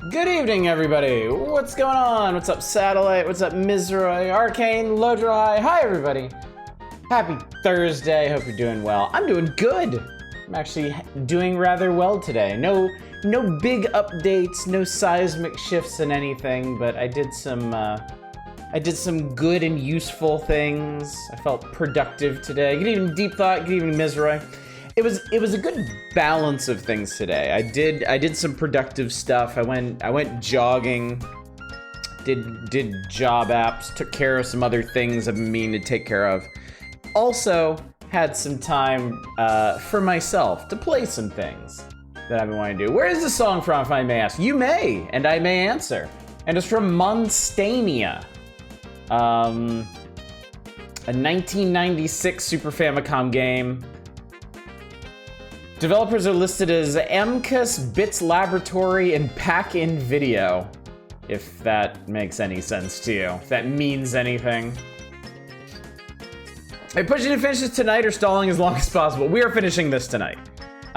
Good evening, everybody. What's going on? What's up, Satellite? What's up, Mizroy, Arcane, Lodroi? Hi, everybody. Happy Thursday. Hope you're doing well. I'm doing good. I'm actually doing rather well today. No big updates, no seismic shifts in anything, but I did some good and useful things. I felt productive today. Good evening, Deep Thought. Good evening, Mizroy. It was a good balance of things today. I did some productive stuff. I went jogging, did job apps, took care of some other things I've been meaning to take care of. Also had some time for myself to play some things that I've been wanting to do. Where is the song from, if I may ask? You may, and I may answer. And it's from Monstania, a 1996 Super Famicom game. Developers are listed as Amcus, Bits Laboratory, and Pack-In Video, if that makes any sense to you, if that means anything. Are you pushing to finish this tonight or stalling as long as possible? We are finishing this tonight.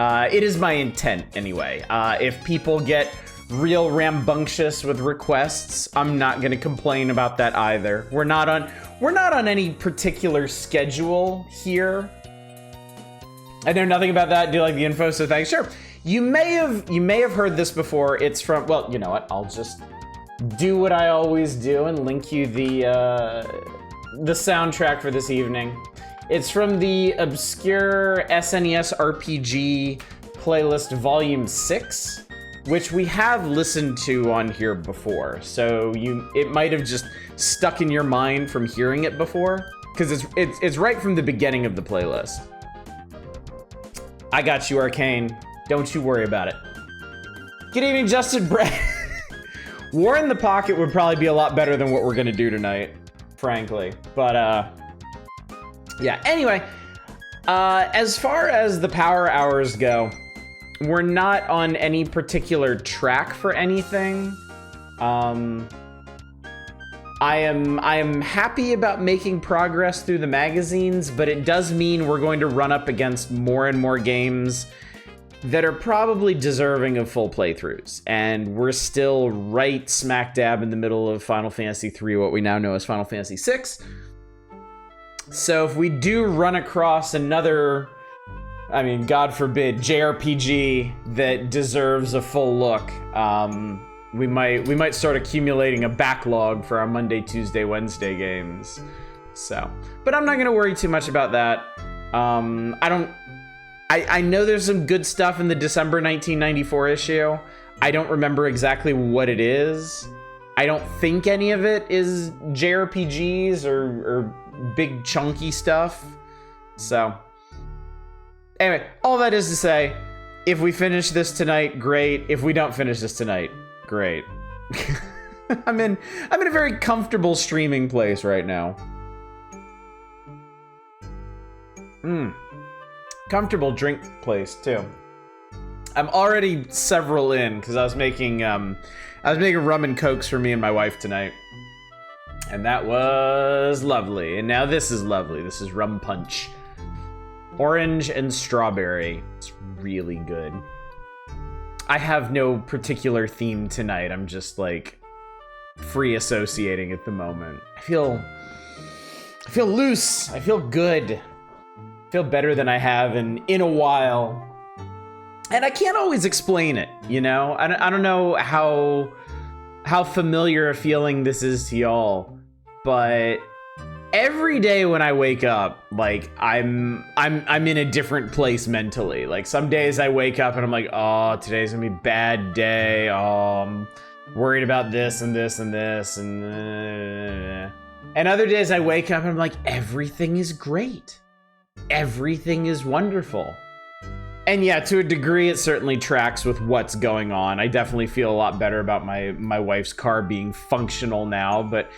It is my intent, anyway. If people get real rambunctious with requests, I'm not gonna complain about that either. We're not on any particular schedule here. I know nothing about that. Do you like the info? So thanks. Sure. You may have heard this before. It's from, well, you know what? I'll just do what I always do and link you the soundtrack for this evening. It's from the obscure SNES RPG playlist Volume 6, which we have listened to on here before. So it might have just stuck in your mind from hearing it before, because it's right from the beginning of the playlist. I got you, Arcane. Don't you worry about it. Good evening, Justin Brett. War in the Pocket would probably be a lot better than what we're gonna do tonight, frankly. But, yeah, anyway. As far as the power hours go, we're not on any particular track for anything. I am happy about making progress through the magazines, but it does mean we're going to run up against more and more games that are probably deserving of full playthroughs. And we're still right smack dab in the middle of Final Fantasy III, what we now know as Final Fantasy VI. So if we do run across another, I mean, God forbid, JRPG that deserves a full look, we might start accumulating a backlog for our Monday, Tuesday, Wednesday games. So, but I'm not gonna worry too much about that. I know there's some good stuff in the December 1994 issue. I don't remember exactly what it is. I don't think any of it is JRPGs or big chunky stuff. So, anyway, all that is to say, if we finish this tonight, great. If we don't finish this tonight, great. I'm in a very comfortable streaming place right now. Comfortable drink place too. I'm already several in because I was making rum and cokes for me and my wife tonight, and that was lovely. And now this is lovely. This is rum punch, orange and strawberry. It's really good. I have no particular theme tonight. I'm just like free associating at the moment. I feel loose. I feel good. I feel better than I have in a while. And I can't always explain it, you know? I don't know how familiar a feeling this is to y'all, but every day when I wake up, like I'm in a different place mentally. Like some days I wake up and I'm like, oh, today's gonna be a bad day. Oh, I'm worried about this and this and this and other days I wake up and I'm like, everything is great. Everything is wonderful. And yeah, to a degree, it certainly tracks with what's going on. I definitely feel a lot better about my wife's car being functional now, but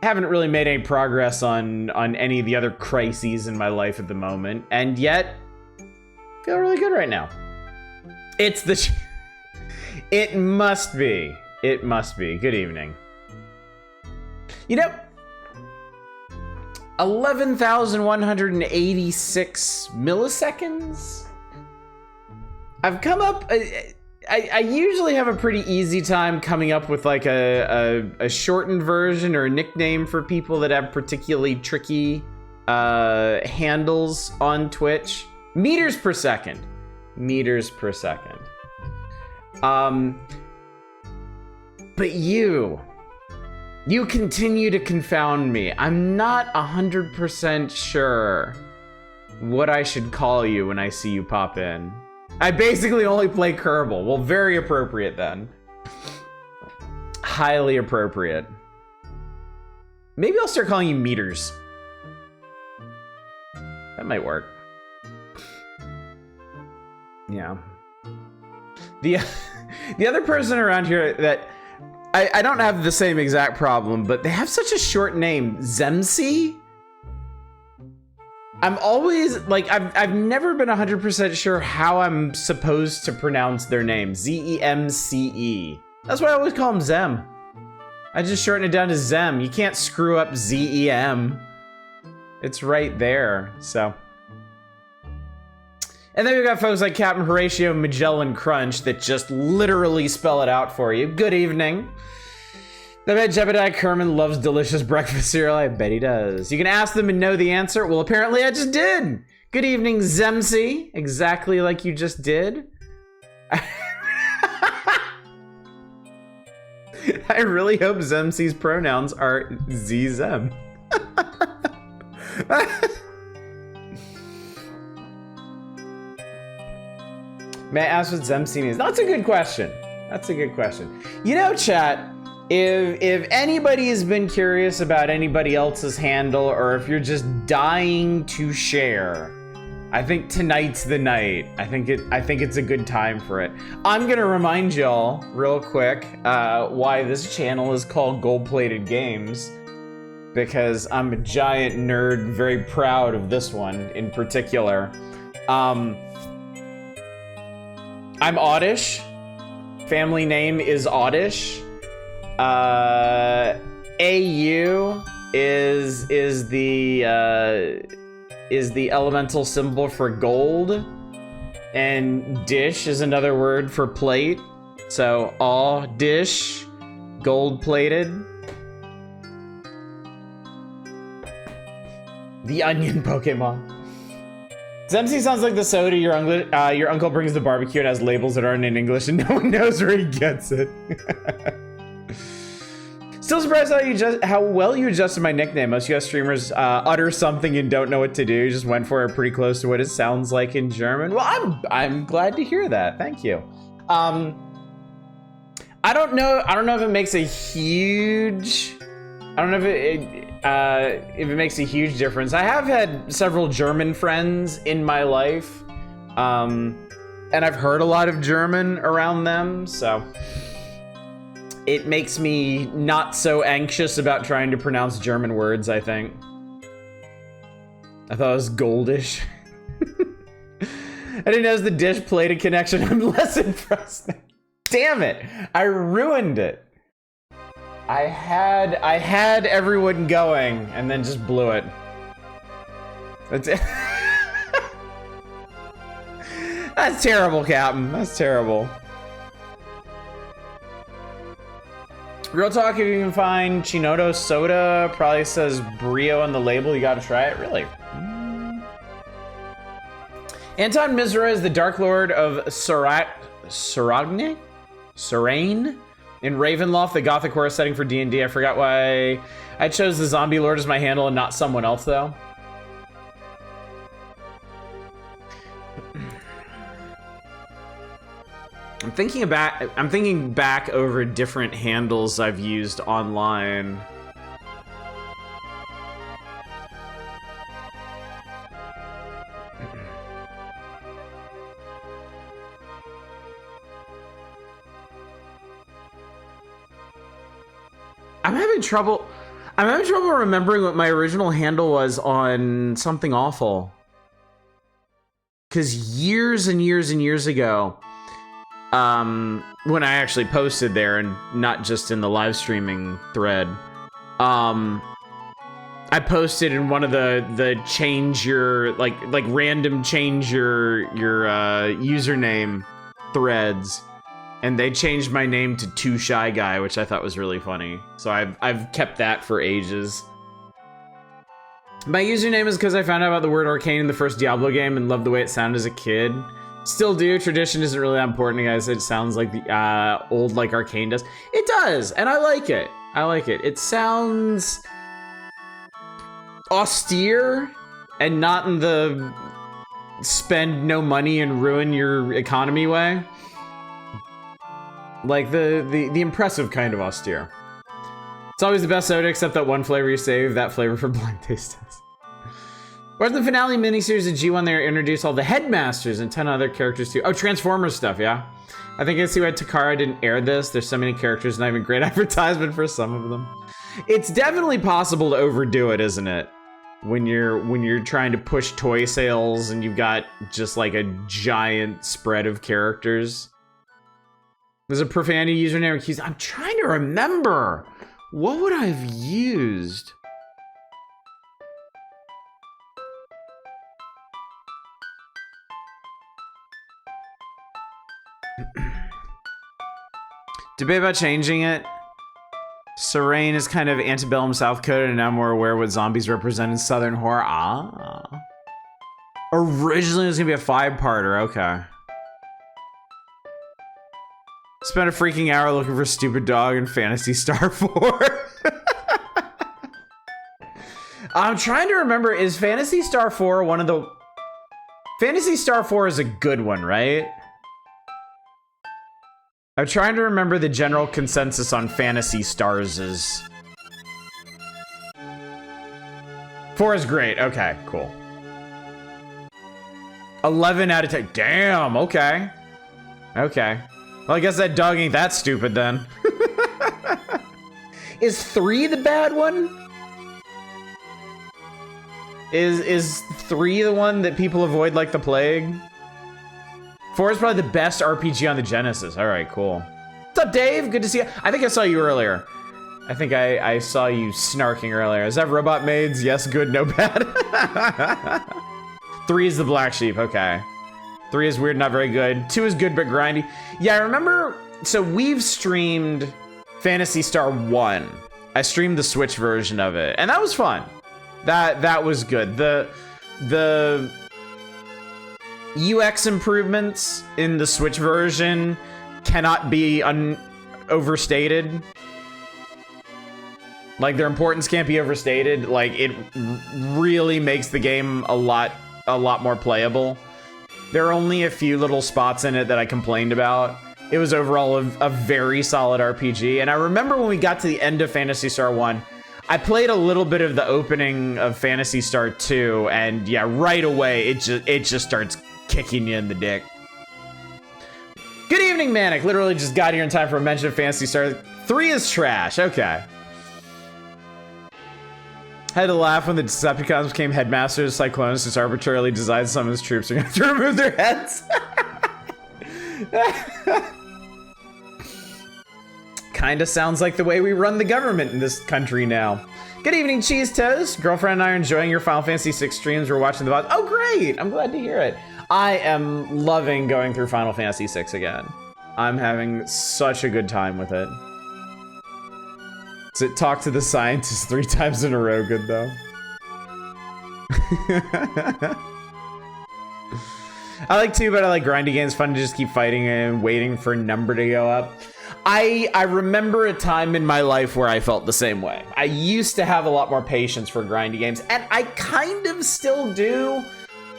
haven't really made any progress on any of the other crises in my life at the moment, and yet feel really good right now. It must be. Good evening. You know, 11,186 milliseconds. I've come up I usually have a pretty easy time coming up with like a shortened version or a nickname for people that have particularly tricky handles on Twitch. Meters per second. Meters per second. But you continue to confound me. I'm not 100% sure what I should call you when I see you pop in. I basically only play Kerbal. Well, very appropriate then. Highly appropriate. Maybe I'll start calling you Meters. That might work. Yeah. The other person around here that I don't have the same exact problem, but they have such a short name, Zemcy. I'm always like I've never been 100% sure how I'm supposed to pronounce their name. Zemce. That's why I always call them Zem. I just shorten it down to Zem. You can't screw up Zem. It's right there. So. And then we've got folks like Captain Horatio Magellan Crunch that just literally spell it out for you. Good evening. I bet Jebediah Kerman loves delicious breakfast cereal. I bet he does. You can ask them and know the answer. Well, apparently I just did. Good evening, Zemcy. Exactly like you just did. I really hope Zemcy's pronouns are Z-Zem. May I ask what Zemcy means? That's a good question. That's a good question. You know, chat, if anybody has been curious about anybody else's handle, or if you're just dying to share, I think tonight's the night. I think it's a good time for it. I'm gonna remind y'all real quick why this channel is called Gold Plated Games, because I'm a giant nerd, very proud of this one in particular. I'm Oddish. Family name is Oddish. AU is the elemental symbol for gold, and dish is another word for plate. So all dish, gold plated. The onion Pokemon. Zemcy sounds like the soda your uncle brings to the barbecue and has labels that aren't in English and no one knows where he gets it. Still surprised how well you adjusted my nickname. Most US streamers utter something and don't know what to do. You just went for it pretty close to what it sounds like in German. Well, I'm glad to hear that. Thank you. I don't know if it makes a huge. I don't know if it makes a huge difference. I have had several German friends in my life, and I've heard a lot of German around them, so it makes me not so anxious about trying to pronounce German words, I think. I thought it was goldish. I didn't know it was the dish plated connection. I'm less impressed now. Damn it! I ruined it. I had everyone going and then just blew it. That's it. That's terrible, Captain. That's terrible. Real talk, if you can find Chinoto soda, probably says Brio on the label. You gotta try it, really. Anton Mizra is the Dark Lord of Saragne? Sarain? In Ravenloft, the Gothic horror setting for D&D. I forgot why I chose the Zombie Lord as my handle and not someone else, though. I'm thinking back over different handles I've used online. I'm having trouble remembering what my original handle was on Something Awful. Because years and years and years ago, when I actually posted there and not just in the live streaming thread, I posted in one of the change your like random change your username threads, And they changed my name to Too Shy Guy, which I thought was really funny. So I've kept that for ages. My username is because I found out about the word arcane in the first Diablo game and loved the way it sounded as a kid. Still do. Tradition isn't really that important, guys. It sounds like the old like arcane does. It does, and I like it. I like it. It sounds austere and not in the spend no money and ruin your economy way. Like the impressive kind of austere. It's always the best soda except that one flavor you save, that flavor for blind taste test. Or the finale miniseries of G1, they introduced all the headmasters and 10 other characters too. Oh, Transformers stuff, yeah. I think I see why Takara didn't air this. There's so many characters, not even great advertisement for some of them. It's definitely possible to overdo it, isn't it? When you're trying to push toy sales and you've got just like a giant spread of characters. There's a profanity username accused. I'm trying to remember. What would I have used? Debate about changing it. Serene is kind of antebellum South Dakota, and now I'm more aware what zombies represent in Southern horror. Ah. Originally it was gonna be a 5-parter, okay. Spent a freaking hour looking for Stupid Dog in Phantasy Star 4. I'm trying to remember, is Phantasy Star 4 one of the... Phantasy Star 4 is a good one, right? I'm trying to remember the general consensus on Phantasy Stars. 4 is great, okay, cool. 11 out of 10, damn, okay. Okay. Well, I guess that dog ain't that stupid then. Is 3 the bad one? Is 3 the one that people avoid like the plague? 4 is probably the best RPG on the Genesis. All right, cool. What's up, Dave? Good to see you. I think I saw you earlier. I think I saw you snarking earlier. Is that robot maids? Yes, good, no bad. 3 is the black sheep, okay. 3 is weird, not very good. 2 is good, but grindy. Yeah, I remember, so we've streamed Phantasy Star 1. I streamed the Switch version of it, and that was fun. That was good. The UX improvements in the Switch version cannot be overstated. Like, their importance can't be overstated. Like, it really makes the game a lot more playable. There are only a few little spots in it that I complained about. It was overall a very solid RPG. And I remember when we got to the end of Phantasy Star 1, I played a little bit of the opening of Phantasy Star 2, and yeah, right away, it just starts kicking you in the dick. Good evening, Manic. Literally just got here in time for a mention of Phantasy Star 3 is trash. Okay. Had to laugh when the Decepticons became headmasters. Cyclonus just arbitrarily designed some of his troops are going to have to remove their heads. Kinda sounds like the way we run the government in this country now. Good evening, Cheese Toast. Girlfriend and I are enjoying your Final Fantasy VI streams. We're watching the VODs. Oh, great. I'm glad to hear it. I am loving going through Final Fantasy VI again. I'm having such a good time with it. Does it talk to the scientist 3 times in a row good, though? I like 2, but I like grindy games. Fun to just keep fighting and waiting for a number to go up. I remember a time in my life where I felt the same way. I used to have a lot more patience for grindy games, and I kind of still do,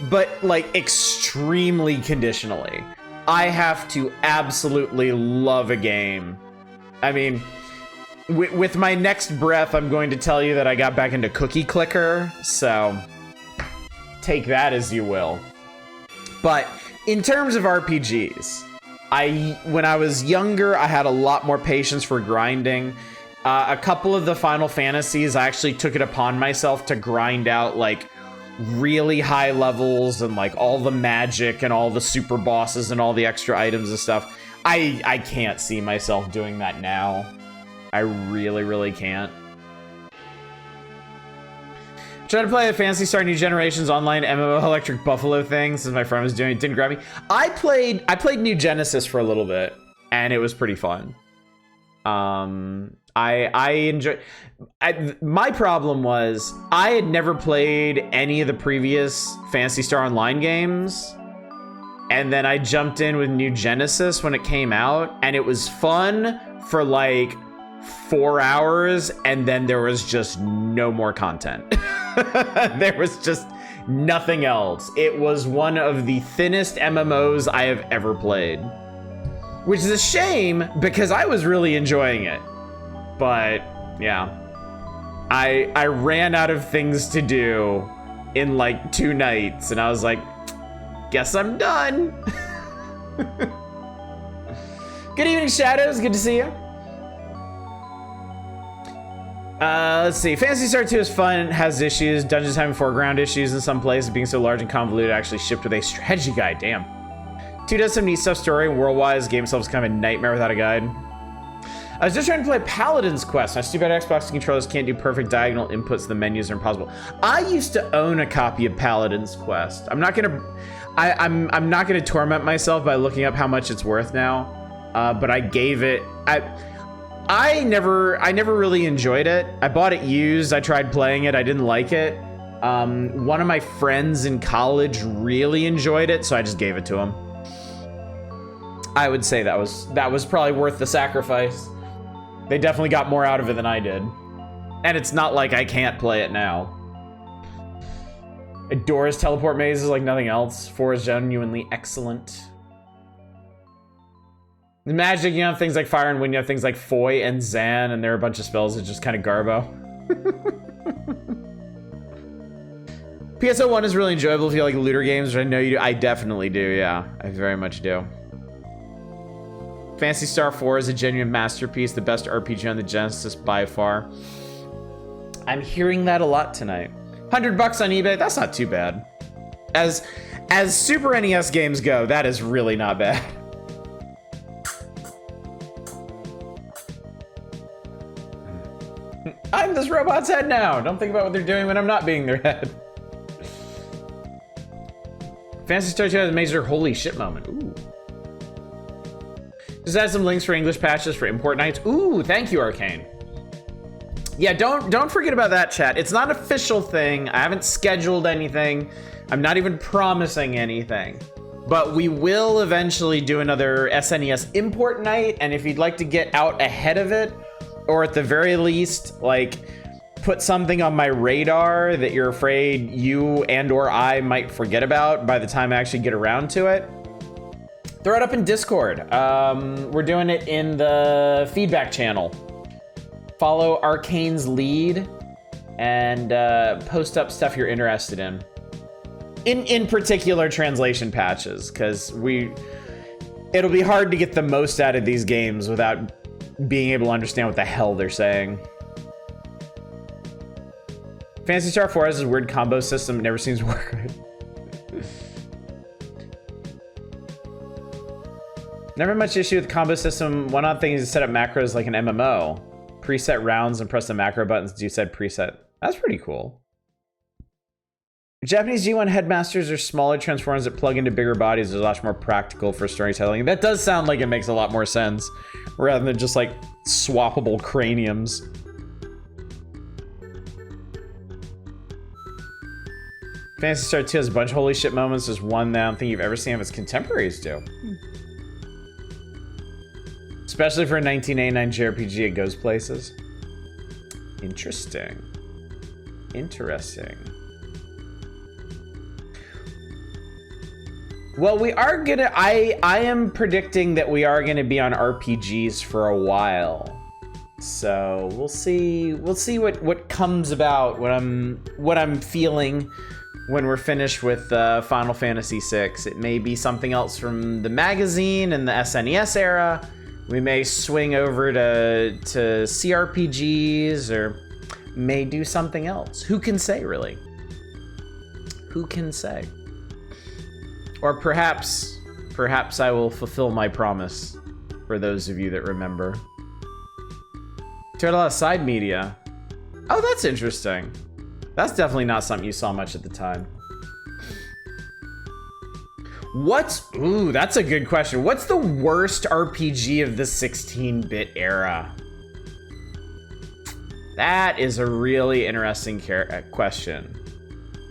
but like extremely conditionally. I have to absolutely love a game. I mean, with my next breath, I'm going to tell you that I got back into Cookie Clicker, so take that as you will. But in terms of RPGs, when I was younger, I had a lot more patience for grinding. A couple of the Final Fantasies, I actually took it upon myself to grind out like really high levels and like all the magic and all the super bosses and all the extra items and stuff. I can't see myself doing that now. I really, really can't. Trying to play a Phantasy Star New Generations online MMO Electric Buffalo thing since my friend was doing it. Didn't grab me. I played New Genesis for a little bit, and it was pretty fun. I enjoy. My problem was I had never played any of the previous Phantasy Star Online games, and then I jumped in with New Genesis when it came out, and it was fun for like 4 hours, and then there was just no more content. There was just nothing else. It was one of the thinnest MMOs I have ever played, which is a shame because I was really enjoying it. But yeah, I ran out of things to do in like 2 nights, and I was like, guess I'm done. Good evening, Shadows. Good to see you. Let's see. Phantasy Star 2 is fun, has issues. Dungeons having foreground issues in some places, being so large and convoluted, actually shipped with a strategy guide. Damn. 2 does some neat stuff story, and world-wise, game itself is kind of a nightmare without a guide. I was just trying to play Paladin's Quest. My stupid Xbox controllers can't do perfect diagonal inputs. The menus are impossible. I used to own a copy of Paladin's Quest. I'm not gonna torment myself by looking up how much it's worth now. But I gave it. I never really enjoyed it. I bought it used. I tried playing it. I didn't like it. One of my friends in college really enjoyed it, so I just gave it to him. I would say that was probably worth the sacrifice. They definitely got more out of it than I did. And it's not like I can't play it now. Adora's teleport maze is like nothing else. 4 is genuinely excellent. The magic, you have things like Fire and Wind, you have things like Foy and Zan, and there are a bunch of spells that just kind of garbo. PSO1 is really enjoyable if you like looter games, which I know you do. I definitely do, yeah. I very much do. Phantasy Star 4 is a genuine masterpiece, the best RPG on the Genesis by far. I'm hearing that a lot tonight. $100 on eBay, that's not too bad. As Super NES games go, that is really not bad. I'm this robot's head now. Don't think about what they're doing when I'm not being their head. Phantasy Star 2 has a major holy shit moment. Ooh. Just add some links for English patches for import nights. Ooh, thank you, Arcane. Yeah, don't forget about that, chat. It's not an official thing. I haven't scheduled anything. I'm not even promising anything. But we will eventually do another SNES import night, and if you'd like to get out ahead of it, or at the very least, like, put something on my radar that you're afraid you and or I might forget about by the time I actually get around to it, throw it up in Discord. We're doing it in the feedback channel. Follow Arcane's lead and post up stuff you're interested in. In particular, translation patches, because it'll be hard to get the most out of these games without being able to understand what the hell they're saying. Phantasy Star 4 has this weird combo system. It never seems to work right. Never much issue with the combo system. One odd thing is to set up macros like an MMO. Preset rounds and press the macro buttons do said preset. That's pretty cool. Japanese G1 headmasters are smaller transformers that plug into bigger bodies. They're much more practical for storytelling. That does sound like it makes a lot more sense, rather than just like swappable craniums. Phantasy Star 2 has a bunch of holy shit moments. There's one that I don't think you've ever seen of its contemporaries do. Especially for a 1989 JRPG, it goes places. Interesting. Interesting. Well, we are gonna, I am predicting that we are gonna be on RPGs for a while. So we'll see what comes about, what I'm feeling when we're finished with Final Fantasy VI. It may be something else from the magazine and the SNES era. We may swing over to CRPGs, or may do something else. Who can say, really? Who can say? Or perhaps I will fulfill my promise, for those of you that remember. To a lot of side media. Oh, that's interesting. That's definitely not something you saw much at the time. Ooh, that's a good question. What's the worst RPG of the 16-bit era? That is a really interesting question.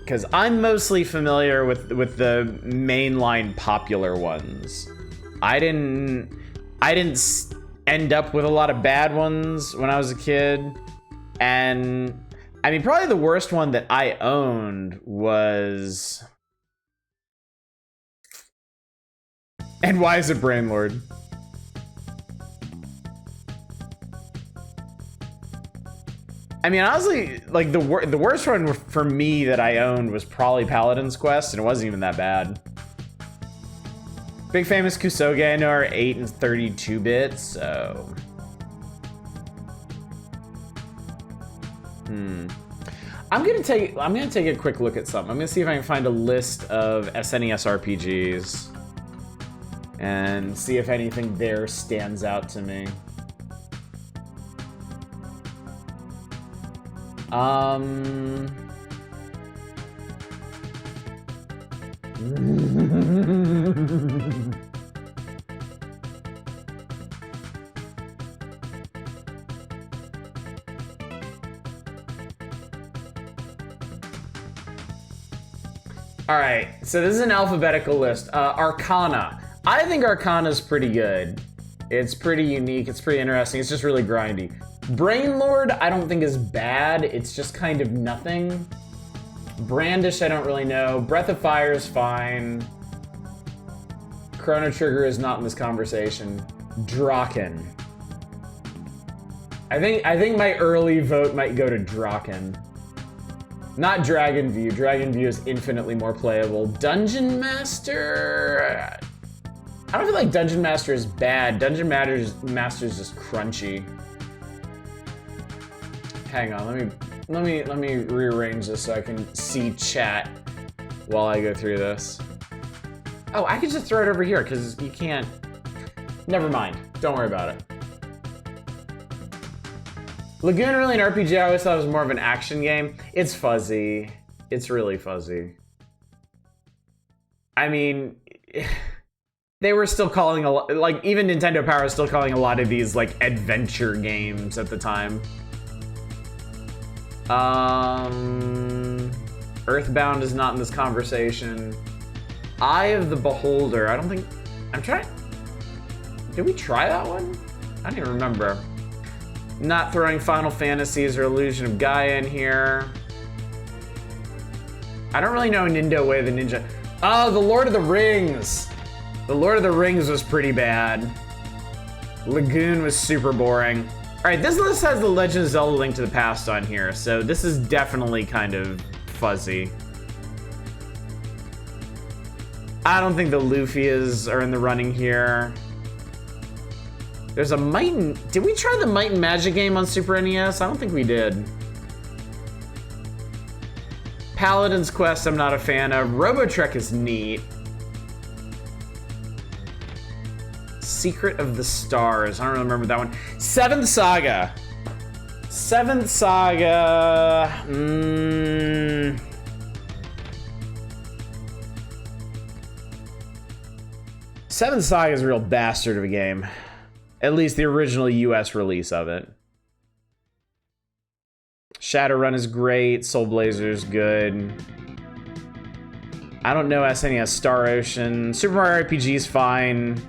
Because I'm mostly familiar with the mainline popular ones. I didn't end up with a lot of bad ones when I was a kid. And I mean, probably the worst one that I owned was... And why is it Brainlord? I mean, honestly, like the worst one for me that I owned was probably Paladin's Quest, and it wasn't even that bad. Big Famous Kusoge, I know, are 8 and 32 bits, so... I'm gonna take a quick look at something. I'm gonna see if I can find a list of SNES RPGs and see if anything there stands out to me. All right, so this is an alphabetical list. Arcana. I think Arcana is pretty good. It's pretty unique, it's pretty interesting, it's just really grindy. Brainlord, I don't think is bad, it's just kind of nothing. Brandish, I don't really know. Breath of Fire is fine. Chrono Trigger is not in this conversation. Draken. I think my early vote might go to Draken. Not Dragon View. Dragon View is infinitely more playable. Dungeon Master... I don't feel like Dungeon Master is bad. Dungeon Master is just crunchy. Hang on, let me rearrange this so I can see chat while I go through this. Oh, I could just throw it over here because you can't. Never mind. Don't worry about it. Lagoon really an RPG. I always thought it was more of an action game. It's fuzzy. It's really fuzzy. I mean, they were still calling a lot, like even Nintendo Power was still calling a lot of these like adventure games at the time. Earthbound is not in this conversation. Eye of the Beholder. I don't think... I'm trying... Did we try that one? I don't even remember. Not throwing Final Fantasies or Illusion of Gaia in here. I don't really know Nindo Way of the Ninja. Oh, The Lord of the Rings! The Lord of the Rings was pretty bad. Lagoon was super boring. Alright, this list has the Legend of Zelda Link to the Past on here, so this is definitely kind of fuzzy. I don't think the Lufias are in the running here. There's a Might and... Did we try the Might and Magic game on Super NES? I don't think we did. Paladin's Quest, I'm not a fan of. Robotrek is neat. Secret of the Stars. I don't remember that one. Seventh Saga. Seventh Saga. Seventh Saga is a real bastard of a game. At least the original US release of it. Shadowrun is great. Soul Blazer is good. I don't know SNES Star Ocean. Super Mario RPG is fine.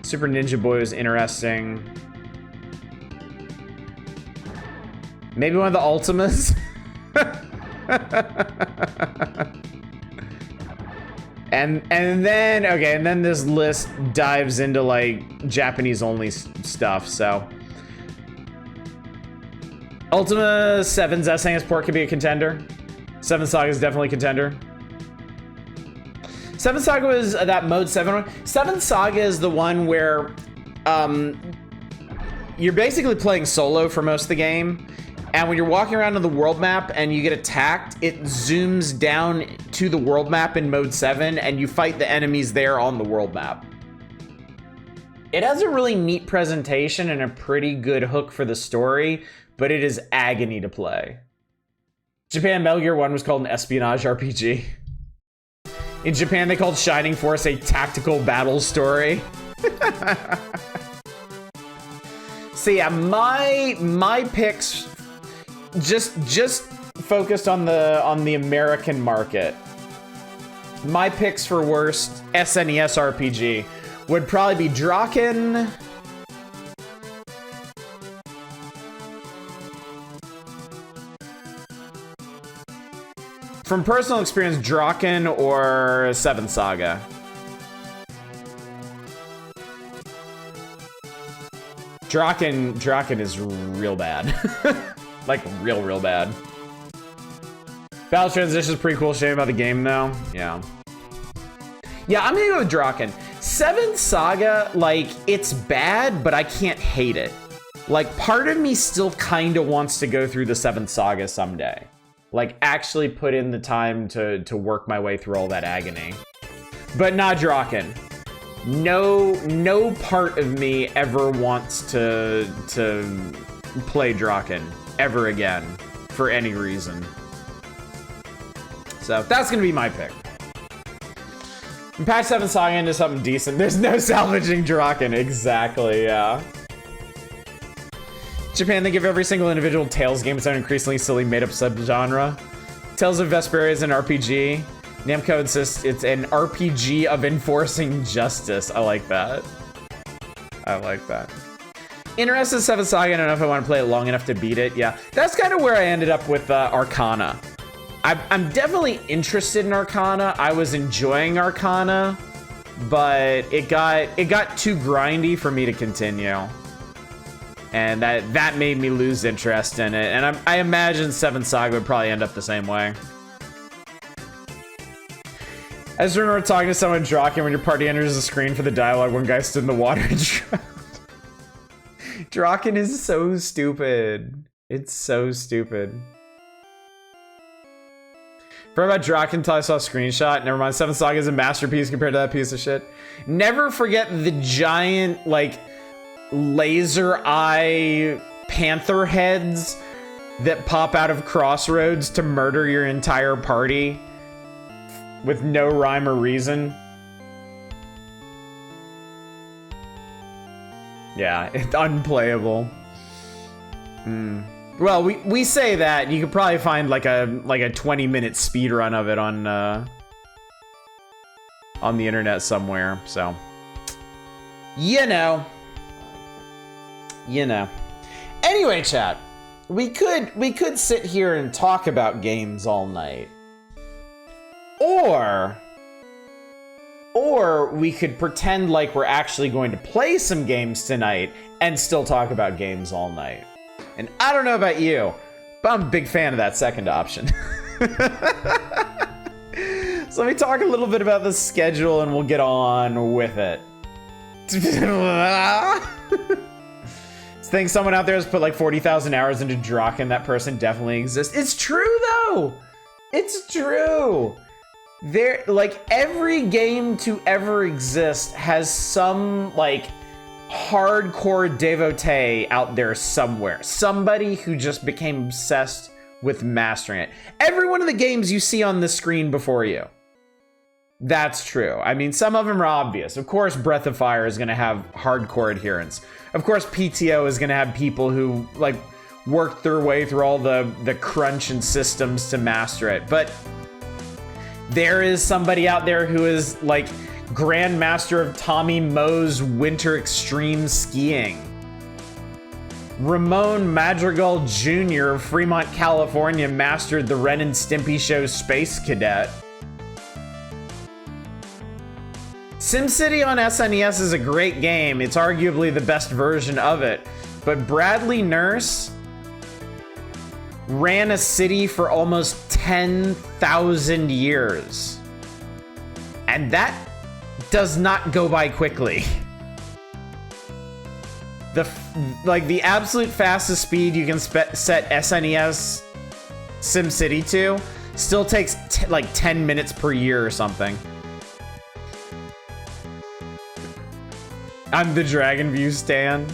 Super Ninja Boy was interesting. Maybe one of the Ultimas? and then this list dives into like Japanese only stuff, so. Ultima 7's SNES port could be a contender. Seven Saga is definitely a contender. Seven Saga was that Mode 7 one. Seven Saga is the one where you're basically playing solo for most of the game, and when you're walking around on the world map and you get attacked, it zooms down to the world map in Mode 7, and you fight the enemies there on the world map. It has a really neat presentation and a pretty good hook for the story, but it is agony to play. Japan Metal Gear 1 was called an espionage RPG. In Japan, they called Shining Force a tactical battle story. So yeah, my picks just focused on the American market. My picks for worst SNES RPG would probably be Draken. From personal experience, Draken or Seventh Saga. Draken is real bad. Like, real bad. Battle transition is pretty cool. Shame about the game, though. Yeah. Yeah, I'm gonna go with Draken. Seventh Saga, like, it's bad, but I can't hate it. Like, part of me still kind of wants to go through the Seventh Saga someday. Like, actually put in the time to work my way through all that agony. But not Draken. No part of me ever wants to play Draken ever again for any reason. So that's gonna be my pick. Patch 7 Saga into something decent. There's no salvaging Draken. Exactly, yeah. Japan, they give every single individual Tales game its own increasingly silly made-up subgenre. Tales of Vesperia is an RPG. Namco insists it's an RPG of enforcing justice. I like that. I like that. Interested in Seventh Saga. I don't know if I want to play it long enough to beat it. Yeah, that's kind of where I ended up with Arcana. I'm definitely interested in Arcana. I was enjoying Arcana, but it got too grindy for me to continue. And that made me lose interest in it. And I imagine Seventh Saga would probably end up the same way. I just remember talking to someone in Draken when your party enters the screen for the dialogue. One guy stood in the water and drowned. Draken is so stupid. It's so stupid. Forgot about Draken until I saw a screenshot. Never mind. Seventh Saga is a masterpiece compared to that piece of shit. Never forget the giant, like, laser eye panther heads that pop out of crossroads to murder your entire party with no rhyme or reason. Yeah, it's unplayable. Well, we say that. You could probably find like a 20-minute speed run of it on the internet somewhere. So, you know. Anyway, chat, we could sit here and talk about games all night. Or we could pretend like we're actually going to play some games tonight and still talk about games all night. And I don't know about you, but I'm a big fan of that second option. So let me talk a little bit about the schedule and we'll get on with it. Think someone out there has put like 40,000 hours into Draken. That person definitely exists. It's true though. It's true. There, like, every game to ever exist has some like hardcore devotee out there somewhere. Somebody who just became obsessed with mastering it. Every one of the games you see on the screen before you. That's true. I mean, some of them are obvious. Of course, Breath of Fire is going to have hardcore adherence. Of course, PTO is going to have people who, like, work their way through all the crunch and systems to master it. But there is somebody out there who is, like, Grandmaster of Tommy Moe's Winter Extreme Skiing. Ramon Madrigal Jr. of Fremont, California mastered the Ren and Stimpy Show Space Cadet. SimCity on SNES is a great game. It's arguably the best version of it. But Bradley Nurse ran a city for almost 10,000 years. And that does not go by quickly. The absolute fastest speed you can set SNES SimCity to still takes like 10 minutes per year or something. I'm the Dragon View stan.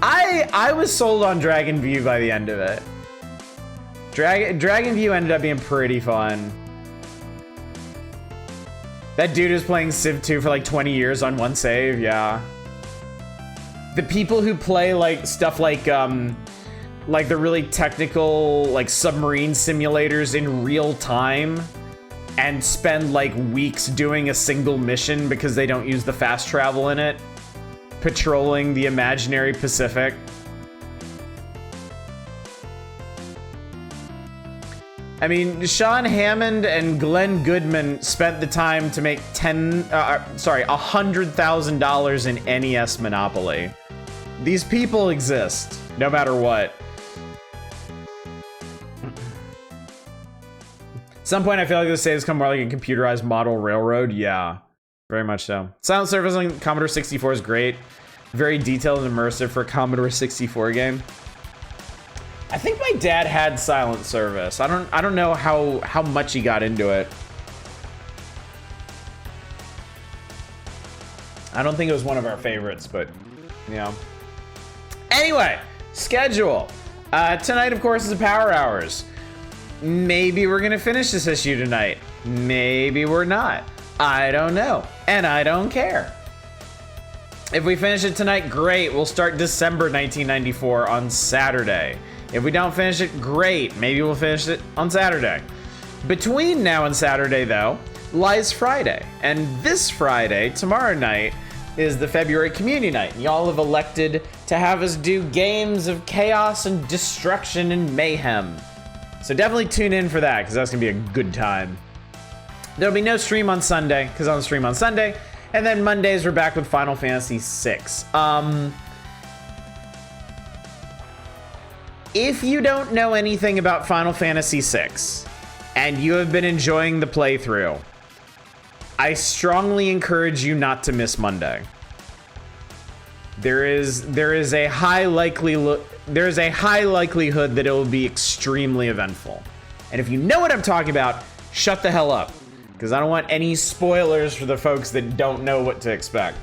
I was sold on Dragon View by the end of it. Dragon View ended up being pretty fun. That dude is playing Civ 2 for like 20 years on one save, yeah. The people who play like stuff like the really technical like submarine simulators in real time and spend like weeks doing a single mission because they don't use the fast travel in it, patrolling the imaginary Pacific. I mean, Sean Hammond and Glenn Goodman spent the time to make $100,000 in NES Monopoly. These people exist, no matter what. At some point, I feel like this save has come more like a computerized model railroad. Yeah, very much so. Silent Service on Commodore 64 is great. Very detailed and immersive for a Commodore 64 game. I think my dad had Silent Service. I don't know how much he got into it. I don't think it was one of our favorites, but you know. Anyway, schedule. Tonight, of course, is Power Hours. Maybe we're gonna finish this issue tonight. Maybe we're not. I don't know, and I don't care. If we finish it tonight, great. We'll start December 1994 on Saturday. If we don't finish it, great. Maybe we'll finish it on Saturday. Between now and Saturday, though, lies Friday. And this Friday, tomorrow night, is the February Community Night. Y'all have elected to have us do games of chaos and destruction and mayhem. So definitely tune in for that, because that's going to be a good time. There'll be no stream on Sunday, because I'll stream on Sunday. And then Mondays, we're back with Final Fantasy VI. If you don't know anything about Final Fantasy VI, and you have been enjoying the playthrough, I strongly encourage you not to miss Monday. There is a high likelihood that it will be extremely eventful. And if you know what I'm talking about, shut the hell up, because I don't want any spoilers for the folks that don't know what to expect.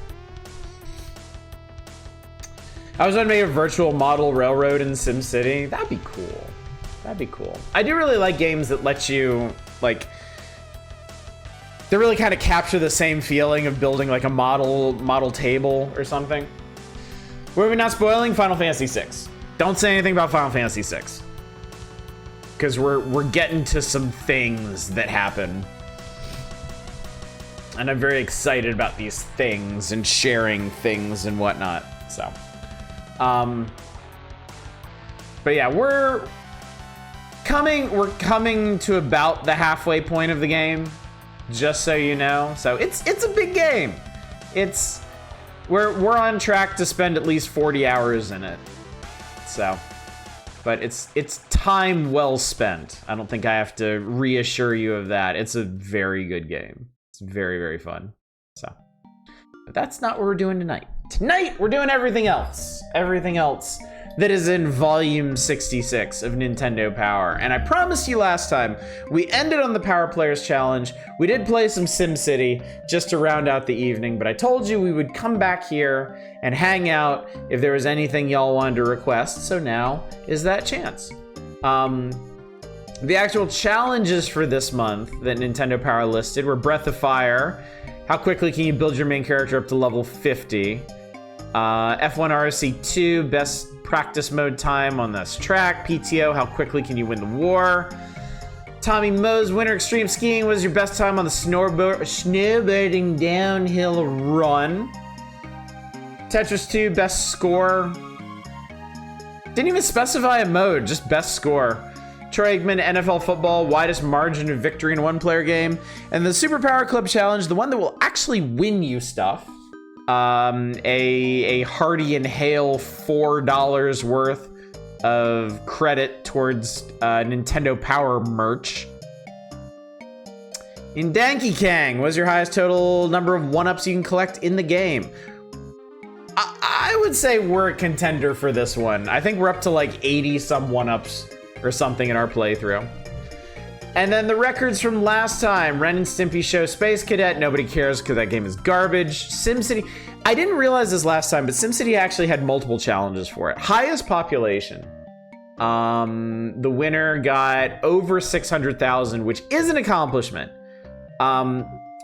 I was going to make a virtual model railroad in SimCity. That'd be cool. That'd be cool. I do really like games that let you, like, they really kind of capture the same feeling of building like a model table or something. Were we not spoiling Final Fantasy VI? Don't say anything about Final Fantasy VI, because we're getting to some things that happen. And I'm very excited about these things and sharing things and whatnot, so. But yeah, we're coming to about the halfway point of the game, just so you know. So it's a big game. We're on track to spend at least 40 hours in it. So, but it's time well spent. I don't think I have to reassure you of that. It's a very good game. It's very, very fun. So, but that's not what we're doing tonight. Tonight, we're doing everything else. Everything else that is in Volume 66 of Nintendo Power. And I promised you last time, we ended on the Power Players Challenge. We did play some SimCity just to round out the evening, but I told you we would come back here and hang out if there was anything y'all wanted to request, so now is that chance. The actual challenges for this month that Nintendo Power listed were Breath of Fire. How quickly can you build your main character up to level 50? F1 RC 2, best practice mode time on this track. PTO, how quickly can you win the war? Tommy Moe's Winter Extreme Skiing was your best time on the snowboarding downhill run. Tetris 2, best score. Didn't even specify a mode, just best score. Troy Aikman, NFL football, widest margin of victory in a one-player game. And the Super Power Club Challenge, the one that will actually win you stuff. A Hearty and Hale $4 worth of credit towards Nintendo Power merch. In Danky Kang, was your highest total number of 1-ups you can collect in the game? I would say we're a contender for this one. I think we're up to like 80 some 1-ups or something in our playthrough. And then the records from last time, Ren and Stimpy Show, Space Cadet, nobody cares because that game is garbage. SimCity, I didn't realize this last time, but SimCity actually had multiple challenges for it. Highest population. The winner got over 600,000, which is an accomplishment.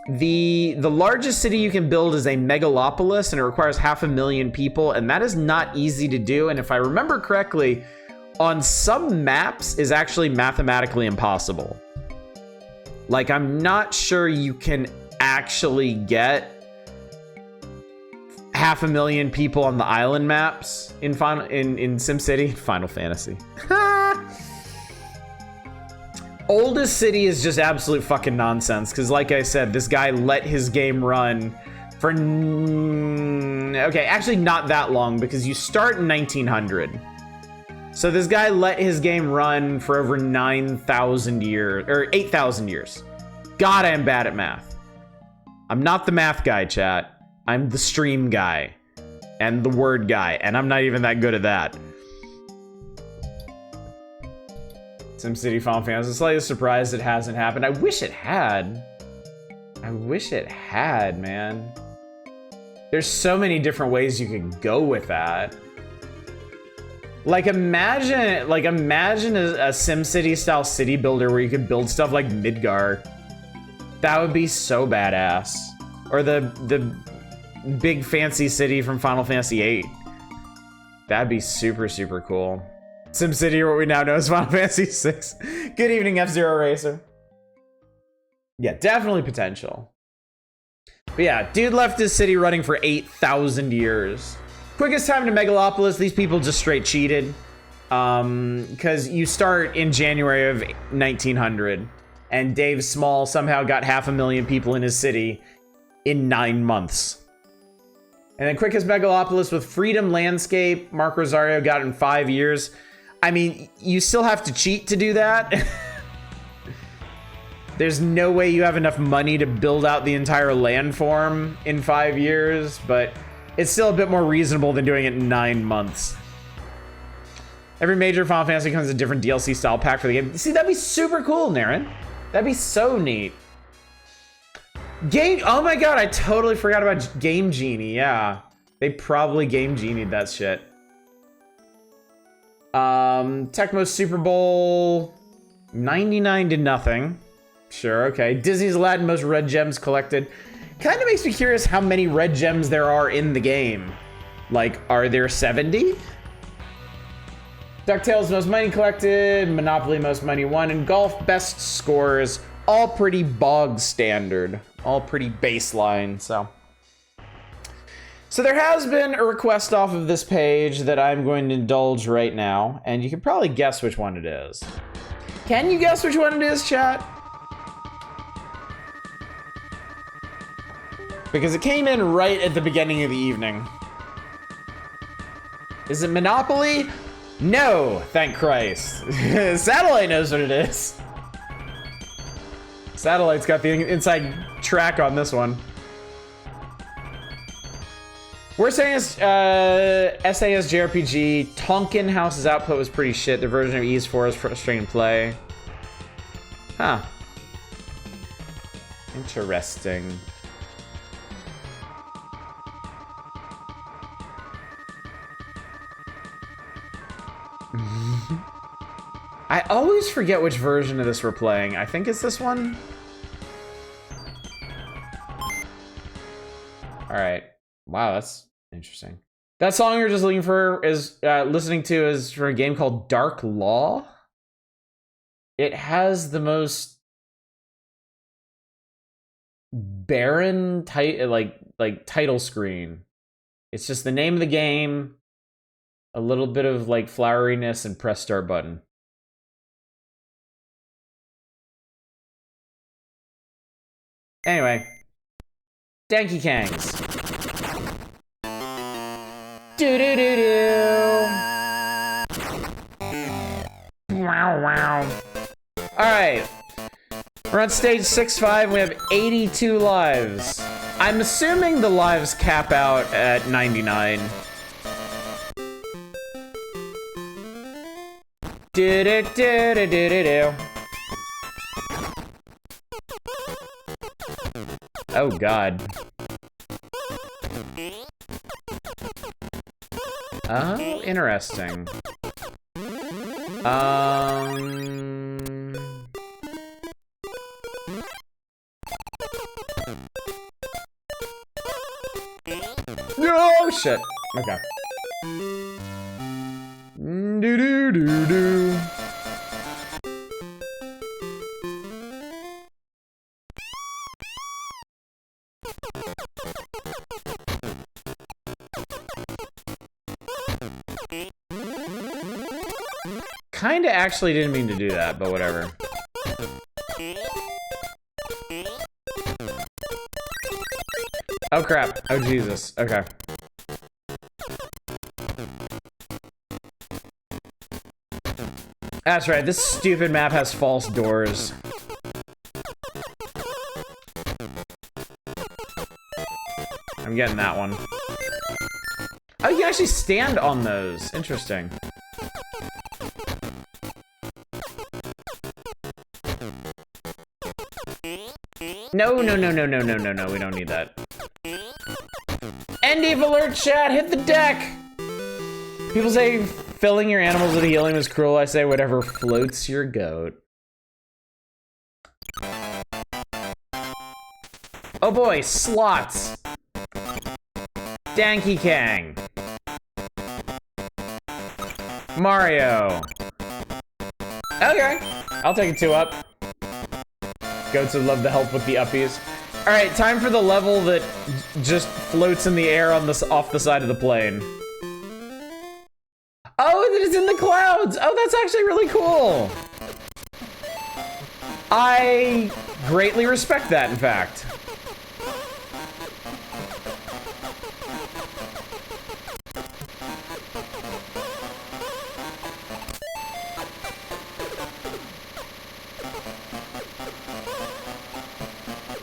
The largest city you can build is a megalopolis, and it requires 500,000 people, and that is not easy to do. And if I remember correctly, on some maps is actually mathematically impossible. Like, I'm not sure you can actually get 500,000 people on the island maps in SimCity. Final Fantasy. Oldest city is just absolute fucking nonsense, because like I said, this guy let his game run for okay, actually not that long, because you start in 1900. So this guy let his game run for over 9,000 years, or 8,000 years. God, I am bad at math. I'm not the math guy, chat. I'm the stream guy and the word guy, and I'm not even that good at that. SimCity Final Fantasy. I'm slightly surprised it hasn't happened. I wish it had. I wish it had, man. There's so many different ways you could go with that. Like imagine a SimCity style city builder where you could build stuff like Midgar. That would be so badass. Or the big fancy city from Final Fantasy VIII. That'd be super, super cool. SimCity, or what we now know as Final Fantasy VI. Good evening, F-Zero Racer. Yeah, definitely potential. But yeah, dude left his city running for 8,000 years. Quickest time to Megalopolis, these people just straight cheated. Because you start in January of 1900, and Dave Small somehow got 500,000 people in his city in 9 months. And then quickest Megalopolis with Freedom Landscape, Mark Rosario got it in 5 years. I mean, you still have to cheat to do that. There's no way you have enough money to build out the entire landform in 5 years, but it's still a bit more reasonable than doing it in 9 months. Every major Final Fantasy comes with a different DLC style pack for the game. See, that'd be super cool, Naren. That'd be so neat. Oh my god, I totally forgot about Game Genie, yeah. They probably Game Genied that shit. Tecmo Super Bowl 99 to nothing. Sure, okay. Disney's Aladdin most red gems collected. Kind of makes me curious how many red gems there are in the game. Like, are there 70? DuckTales most money collected, Monopoly most money won, and golf best scores. All pretty bog standard. All pretty baseline, so. So there has been a request off of this page that I'm going to indulge right now, and you can probably guess which one it is. Can you guess which one it is, chat? Because it came in right at the beginning of the evening. Is it Monopoly? No, thank Christ. Satellite knows what it is. Satellite's got the inside track on this one. We're saying it's SAS JRPG. Tonkin House's output was pretty shit. Their version of Ys 4 is frustrating to play. Huh. Interesting. I always forget which version of this we're playing. I think it's this one. All right. Wow, that's interesting. That song you're just looking for is listening to is from a game called Dark Law. It has the most barren title screen. It's just the name of the game, a little bit of like floweriness, and press start button. Anyway, Danky Kangs. Wow, wow. Alright. We're on stage 6-5. We have 82 lives. I'm assuming the lives cap out at 99. Oh god. Oh, interesting. shit. Okay. Do do do do. Kinda actually didn't mean to do that, but whatever. Oh crap. Oh Jesus. Okay. That's right, this stupid map has false doors. I'm getting that one. Oh, you can actually stand on those. Interesting. No, no, no, no, no, no, no, no, we don't need that. End Eve alert, chat, hit the deck! People say filling your animals with helium is cruel. I say whatever floats your goat. Oh boy, slots. Danky Kang. Mario. Okay, I'll take a 2 up. Goats would love the help with the uppies. All right, time for the level that just floats in the air on this off the side of the plane. Oh, it is in the clouds. Oh, that's actually really cool. I greatly respect that, in fact.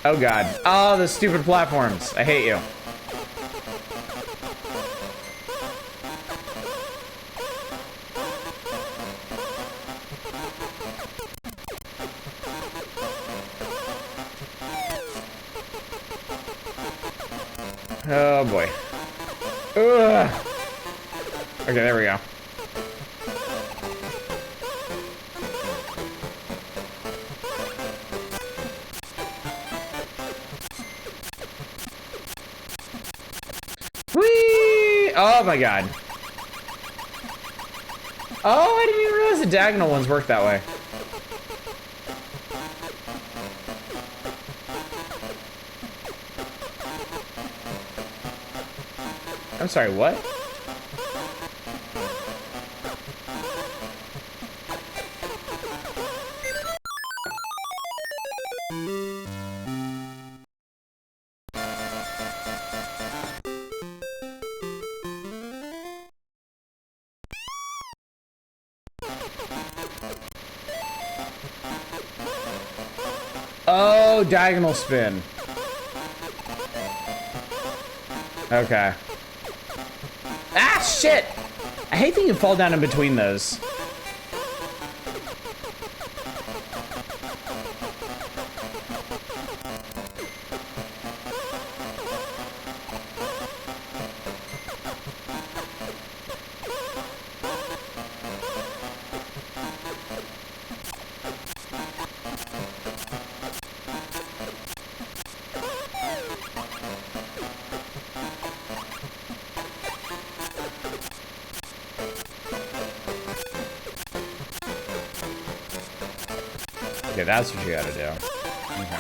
Oh god. Oh, the stupid platforms. I hate you. Oh boy. Ugh. Okay, there we go. Whee! Oh my god. Oh, I didn't even realize the diagonal ones work that way. I'm sorry, what? Oh, diagonal spin. Okay. Ah, shit! I hate that you can fall down in between those. Okay, that's what you gotta do. Okay.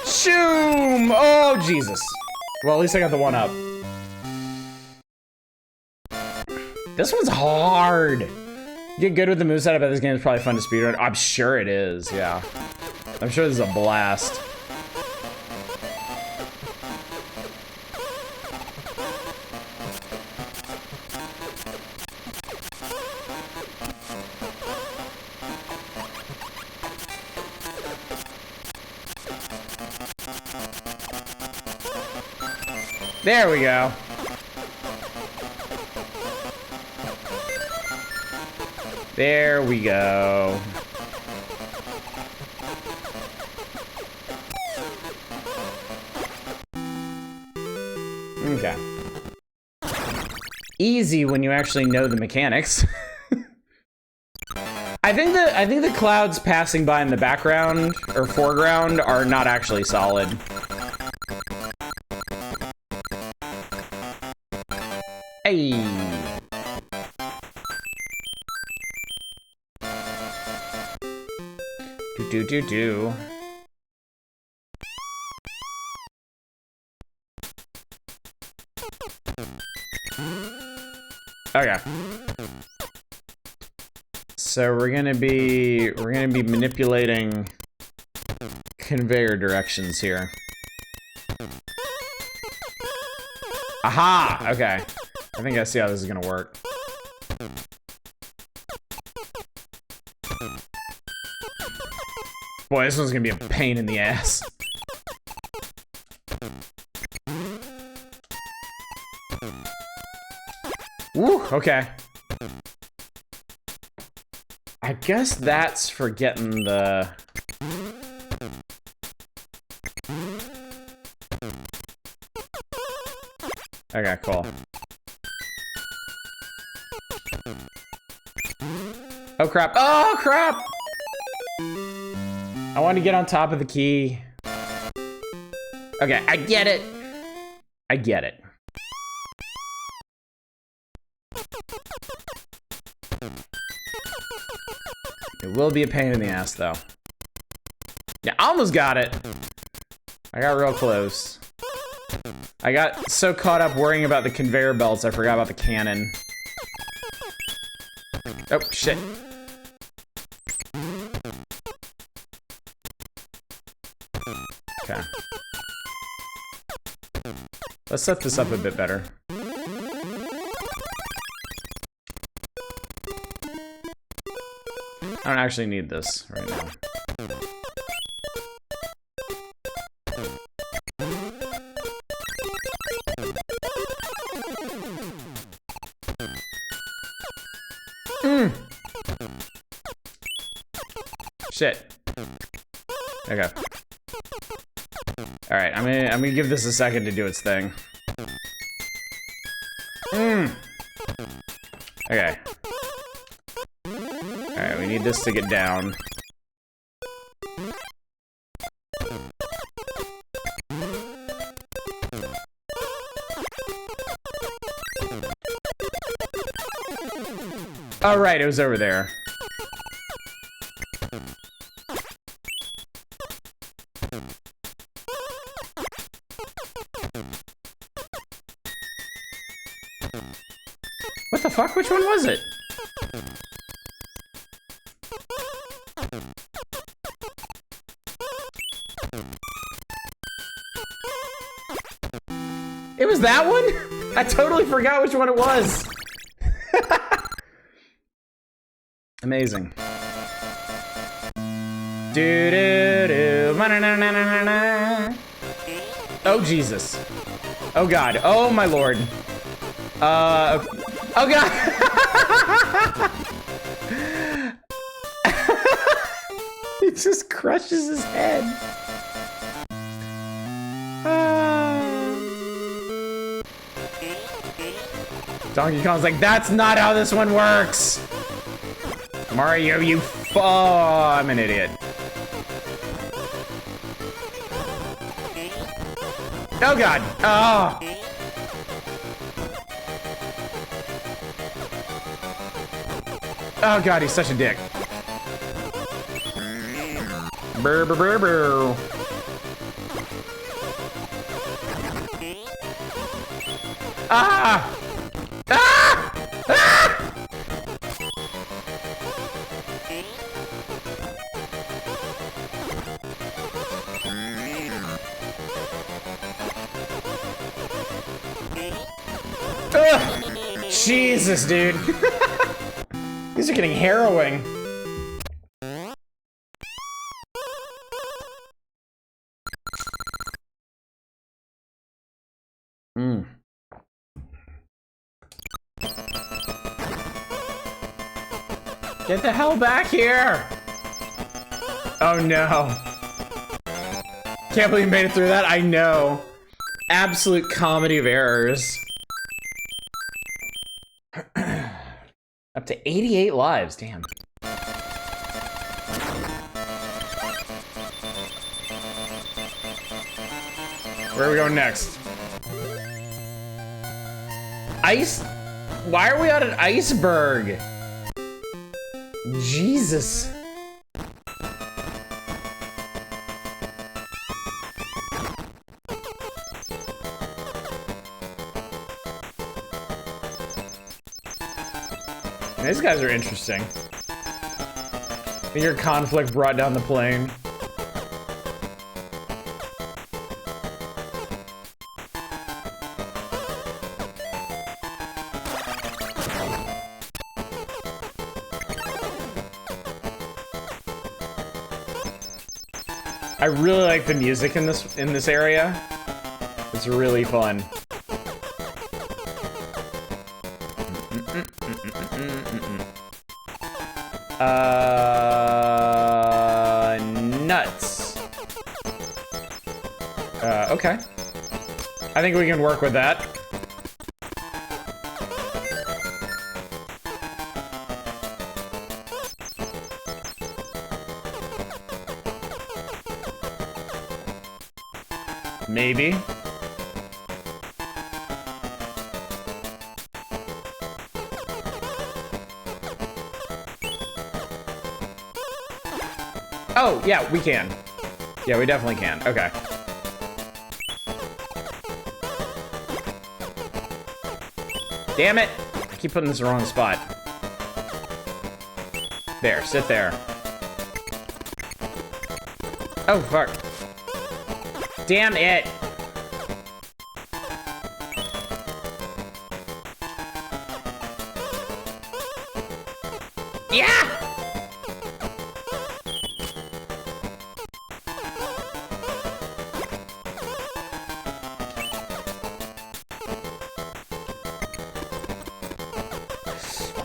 Shoom! Oh, Jesus. Well, at least I got the 1 up. This one's hard. Get good with the moveset. I bet this game is probably fun to speedrun. I'm sure it is, yeah. I'm sure this is a blast. There we go. There we go. Okay. Easy when you actually know the mechanics. I think the clouds passing by in the background or foreground are not actually solid. Hey. Do. Okay. So we're gonna be manipulating conveyor directions here. Aha! Okay. I think I see how this is gonna work. Boy, this one's gonna be a pain in the ass. Woo, okay. I guess that's for getting the... Okay, cool. Oh crap, oh crap! I want to get on top of the key. Okay, I get it. I get it. It will be a pain in the ass, though. Yeah, I almost got it. I got real close. I got so caught up worrying about the conveyor belts, I forgot about the cannon. Oh, shit. Okay. Let's set this up a bit better. I don't actually need this right now. Shit. Okay. All right, I'm gonna give this a second to do its thing. Okay. All right, we need this to get down. All right, it was over there. What the fuck? Which one was it? It was that one? I totally forgot which one it was. Amazing. Oh, Jesus. Oh, God. Oh, my Lord. Oh, God. It just crushes his head. Donkey Kong's like, that's not how this one works. Mario, you oh, I'm an idiot. Oh, God. Oh. Oh, God, he's such a dick. Brr, brr, brr, brr. Ah! Ah! Ah! Ugh. Jesus, dude. These are getting harrowing. Get the hell back here! Oh no. Can't believe you made it through that. I know. Absolute comedy of errors. Up to 88 lives, damn. Where are we going next? Ice? Why are we on an iceberg? Jesus. These guys are interesting. I think your conflict brought down the plane. I really like the music in this area. It's really fun. Nuts. Okay. I think we can work with that. Maybe. Oh, yeah, we can. Yeah, we definitely can. Okay. Damn it! I keep putting this in the wrong spot. There, sit there. Oh, fuck. Damn it! Yeah!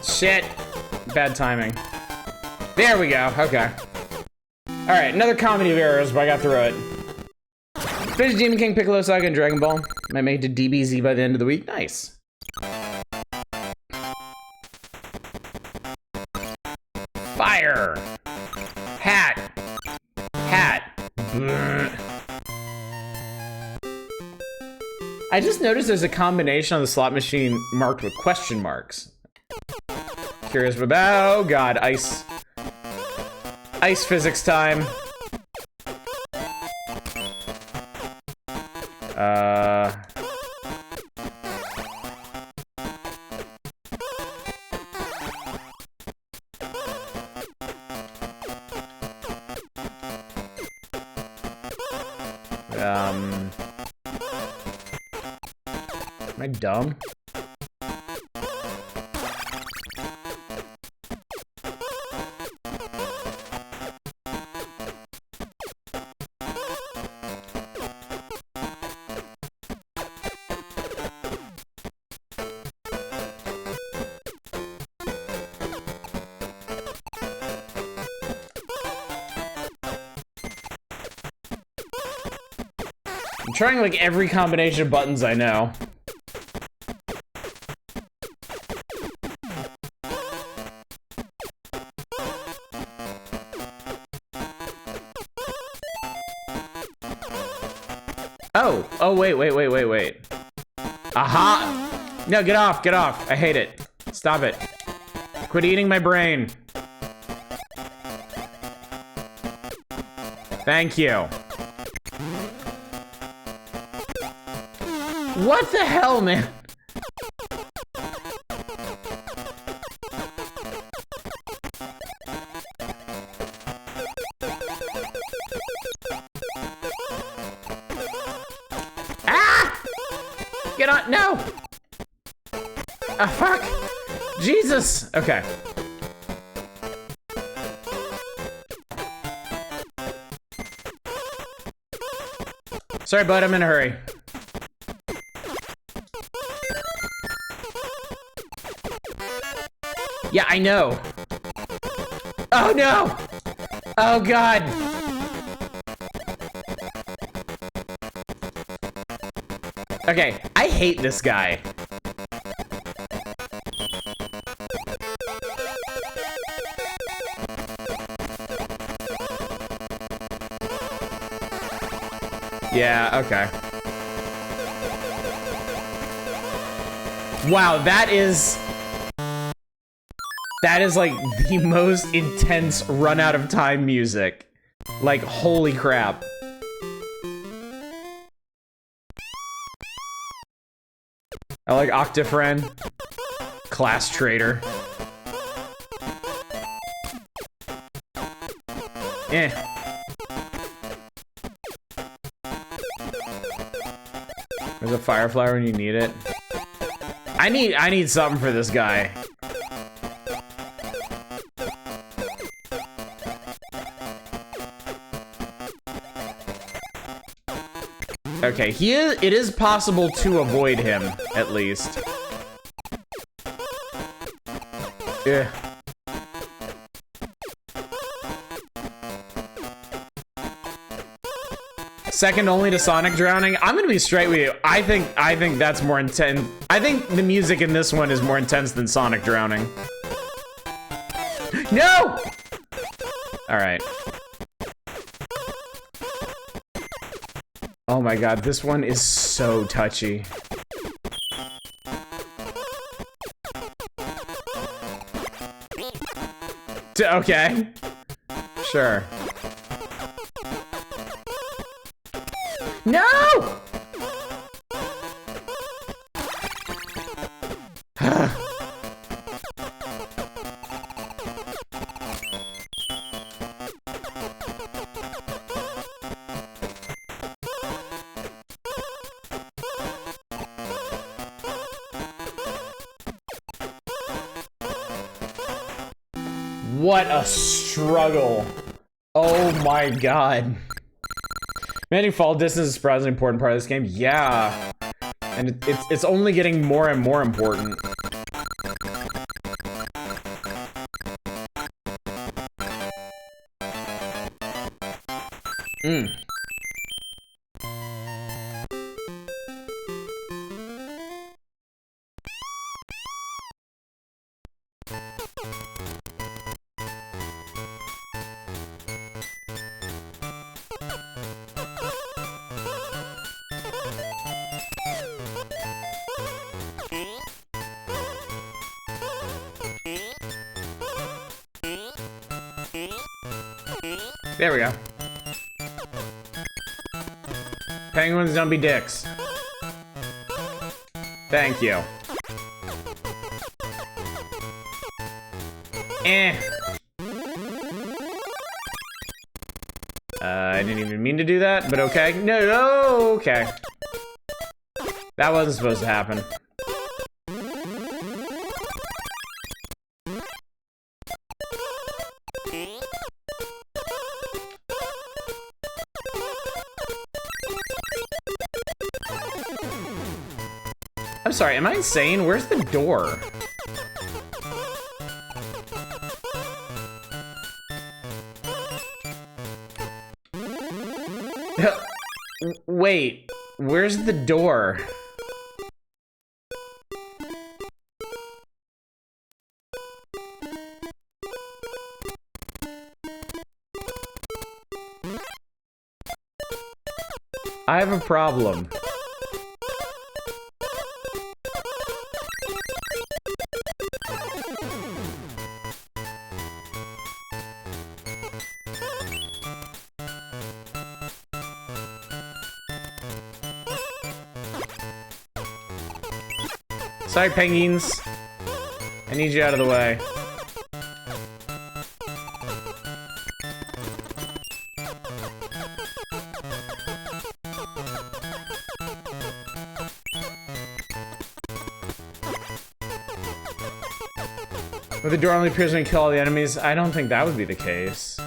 Shit. Bad timing. There we go. Okay. Alright, another comedy of errors, but I got through it. Finish Demon King, Piccolo Saga, and Dragon Ball. Might make it to DBZ by the end of the week. Nice. Fire. Hat. Hat. Bleh. I just noticed there's a combination on the slot machine marked with question marks. Curious about, oh god, ice. Ice physics time. Am I dumb? I'm trying like every combination of buttons I know. Oh, wait. Aha! No, get off. I hate it. Stop it. Quit eating my brain. Thank you. What the hell, man? Ah! Get on, no! Ah, fuck! Jesus! Okay. Sorry, bud, I'm in a hurry. Yeah, I know. Oh no! Oh god! Okay, I hate this guy. Yeah, okay. Wow, that is like the most intense run out of time music. Like, holy crap. I like Octafriend. Class traitor. Eh. There's a firefly when you need it. I need something for this guy. Okay, it is possible to avoid him, at least. Yeah. Second only to Sonic drowning. I'm gonna be straight with you. I think that's more intense. I think the music in this one is more intense than Sonic drowning. No! Alright. Oh my god, this one is so touchy. Okay. Sure. No! What a struggle. Oh my god. Managing fall distance is a surprisingly important part of this game. Yeah. And it's only getting more and more important. There we go. Penguins don't be dicks. Thank you. I didn't even mean to do that, but okay. No, okay. That wasn't supposed to happen. I'm sorry, am I insane? Where's the door? Wait, where's the door? I have a problem. Sorry, penguins. I need you out of the way. But the door only appears when you kill all the enemies. I don't think that would be the case.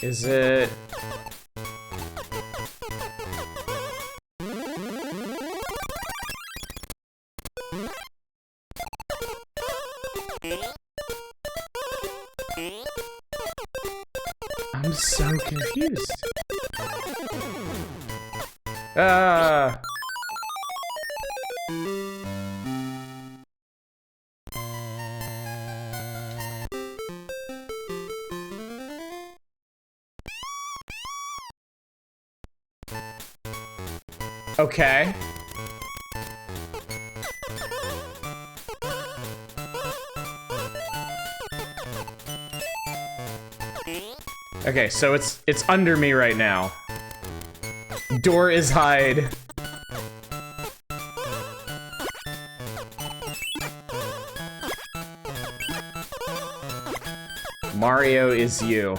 Is it? I'm so confused. Okay. Okay, so it's under me right now. Door is hide. Mario is you.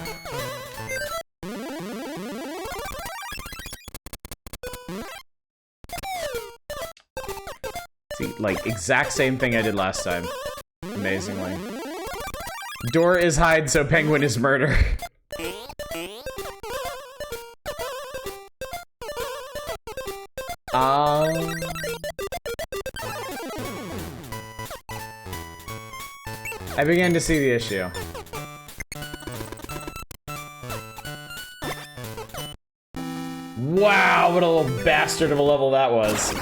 See, like, exact same thing I did last time. Amazingly. Door is hide, so penguin is murder. I began to see the issue. Wow, what a little bastard of a level that was.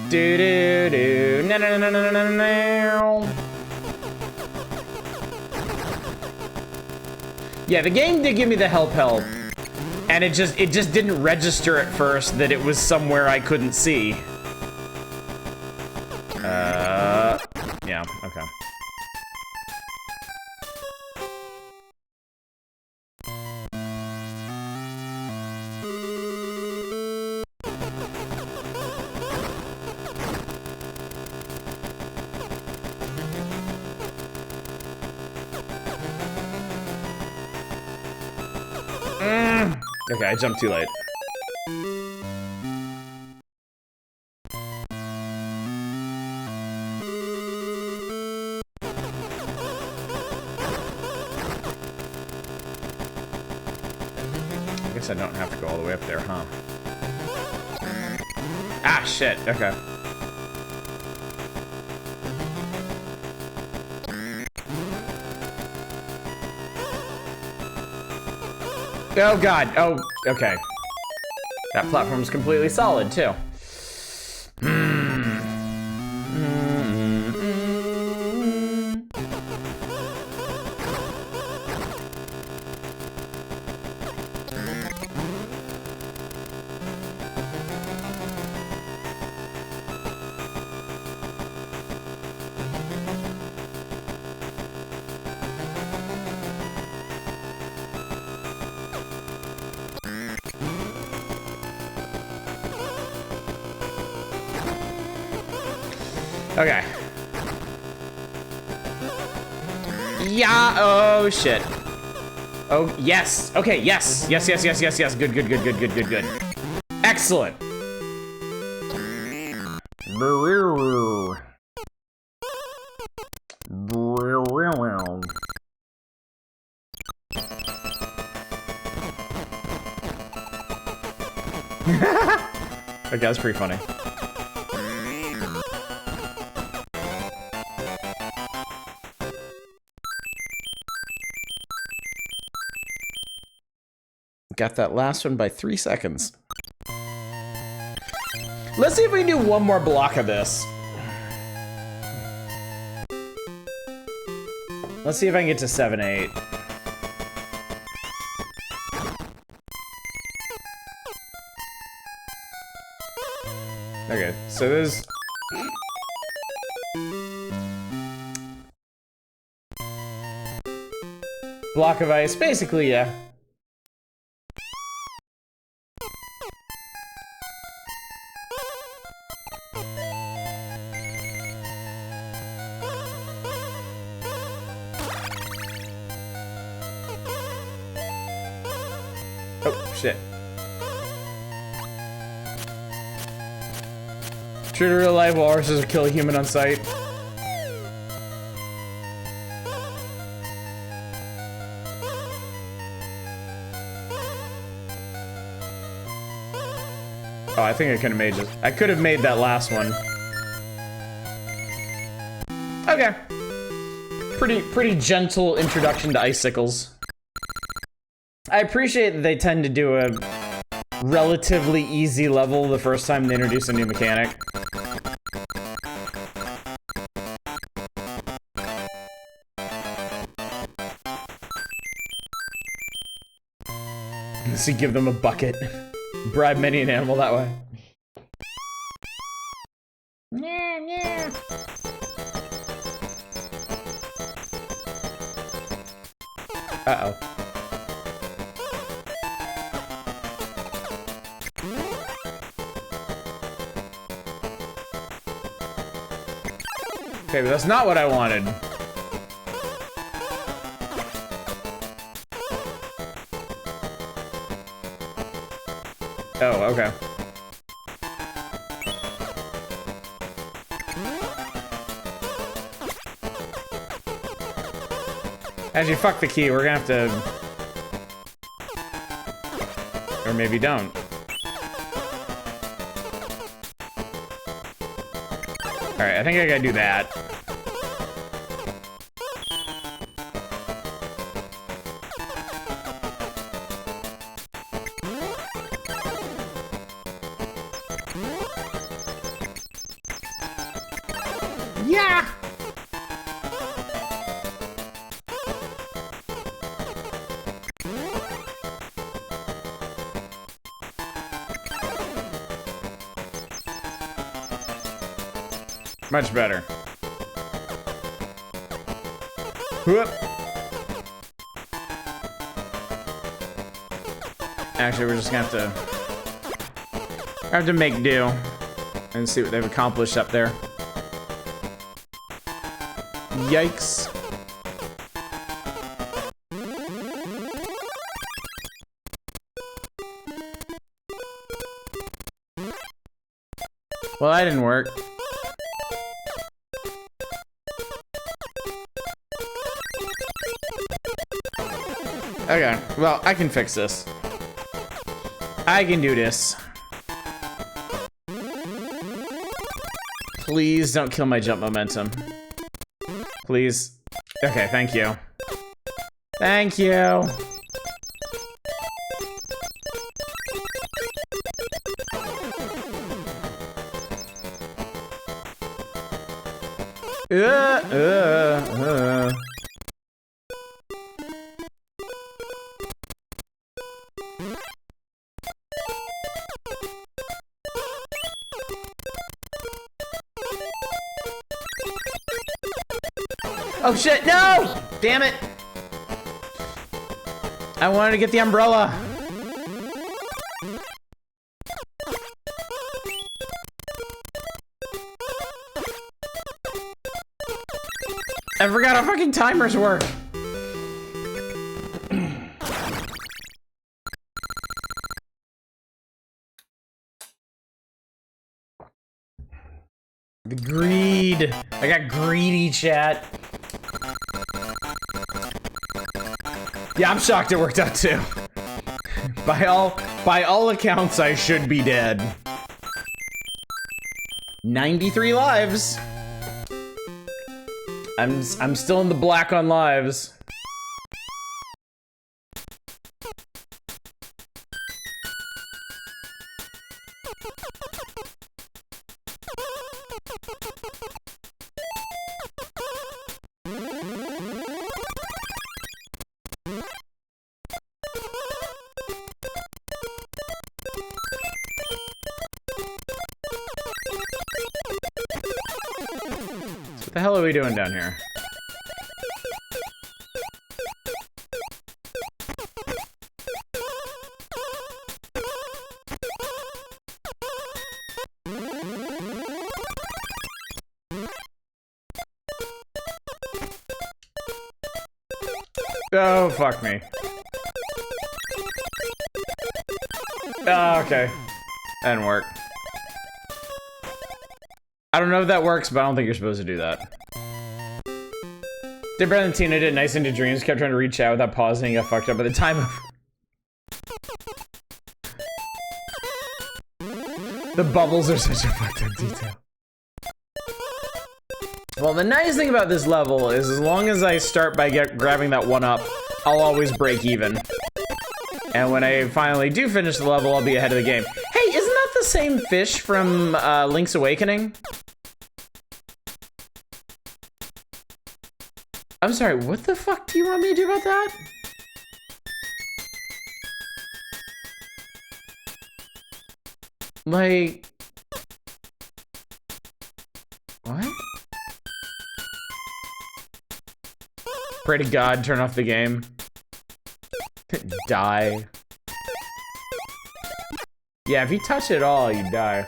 Do do do no no no no no no. Yeah, the game did give me the help, and it just didn't register at first that it was somewhere I couldn't see. Yeah, okay. Okay, I jumped too late. I guess I don't have to go all the way up there, huh? Ah, shit, okay. Oh god, oh, okay. That platform's completely solid, too. Okay. Yeah, oh shit. Oh, yes. Okay, yes. Yes. Good. Excellent. Okay, that's pretty funny. Got that last one by 3 seconds. Let's see if we can do one more block of this. Let's see if I can get to 7, 8. Okay, so there's... block of ice, basically, yeah. Oh, shit. True to real life, walruses will kill a human on sight. Oh, I think I could have made this. I could have made that last one. Okay. Pretty gentle introduction to icicles. I appreciate that they tend to do a relatively easy level the first time they introduce a new mechanic. So give them a bucket. Bribe many an animal that way. Yeah, yeah. Uh-oh. Okay, but that's not what I wanted. Oh, okay. Actually, fuck the key. We're gonna have to... Or maybe don't. Alright, I think I gotta do that. Yeah! Much better. Whoop. Actually, we're just gonna have to make do and see what they've accomplished up there. Yikes. Well, that didn't work. Okay, well, I can fix this. I can do this. Please don't kill my jump momentum. Please. Okay, thank you. Thank you. Oh shit, no! Damn it! I wanted to get the umbrella. I forgot how fucking timers work. The greed. I got greedy, chat. Yeah, I'm shocked it worked out too. By all accounts, I should be dead. 93 lives. I'm still in the black on lives. What the hell are we doing down here? Oh, fuck me. Oh, okay. That didn't work. I don't know if that works, but I don't think you're supposed to do that. Did better than Tina did. Nice into dreams. Kept trying to reach out without pausing. Got fucked up by the time of... The bubbles are such a fucked up detail. Well, the nice thing about this level is as long as I start by grabbing that one up, I'll always break even. And when I finally do finish the level, I'll be ahead of the game. Hey, isn't that the same fish from Link's Awakening? I'm sorry, what the fuck do you want me to do about that? Like... What? Pray to God, turn off the game. Die. Yeah, if you touch it at all, you die.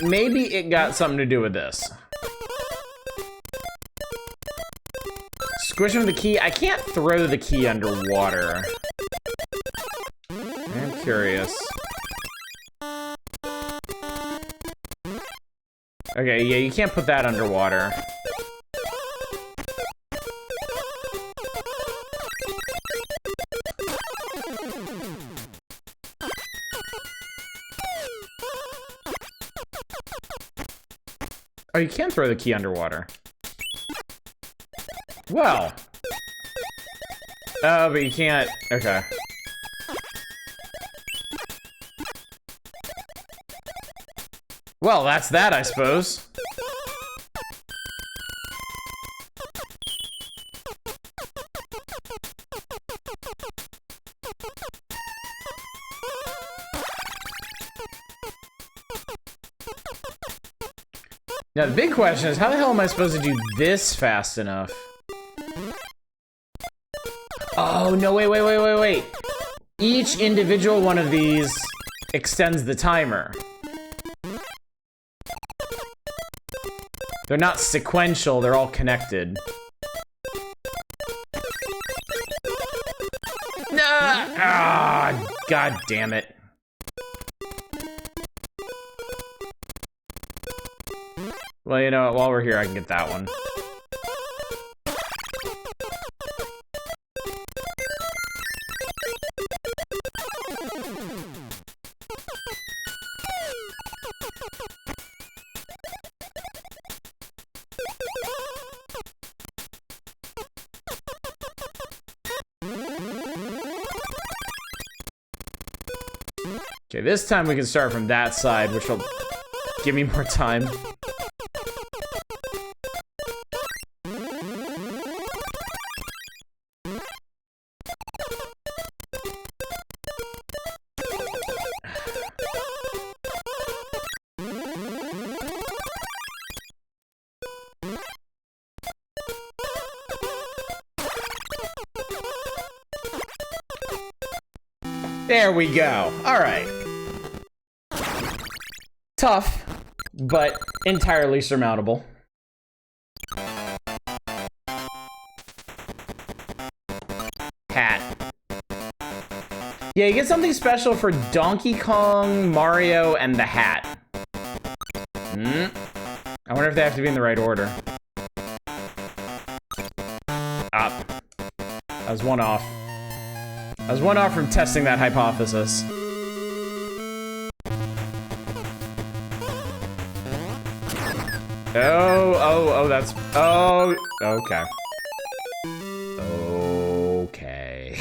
Maybe it got something to do with this. Squish him with the key. I can't throw the key underwater. I'm curious. Okay, yeah, you can't put that underwater. Oh, you can throw the key underwater. Well. Oh, but you can't. Okay. Well, that's that, I suppose. Now, the big question is, how the hell am I supposed to do this fast enough? Oh, no, wait. Each individual one of these extends the timer. They're not sequential, they're all connected. Ah, God damn it. Well, you know what, while we're here, I can get that one. Okay, this time we can start from that side, which will give me more time. There we go. All right. Tough, but entirely surmountable. Hat. Yeah, you get something special for Donkey Kong, Mario, and the hat. I wonder if they have to be in the right order. Up. I was one off. I was one off from testing that hypothesis. Oh, that's... Oh, okay. Okay.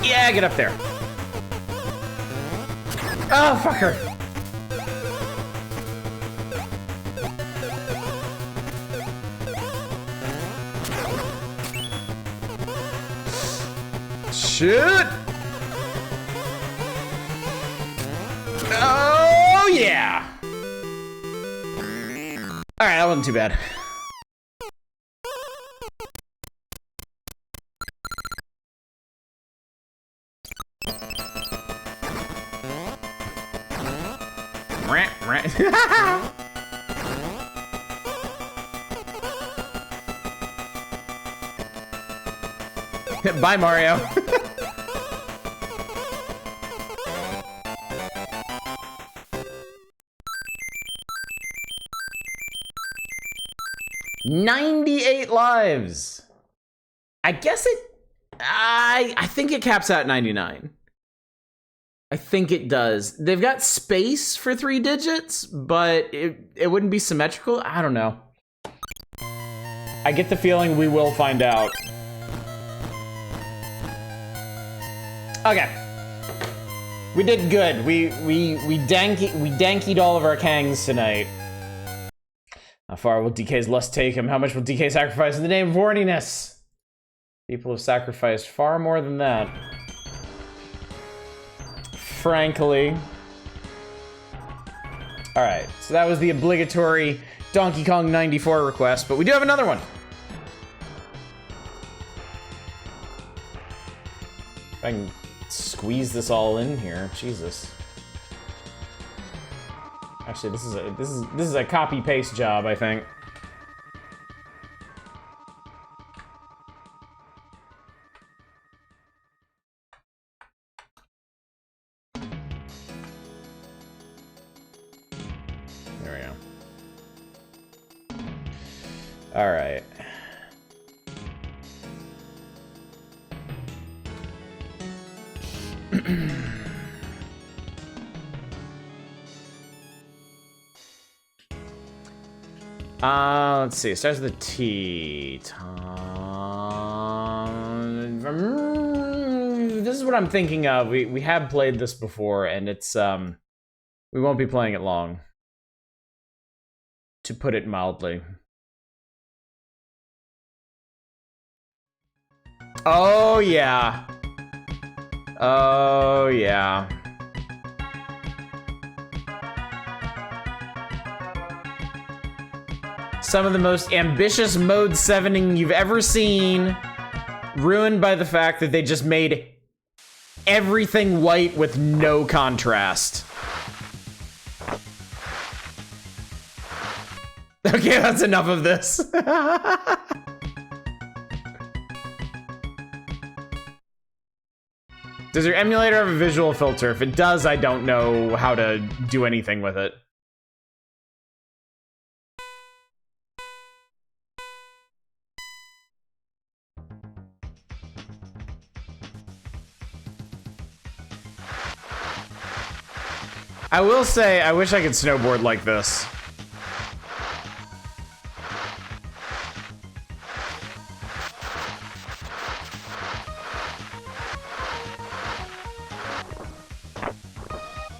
Yeah, get up there. Oh, fucker. Shit! Oh, yeah! Alright, that wasn't too bad. Bye, Mario. $98 lives. I guess it... I think it caps out at 99. I think it does. They've got space for 3 digits, but it wouldn't be symmetrical. I don't know. I get the feeling we will find out. Okay. We did good. We dankied all of our Kangs tonight. How far will DK's lust take him? How much will DK sacrifice in the name of horniness? People have sacrificed far more than that. Frankly. Alright, so that was the obligatory Donkey Kong 94 request, but we do have another one. If I can squeeze this all in here, Jesus. Actually, this is a copy paste job, I think. There we go. All right. Let's see. It starts with a T. This is what I'm thinking of. We have played this before, and it's we won't be playing it long. To put it mildly. Oh yeah. Oh yeah. Some of the most ambitious mode 7ing you've ever seen, ruined by the fact that they just made everything white with no contrast. Okay, that's enough of this. Does your emulator have a visual filter? If it does, I don't know how to do anything with it. I will say, I wish I could snowboard like this.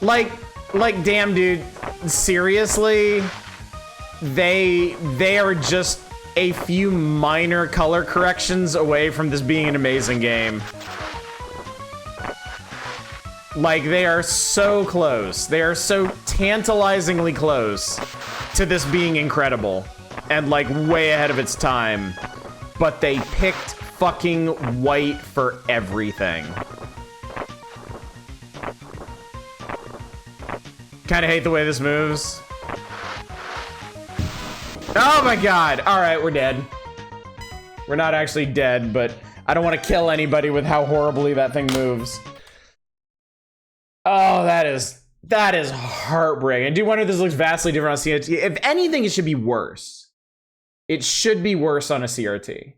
Like, damn, dude. Seriously? They are just a few minor color corrections away from this being an amazing game. Like, they are so close. They are so tantalizingly close to this being incredible. And, like, way ahead of its time. But they picked fucking white for everything. Kinda hate the way this moves. Oh my god! Alright, we're dead. We're not actually dead, but I don't want to kill anybody with how horribly that thing moves. Oh, that is heartbreaking. I do wonder if this looks vastly different on CRT. If anything, it should be worse. It should be worse on a CRT.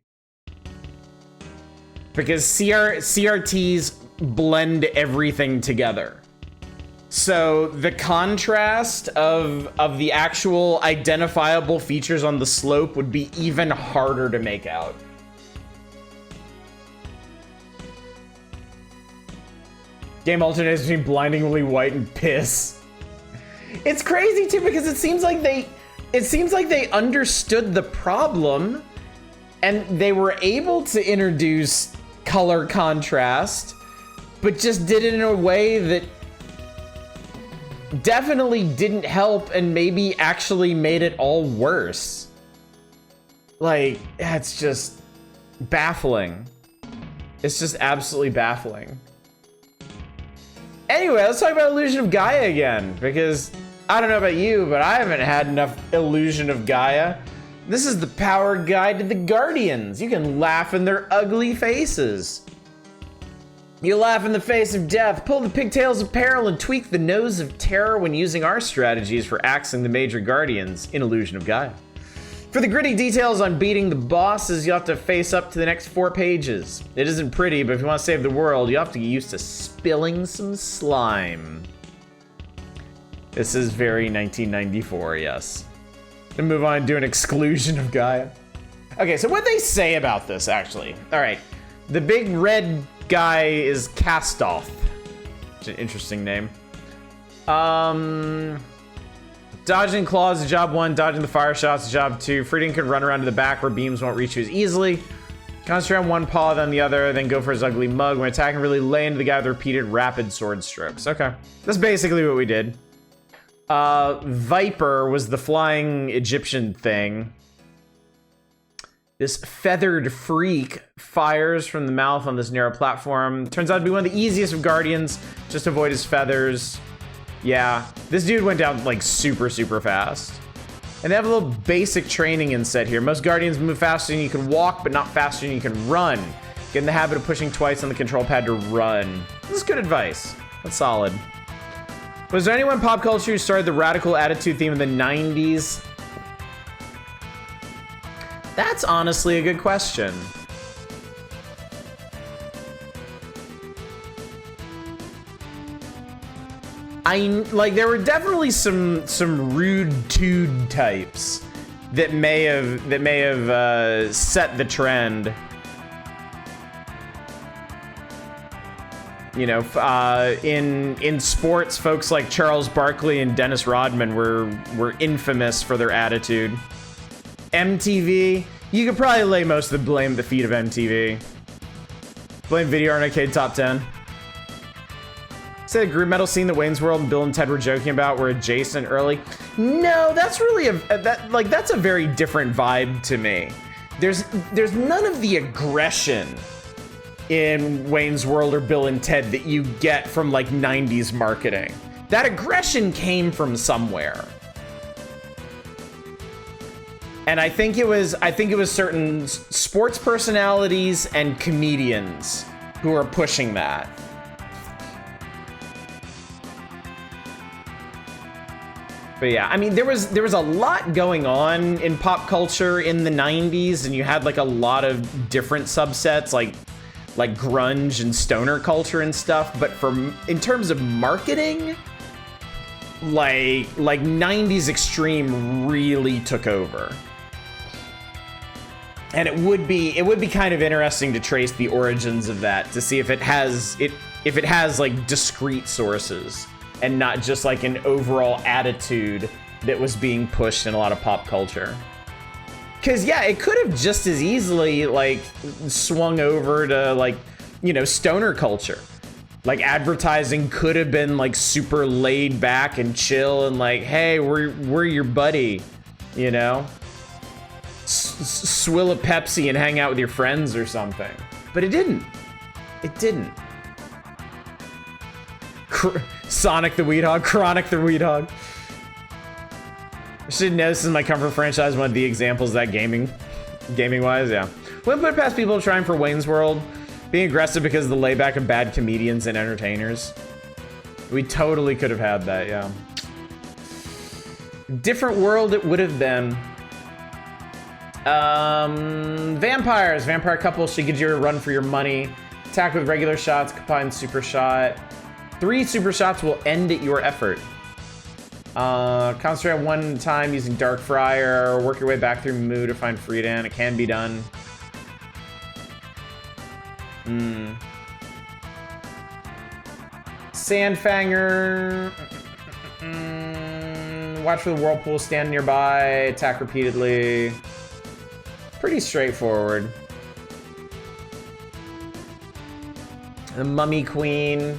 Because CRTs blend everything together. So the contrast of the actual identifiable features on the slope would be even harder to make out. Game alternates between blindingly white and piss. It's crazy too because it seems like they understood the problem and they were able to introduce color contrast, but just did it in a way that definitely didn't help and maybe actually made it all worse. Like, it's just baffling. It's just absolutely baffling. Anyway, let's talk about Illusion of Gaia again, because I don't know about you, but I haven't had enough Illusion of Gaia. This is the power guide to the Guardians. You can laugh in their ugly faces. You laugh in the face of death, pull the pigtails of peril, and tweak the nose of terror when using our strategies for axing the major Guardians in Illusion of Gaia. For the gritty details on beating the bosses, you'll have to face up to the next 4 pages. It isn't pretty, but if you want to save the world, you have to get used to spilling some slime. This is very 1994, yes. And move on to do an exclusion of Gaia. Okay, so what they say about this, actually. All right, the big red guy is Castoff. Which is an interesting name. Dodging claws is job 1, dodging the fire shots is job 2. Freedom can run around to the back where beams won't reach you as easily. Concentrate on one paw, then the other, then go for his ugly mug. When attacking, really lay into the guy with repeated rapid sword strokes. Okay, that's basically what we did. Viper was the flying Egyptian thing. This feathered freak fires from the mouth on this narrow platform. Turns out to be one of the easiest of guardians. Just avoid his feathers. Yeah, this dude went down like super fast. And they have a little basic training inset here. Most guardians move faster than you can walk, but not faster than you can run. Get in the habit of pushing twice on the control pad to run. This is good advice. That's solid. Was there anyone in pop culture who started the radical attitude theme in the 90s? That's honestly a good question. There were definitely some rude dude types that may have set the trend. You know, in sports, folks like Charles Barkley and Dennis Rodman were infamous for their attitude. MTV, you could probably lay most of the blame at the feet of MTV. Blame Video Arcade Top 10. Say the group metal scene that Wayne's World and Bill and Ted were joking about were adjacent early. No, that's really that's a very different vibe to me. There's none of the aggression in Wayne's World or Bill and Ted that you get from like 90s marketing. That aggression came from somewhere. And I think it was certain sports personalities and comedians who are pushing that. But yeah, I mean, there was a lot going on in pop culture in the 90s, and you had like a lot of different subsets like grunge and stoner culture and stuff. But in terms of marketing, like 90s extreme really took over. And it would be kind of interesting to trace the origins of that, to see if it has like discrete sources and not just like an overall attitude that was being pushed in a lot of pop culture. Cause yeah, it could have just as easily like swung over to like, you know, stoner culture. Like advertising could have been like super laid back and chill and like, hey, we're your buddy, you know? Swill a Pepsi and hang out with your friends or something. But it didn't. It didn't. Sonic the Weedhog, Chronic the Weedhog. I should know this is my comfort franchise, one of the examples of that gaming wise, yeah. Wouldn't put it past people trying for Wayne's World, being aggressive because of the layback of bad comedians and entertainers. We totally could have had that, yeah. Different world it would have been. Vampires. Vampire couple should give you a run for your money. Attack with regular shots, combine super shot. 3 super shots will end at your effort. Concentrate on one time using Dark Friar. Work your way back through Moo to find Friedan. It can be done. Sandfanger. Watch for the whirlpool, stand nearby, attack repeatedly. Pretty straightforward. The Mummy Queen.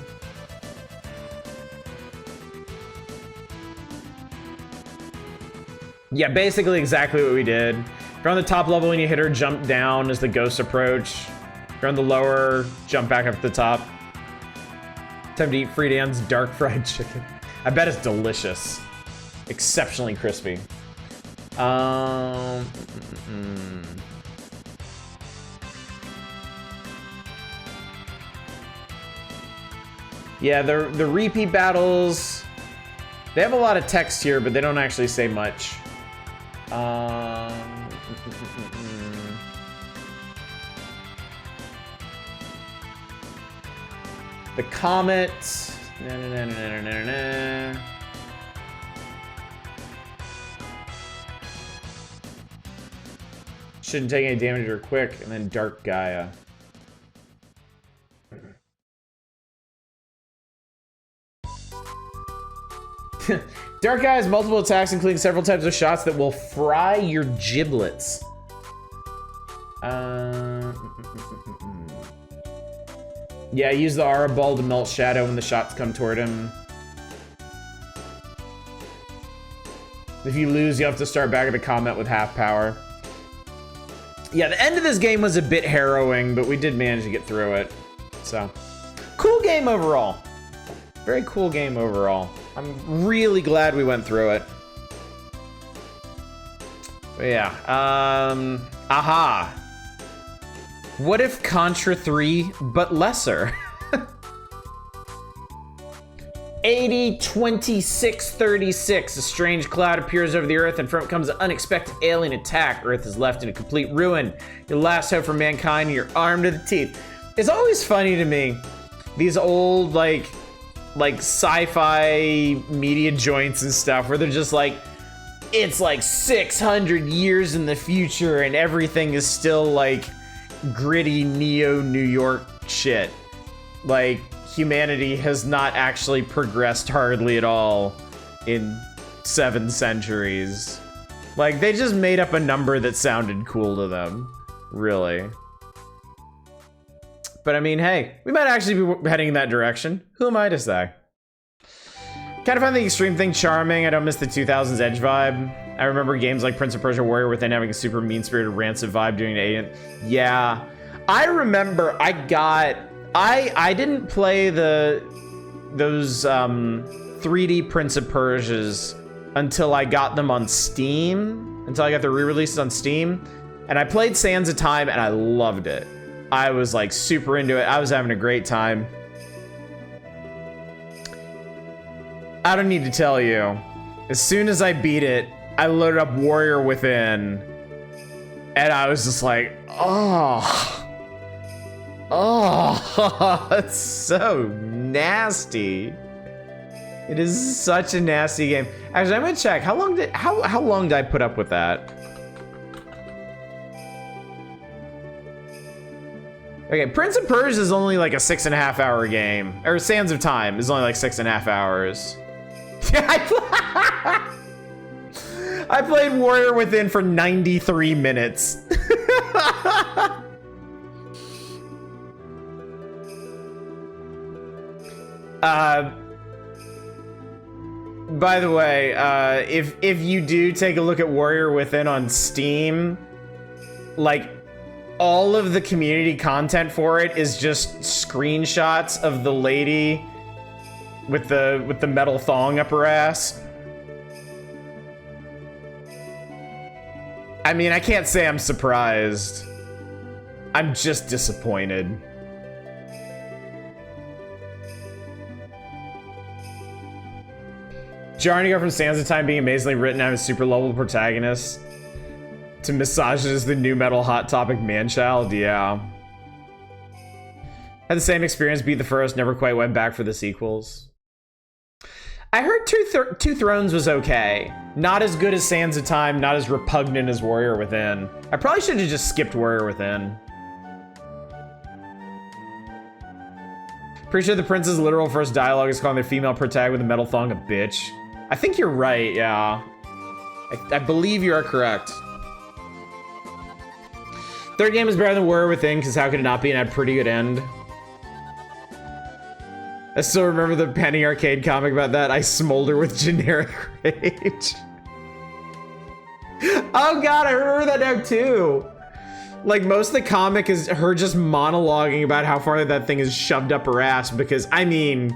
Yeah, basically exactly what we did. If you're on the top level when you hit her, jump down as the ghosts approach. If you're on the lower, jump back up to the top. Time to eat Friedan's dark fried chicken. I bet it's delicious. Exceptionally crispy. Yeah, the repeat battles, they have a lot of text here, but they don't actually say much. The comet. Na. Shouldn't take any damage or quick, and then Dark Gaia. Dark Gaia has multiple attacks, including several types of shots that will fry your giblets. Yeah, use the aura ball to melt Shadow when the shots come toward him. If you lose, you have to start back at the comet with half power. Yeah, the end of this game was a bit harrowing, but we did manage to get through it. So, cool game overall. Very cool game overall. I'm really glad we went through it. But yeah, aha. What if Contra 3, but lesser? 80-26-36. A strange cloud appears over the Earth, and from it comes an unexpected alien attack. Earth is left in a complete ruin. Your last hope for mankind, you're armed to the teeth. It's always funny to me, these old, like sci-fi media joints and stuff, where they're just like, it's like 600 years in the future, and everything is still like gritty neo-New York shit. Like, humanity has not actually progressed hardly at all in 7 centuries. Like, they just made up a number that sounded cool to them, really. But I mean, hey, we might actually be heading in that direction. Who am I to say? Kind of find the extreme thing charming. I don't miss the 2000s edge vibe. I remember games like Prince of Persia Warrior Within having a super mean-spirited, rancid vibe doing an alien. Yeah, I remember I didn't play those 3D Prince of Persias until I got them on Steam, until I got the re-releases on Steam, and I played Sands of Time and I loved it. I was like super into it. I was having a great time. I don't need to tell you. As soon as I beat it, I loaded up Warrior Within, and I was just like, oh, it's so nasty. It is such a nasty game. Actually, I'm gonna check. How long did I put up with that? Okay, Prince of Persia is only like a 6.5 hour game. Or Sands of Time is only like 6.5 hours. I played Warrior Within for 93 minutes. By the way, if you do take a look at Warrior Within on Steam, like, all of the community content for it is just screenshots of the lady with the metal thong up her ass. I mean, I can't say I'm surprised. I'm just disappointed. Jarring to go from Sands of Time being amazingly written, I'm a super lovable protagonist, to massages as the new metal hot topic man-child, yeah. Had the same experience, beat the first, never quite went back for the sequels. I heard Two Thrones was okay. Not as good as Sands of Time, not as repugnant as Warrior Within. I probably should have just skipped Warrior Within. Pretty sure the prince's literal first dialogue is calling their female protagonist with a metal thong a bitch. I think you're right, yeah. I believe you are correct. Third game is better than Warrior Within, because how could it not be, and had a pretty good end. I still remember the Penny Arcade comic about that. I smolder with generic rage. Oh god, I remember that now too. Like, most of the comic is her just monologuing about how far that thing is shoved up her ass, because, I mean,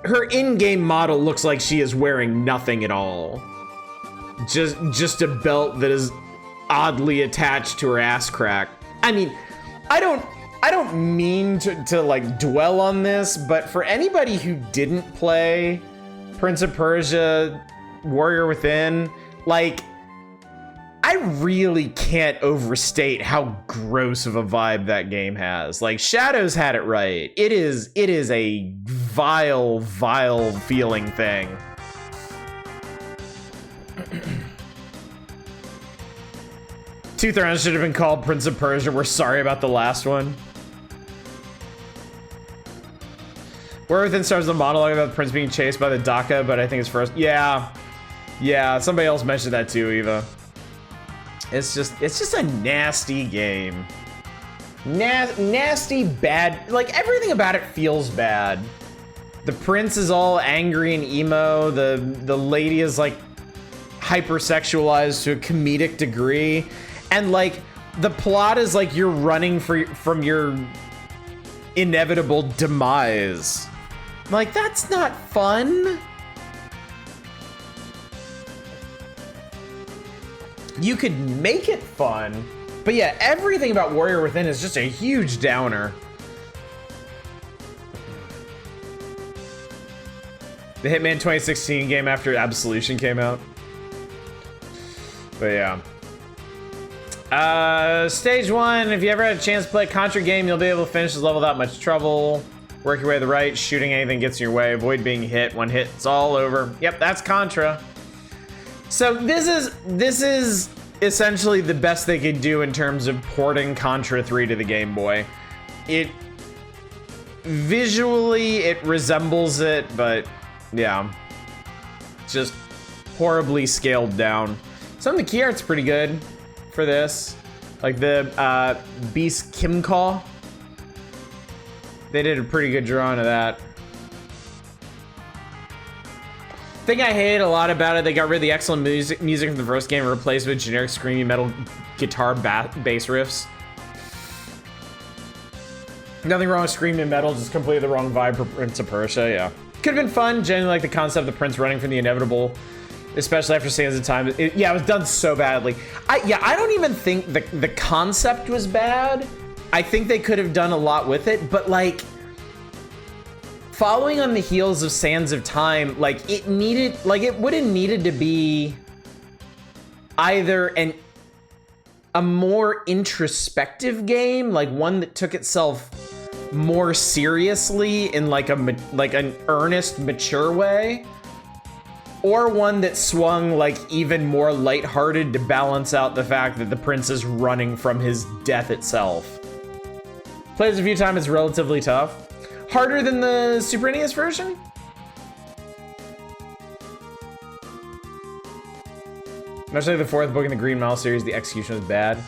her in-game model looks like she is wearing nothing at all. Just a belt that is oddly attached to her ass crack. I mean, I don't mean to like dwell on this, but for anybody who didn't play Prince of Persia Warrior Within, like, I really can't overstate how gross of a vibe that game has. Like, Shadows had it right. It is a vile, vile feeling thing. Two Thrones should have been called Prince of Persia. We're sorry about the last one. Where within starts the monologue about the prince being chased by the Daka, but I think it's first. Yeah, somebody else mentioned that too, Eva. It's just a nasty game. Nasty, bad. Like, everything about it feels bad. The prince is all angry and emo. The lady is like hypersexualized to a comedic degree, and like the plot is like you're running from your inevitable demise. Like, that's not fun. You could make it fun, but yeah, everything about Warrior Within is just a huge downer. The Hitman 2016 game after Absolution came out. But yeah. Stage 1, if you ever had a chance to play a Contra game, you'll be able to finish this level without much trouble. Work your way to the right, shooting anything gets in your way, avoid being hit. One hit, it's all over. Yep, that's Contra. So this is essentially the best they could do in terms of porting Contra 3 to the Game Boy. Visually, it resembles it, but yeah, just horribly scaled down. Some of the key art's pretty good for this. Like the Beast Kimcaw. They did a pretty good drawing of that. Thing I hate a lot about it, they got rid of the excellent music from the first game and replaced it with generic screamy metal guitar bass riffs. Nothing wrong with screaming metal, just completely the wrong vibe for Prince of Persia, yeah. Could have been fun, genuinely like the concept of the prince running from the inevitable, especially after Sands of Time. It was done so badly. I don't even think the concept was bad. I think they could have done a lot with it, but like, following on the heels of Sands of Time, like it would have needed to be either a more introspective game, like one that took itself more seriously in like an earnest, mature way, or one that swung like even more lighthearted to balance out the fact that the prince is running from his death itself. Played this a few times, it's relatively tough. Harder than the Super NES version? Much like the fourth book in the Green Mile series, the execution was bad.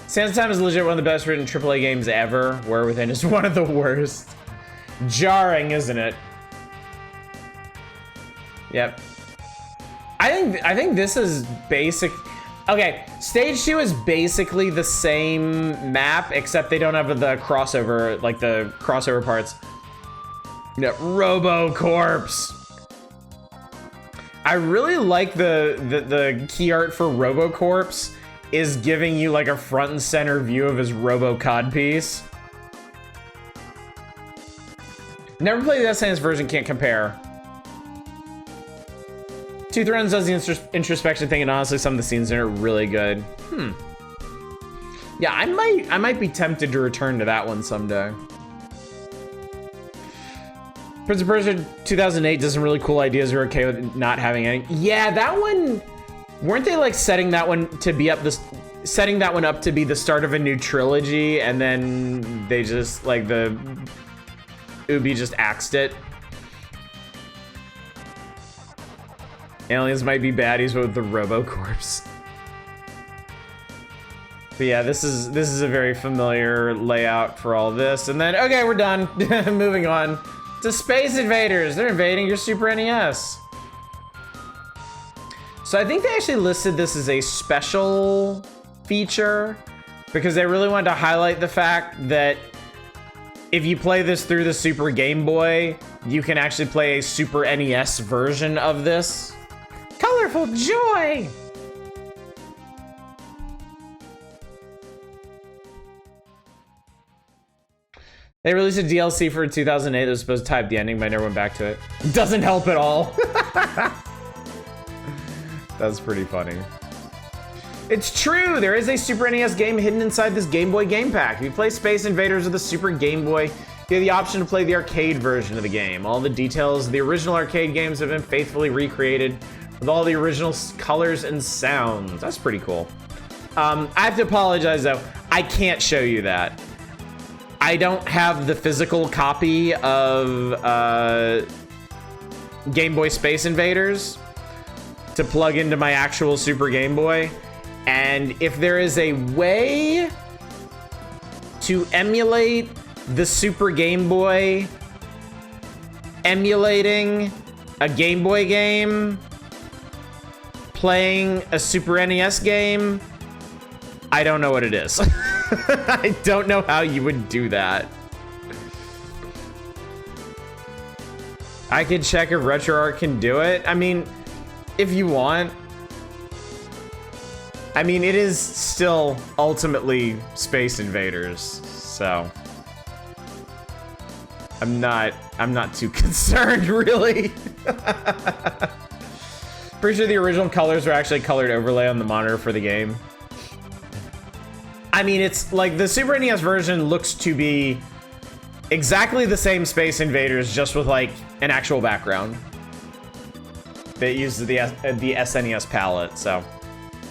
Sands of Time is legit one of the best written AAA games ever. Where Within is one of the worst. Jarring, isn't it? Yep. I think this is basic. Okay, Stage 2 is basically the same map, except they don't have the crossover, like the crossover parts. Yeah, RoboCorps. I really like the key art for RoboCorps is giving you like a front and center view of his RoboCod piece. Never played the SNES version, can't compare. Two Thrones does the introspection thing, and honestly, some of the scenes in it are really good. Yeah, I might be tempted to return to that one someday. Prince of Persia 2008 does some really cool ideas. You're okay with not having any. Yeah, that one. Weren't they like setting that one up to be the start of a new trilogy, and then they just like Ubi just axed it? Aliens might be baddies with the RoboCorps. But yeah, this is a very familiar layout for all this. And then, okay, we're done. Moving on to Space Invaders. They're invading your Super NES. So I think they actually listed this as a special feature because they really wanted to highlight the fact that if you play this through the Super Game Boy, you can actually play a Super NES version of this. Colorful joy! They released a DLC for 2008 that was supposed to type the ending, but I never went back to it. Doesn't help at all. That's pretty funny. It's true! There is a Super NES game hidden inside this Game Boy game pack. If you play Space Invaders with the Super Game Boy, you have the option to play the arcade version of the game. All the details of the original arcade games have been faithfully recreated with all the original colors and sounds. That's pretty cool. I have to apologize though. I can't show you that. I don't have the physical copy of Game Boy Space Invaders to plug into my actual Super Game Boy. And if there is a way to emulate the Super Game Boy emulating a Game Boy game playing a Super NES game, I don't know what it is. I don't know how you would do that. I could check if RetroArch can do it. I mean, if you want. I mean, it is still ultimately Space Invaders, so I'm not too concerned, really. Pretty sure the original colors are actually colored overlay on the monitor for the game. I mean, it's like the Super NES version looks to be exactly the same Space Invaders, just with like an actual background. They used the SNES palette, so.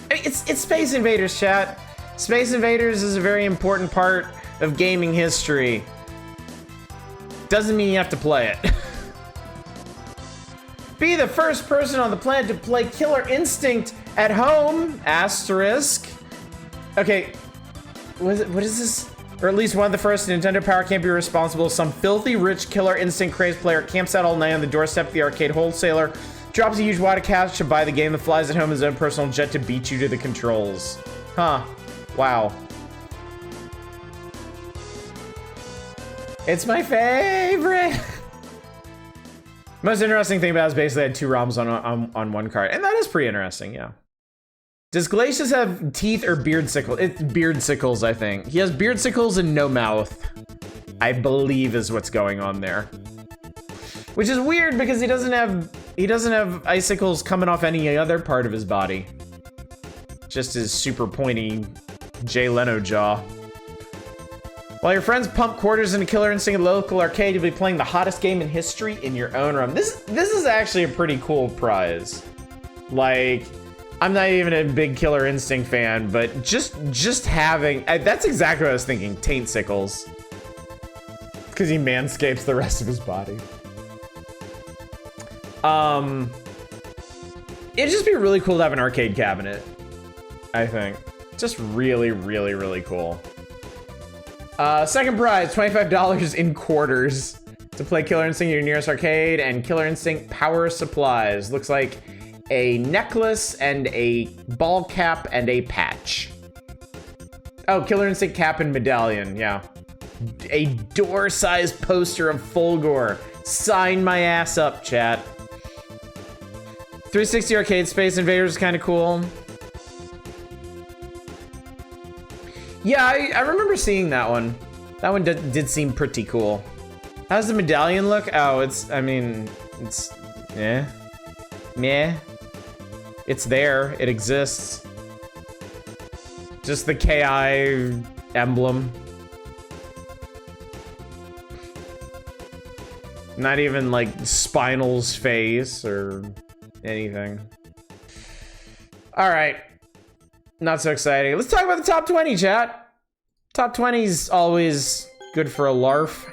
I mean, it's Space Invaders, chat. Space Invaders is a very important part of gaming history. Doesn't mean you have to play it. Be the first person on the planet to play Killer Instinct at home, asterisk. Okay, what is this? Or at least one of the first. Nintendo Power can't be responsible. Some filthy rich Killer Instinct crazed player camps out all night on the doorstep of the arcade wholesaler, drops a huge wad of cash to buy the game, that flies at home his own personal jet to beat you to the controls. Huh. Wow. It's my favorite. Most interesting thing about it is basically I had two ROMs on one card. And that is pretty interesting, yeah. Does Glacius have teeth or beard sickles? It's beard sickles, I think. He has beard sickles and no mouth, I believe is what's going on there. Which is weird because he doesn't have icicles coming off any other part of his body. Just his super pointy Jay Leno jaw. While your friends pump quarters into Killer Instinct at the local arcade, you'll be playing the hottest game in history in your own room. This is actually a pretty cool prize. Like, I'm not even a big Killer Instinct fan, but just having, that's exactly what I was thinking, taint sickles. Because he manscapes the rest of his body. It'd just be really cool to have an arcade cabinet, I think. Just really, really, really cool. Second prize, $25 in quarters to play Killer Instinct at your nearest arcade, and Killer Instinct power supplies. Looks like a necklace and a ball cap and a patch. Oh, Killer Instinct cap and medallion, yeah. A door-sized poster of Fulgore. Sign my ass up, chat. 360 arcade Space Invaders is kind of cool. Yeah, I remember seeing that one. That one did seem pretty cool. How's the medallion look? Oh, it's meh. It's there, it exists. Just the KI emblem. Not even like Spinal's face or anything. All right. Not so exciting. Let's talk about the top 20, chat. Top 20's always good for a larf.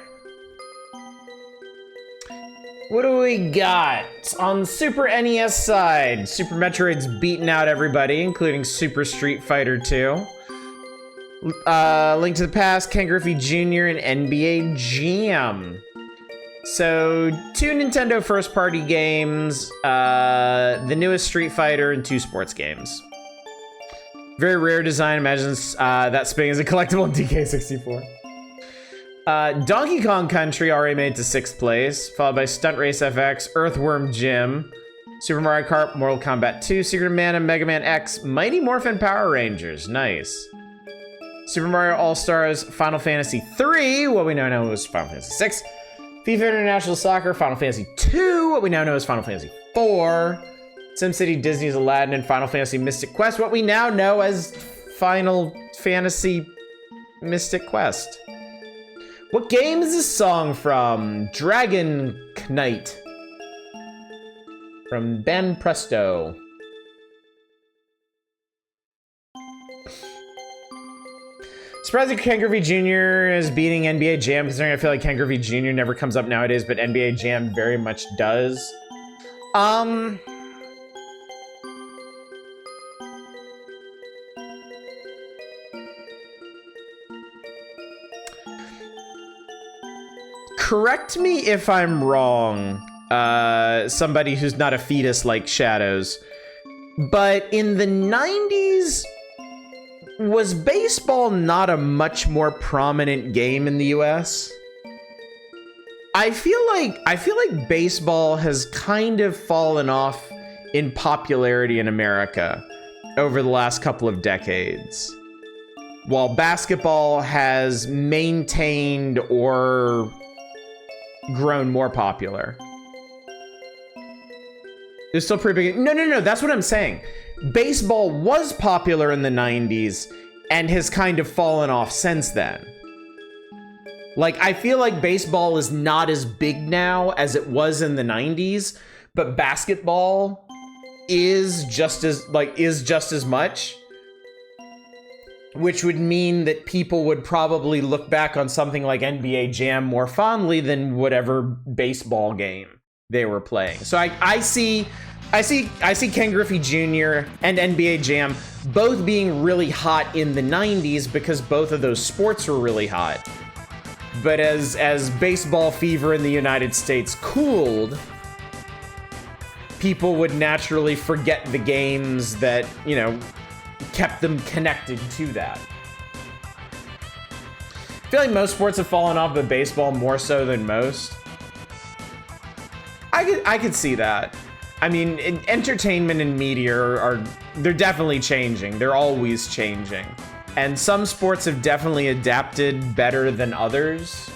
What do we got? On Super NES side, Super Metroid's beaten out everybody, including Super Street Fighter 2. Link to the Past, Ken Griffey Jr., and NBA Jam. So, 2 Nintendo first-party games, the newest Street Fighter, and 2 sports games. Very rare design. Imagine that spinning as a collectible in DK64. Donkey Kong Country already made it to 6th place, followed by Stunt Race FX, Earthworm Jim, Super Mario Kart, Mortal Kombat 2, Secret of Mana, Mega Man X, Mighty Morphin Power Rangers. Nice. Super Mario All-Stars, Final Fantasy 3, what we now know as Final Fantasy 6. FIFA International Soccer, Final Fantasy 2, what we now know as Final Fantasy 4. SimCity, Disney's Aladdin, and Final Fantasy Mystic Quest, what we now know as Final Fantasy Mystic Quest. What game is this song from? Dragon Knight. From Ben Presto. Surprising Ken Griffey Jr. is beating NBA Jam, considering I feel like Ken Griffey Jr. never comes up nowadays, but NBA Jam very much does. Correct me if I'm wrong, somebody who's not a fetus like Shadows, but in the 90s, was baseball not a much more prominent game in the US? I feel like baseball has kind of fallen off in popularity in America over the last couple of decades, while basketball has maintained or grown more popular. It's still pretty big. No, that's what I'm saying. Baseball was popular in the 90s and has kind of fallen off since then. Like, I feel like baseball is not as big now as it was in the 90s, but basketball is just as much, which would mean that people would probably look back on something like NBA Jam more fondly than whatever baseball game they were playing. So I see Ken Griffey Jr. and NBA Jam both being really hot in the 90s because both of those sports were really hot. But as baseball fever in the United States cooled, people would naturally forget the games that, you know, kept them connected to that. I feel like most sports have fallen off, but baseball more so than most. I could see that. I mean, entertainment and media they're definitely changing. They're always changing. And some sports have definitely adapted better than others.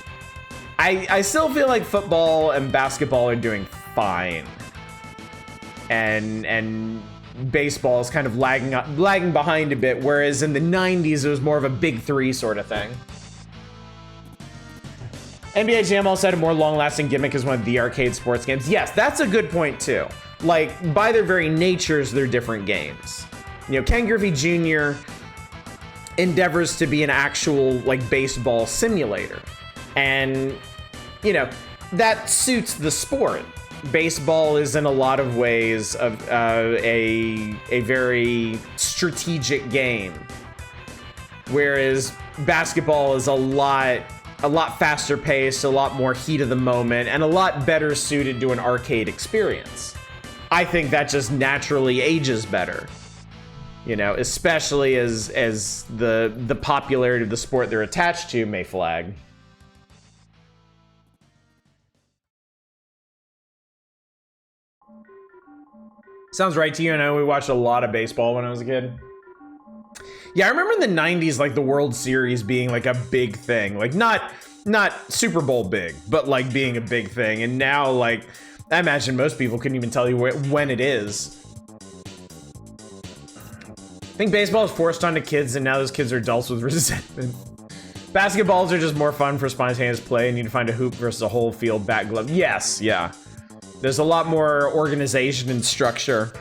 I still feel like football and basketball are doing fine. And baseball is kind of lagging behind a bit, whereas in the 90s it was more of a big three sort of thing. NBA Jam also had a more long-lasting gimmick as one of the arcade sports games. Yes, that's a good point too. Like, by their very natures, they're different games. You know, Ken Griffey Jr. endeavors to be an actual, like, baseball simulator. And, you know, that suits the sport. Baseball is in a lot of ways a very strategic game, whereas basketball is a lot faster paced, a lot more heat of the moment, and a lot better suited to an arcade experience. I think that just naturally ages better, you know, especially as the popularity of the sport they're attached to may flag. Sounds right to you. I know we watched a lot of baseball when I was a kid. Yeah, I remember in the 90s, like, the World Series being, like, a big thing. Like, not Super Bowl big, but, like, being a big thing. And now, like, I imagine most people couldn't even tell you when it is. I think baseball is forced onto kids, and now those kids are adults with resentment. Basketballs are just more fun for spontaneous play, and you need to find a hoop versus a whole field bat glove. Yes, yeah. There's a lot more organization and structure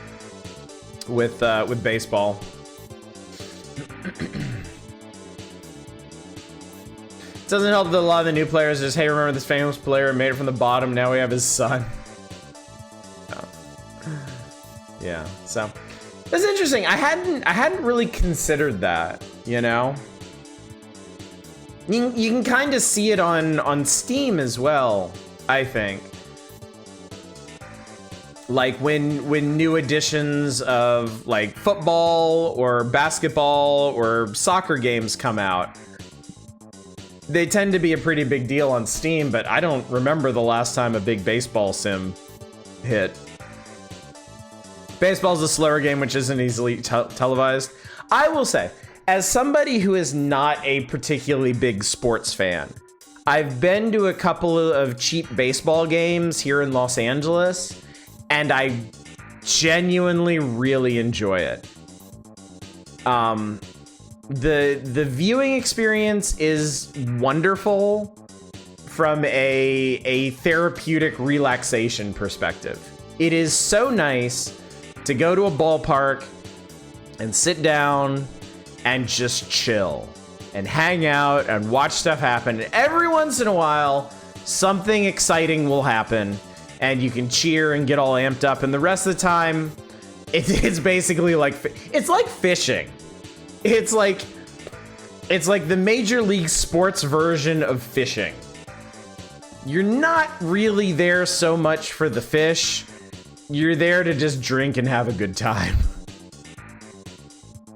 with baseball. It doesn't help that a lot of the new players just, hey, remember this famous player made it from the bottom, now we have his son. Oh. Yeah, so that's interesting. I hadn't really considered that, you know? You can kind of see it on Steam as well, I think. Like when new editions of, like, football or basketball or soccer games come out, they tend to be a pretty big deal on Steam, but I don't remember the last time a big baseball sim hit. Baseball's a slower game which isn't easily televised. I will say, as somebody who is not a particularly big sports fan, I've been to a couple of cheap baseball games here in Los Angeles, and I genuinely really enjoy it. The viewing experience is wonderful from a therapeutic relaxation perspective. It is so nice to go to a ballpark and sit down and just chill and hang out and watch stuff happen. And every once in a while, something exciting will happen and you can cheer and get all amped up. And the rest of the time, it's basically like, it's like fishing. It's like the Major League Sports version of fishing. You're not really there so much for the fish. You're there to just drink and have a good time.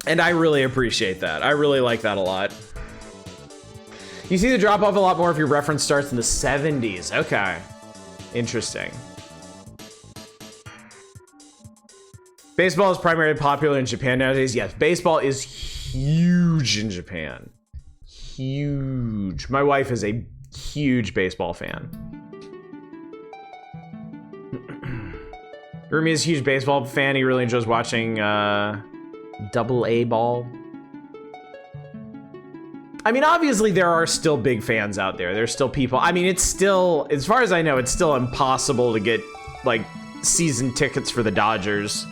And I really appreciate that. I really like that a lot. You see the drop off a lot more if your reference starts in the 70s. Okay. Interesting. Baseball is primarily popular in Japan nowadays. Yes, baseball is huge in Japan. Huge. My wife is a huge baseball fan. Rumi is a huge baseball fan. He really enjoys watching Double A ball. I mean, obviously there are still big fans out there. There's still people. I mean, it's still, as far as I know, it's still impossible to get like season tickets for the Dodgers.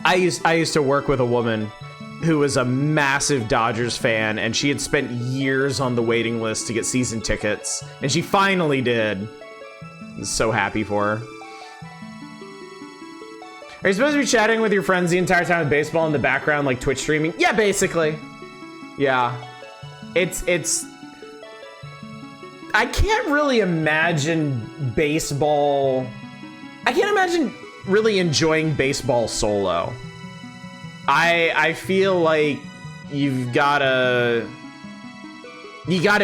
I used to work with a woman who was a massive Dodgers fan, and she had spent years on the waiting list to get season tickets, and she finally did. I was so happy for her. Are you supposed to be chatting with your friends the entire time with baseball in the background, like Twitch streaming? Yeah, basically. Yeah. It's... I can't really imagine baseball... I can't imagine really enjoying baseball solo. I feel like you gotta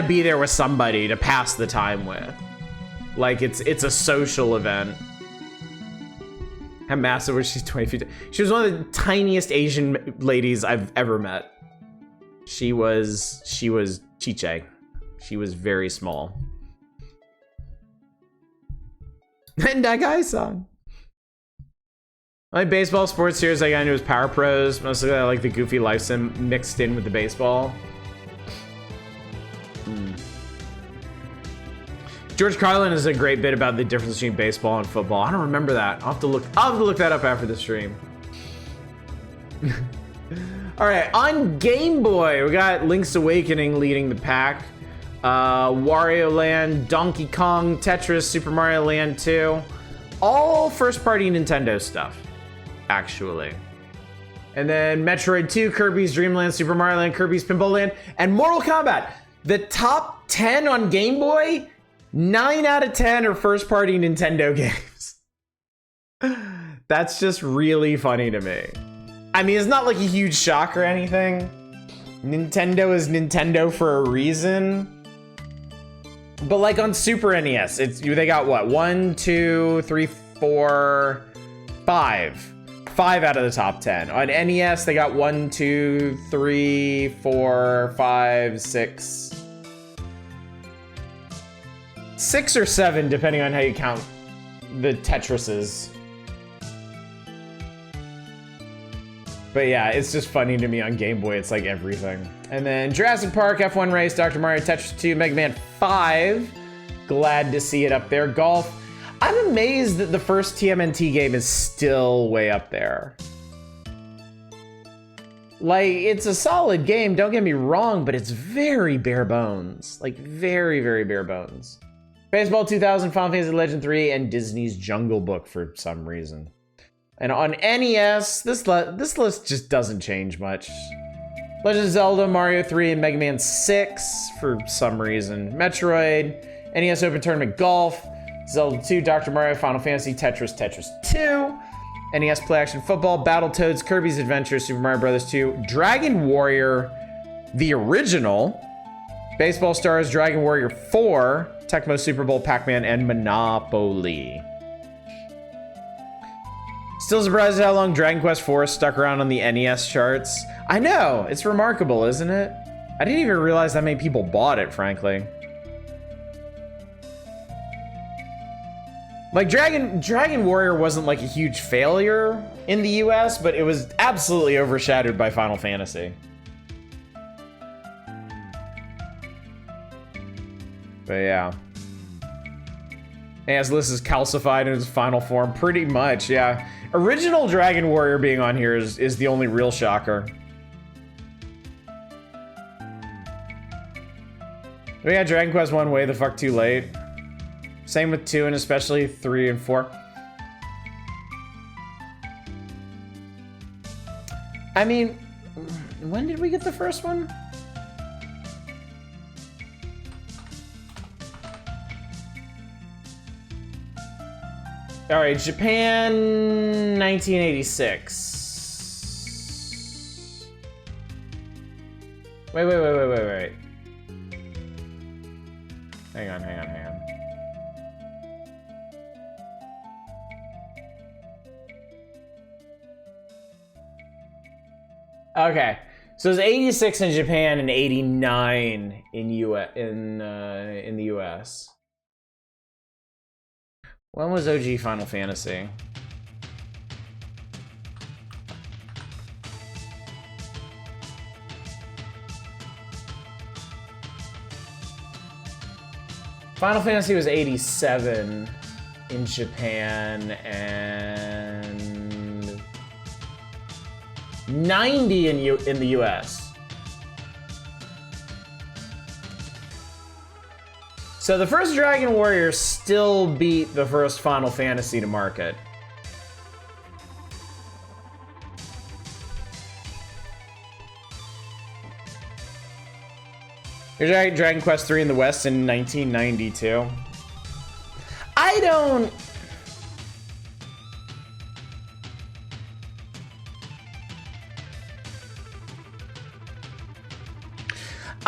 be there with somebody to pass the time with. Like it's a social event. How massive was she? 20 feet. She was one of the tiniest Asian ladies I've ever met. She was Chiche. She was very small. And Nagai-san. My baseball sports series I got into was Power Pros. Mostly I like the goofy life sim mixed in with the baseball. George Carlin is a great bit about the difference between baseball and football. I don't remember that. I'll have to look that up after the stream. All right, on Game Boy, we got Link's Awakening leading the pack. Wario Land, Donkey Kong, Tetris, Super Mario Land 2. All first-party Nintendo stuff, actually. And then Metroid 2, Kirby's Dream Land, Super Mario Land, Kirby's Pinball Land, and Mortal Kombat. The top 10 on Game Boy, 9 out of 10 are first-party Nintendo games. That's just really funny to me. I mean, it's not like a huge shock or anything. Nintendo is Nintendo for a reason. But like on Super NES, they got what? 1, 2, 3, 4, 5. 5 out of the top 10. On NES, they got 1, 2, 3, 4, 5, 6. 6 or 7, depending on how you count the Tetrises. But yeah, it's just funny to me on Game Boy. It's like everything. And then Jurassic Park, F1 Race, Dr. Mario, Tetris 2, Mega Man 5. Glad to see it up there. Golf. I'm amazed that the first TMNT game is still way up there. Like, it's a solid game, don't get me wrong, but it's very bare bones. Like, very, very bare bones. Baseball 2000, Final Fantasy Legend 3, and Disney's Jungle Book for some reason. And on NES, this list just doesn't change much. Legend of Zelda, Mario 3, and Mega Man 6 for some reason. Metroid, NES Open Tournament Golf, Zelda 2, Dr. Mario, Final Fantasy, Tetris 2, NES Play Action Football, Battletoads, Kirby's Adventure, Super Mario Bros. 2, Dragon Warrior, the original, Baseball Stars, Dragon Warrior 4, Tecmo Super Bowl, Pac-Man, and Monopoly. Still surprised at how long Dragon Quest IV stuck around on the NES charts. I know, it's remarkable, isn't it? I didn't even realize that many people bought it, frankly. Like Dragon Warrior wasn't like a huge failure in the US, but it was absolutely overshadowed by Final Fantasy. But yeah. Azlis is calcified in its final form, pretty much, yeah. Original Dragon Warrior being on here is the only real shocker. We got Dragon Quest 1 way the fuck too late. Same with 2 and especially 3 and 4. I mean, when did we get the first one? All right, Japan, 1986. Wait. Hang on. Okay, so it's 86 in Japan and 89 in the US. When was OG Final Fantasy? Final Fantasy was 87 in Japan and 90 in the US. So the first Dragon Warrior still beat the first Final Fantasy to market. Here's Dragon Quest 3 in the West in 1992.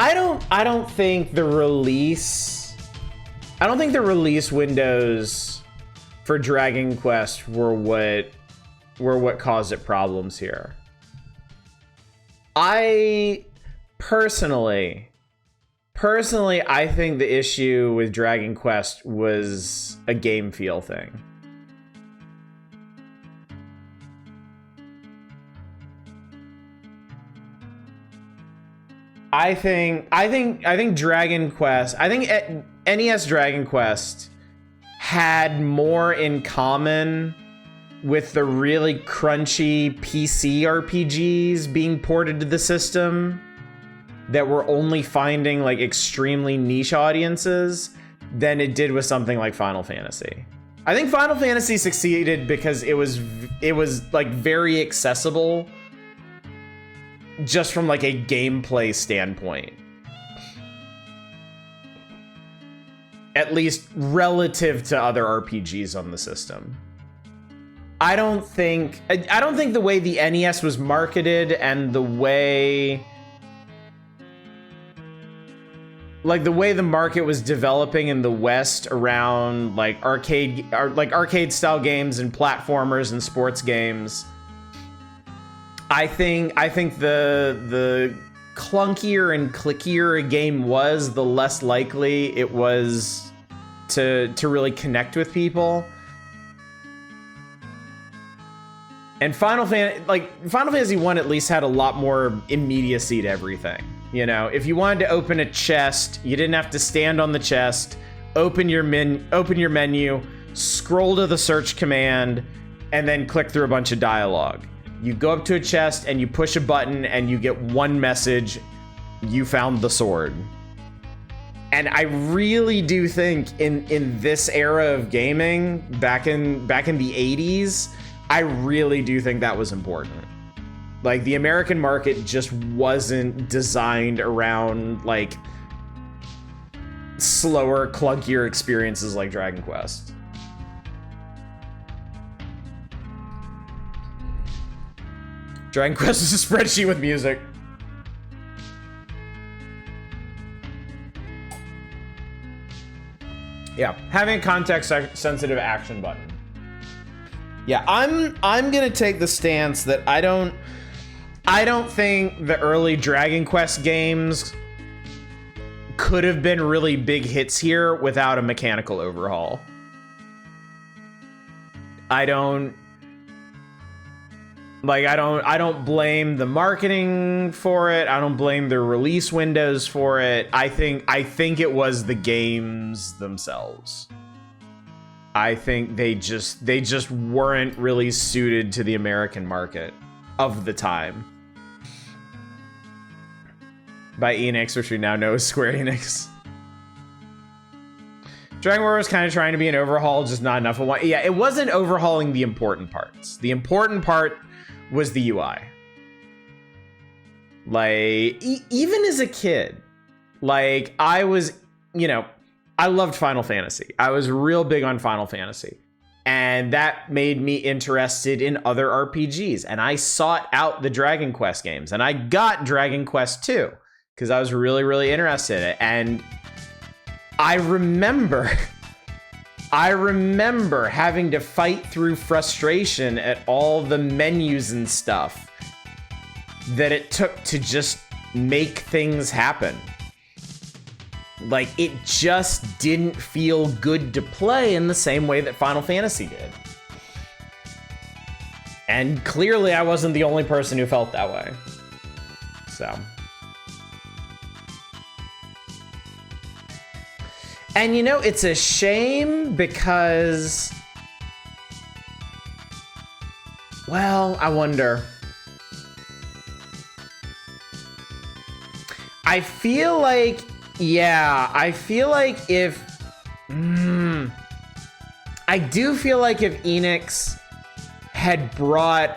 I don't think the release windows for Dragon Quest were what caused it problems here. I personally, I think the issue with Dragon Quest was a game feel thing. I think Dragon Quest, NES Dragon Quest had more in common with the really crunchy PC RPGs being ported to the system that were only finding like extremely niche audiences than it did with something like Final Fantasy. I think Final Fantasy succeeded because it was like very accessible just from like a gameplay standpoint. At least relative to other RPGs on the system. I don't think the way the NES was marketed and the way the market was developing in the West around like arcade style games and platformers and sports games. I think the clunkier and clickier a game was, the less likely it was to really connect with people. And Final Fantasy 1 at least had a lot more immediacy to everything. You know, if you wanted to open a chest, you didn't have to stand on the chest, open your menu, scroll to the search command, and then click through a bunch of dialogue. You go up to a chest and you push a button and you get one message: you found the sword. And I really do think in this era of gaming, back in the 80s, I really do think that was important. Like, the American market just wasn't designed around like slower, clunkier experiences like Dragon Quest. Dragon Quest is a spreadsheet with music. Yeah, having a context-sensitive action button. Yeah, I'm gonna take the stance that I don't think the early Dragon Quest games could have been really big hits here without a mechanical overhaul. I don't blame the marketing for it. I don't blame their release windows for it. I think it was the games themselves. I think they just weren't really suited to the American market of the time. By Enix, which we now know is Square Enix. Dragon War was kind of trying to be an overhaul, just not enough of one. Yeah, it wasn't overhauling the important parts. The important part was the UI. Like, even as a kid, like, I was, I loved Final Fantasy. I was real big on Final Fantasy. And that made me interested in other RPGs. And I sought out the Dragon Quest games. And I got Dragon Quest 2 because I was really, really interested in it. And I remember having to fight through frustration at all the menus and stuff that it took to just make things happen. Like, it just didn't feel good to play in the same way that Final Fantasy did. And clearly I wasn't the only person who felt that way. So. And it's a shame because, well, I wonder. I feel like if, I do feel like if Enix had brought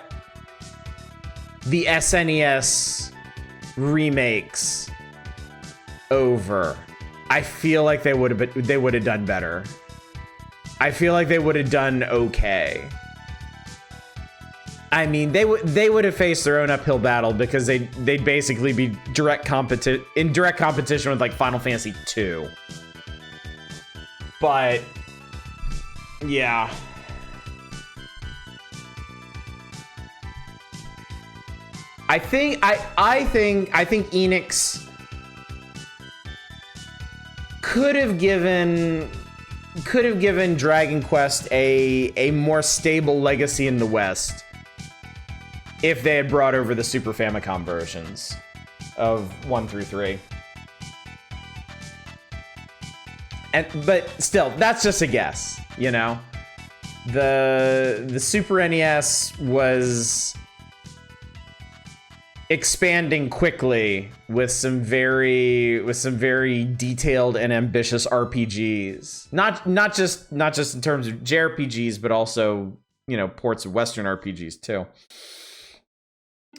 the SNES remakes over, I feel like they would have done better. I feel like they would have done okay. I mean, they would have faced their own uphill battle because they'd basically be in direct competition with like Final Fantasy 2. But yeah. I think Enix could have given Dragon Quest a more stable legacy in the West if they had brought over the Super Famicom versions of 1 through 3. But still, that's just a guess, The Super NES was expanding quickly with some very detailed and ambitious RPGs. Not just in terms of JRPGs, but also, ports of Western RPGs too.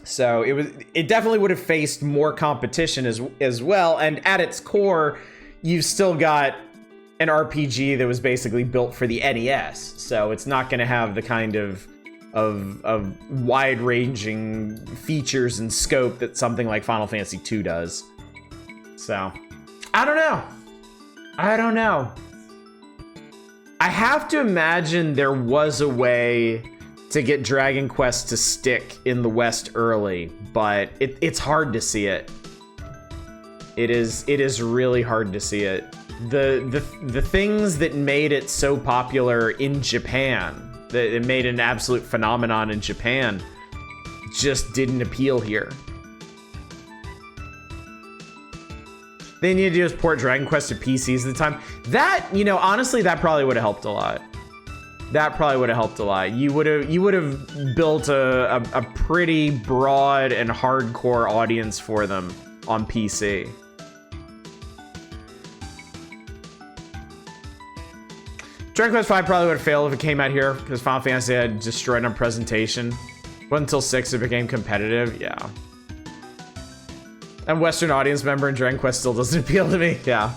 So it definitely would have faced more competition as well. And at its core, you've still got an RPG that was basically built for the NES. So it's not going to have the kind of wide-ranging features and scope that something like Final Fantasy 2 does. So, I don't know. I have to imagine there was a way to get Dragon Quest to stick in the West early, but it's hard to see it. It is really hard to see it. The things that made it so popular in Japan, that it made an absolute phenomenon in Japan, just didn't appeal here. They needed to do is port Dragon Quest to PCs at the time. That, honestly, that probably would have helped a lot. You would have built a pretty broad and hardcore audience for them on PC. Dragon Quest V probably would have failed if it came out here because Final Fantasy had destroyed on presentation. It wasn't until 6 it became competitive. Yeah. And Western audience member in Dragon Quest still doesn't appeal to me. Yeah.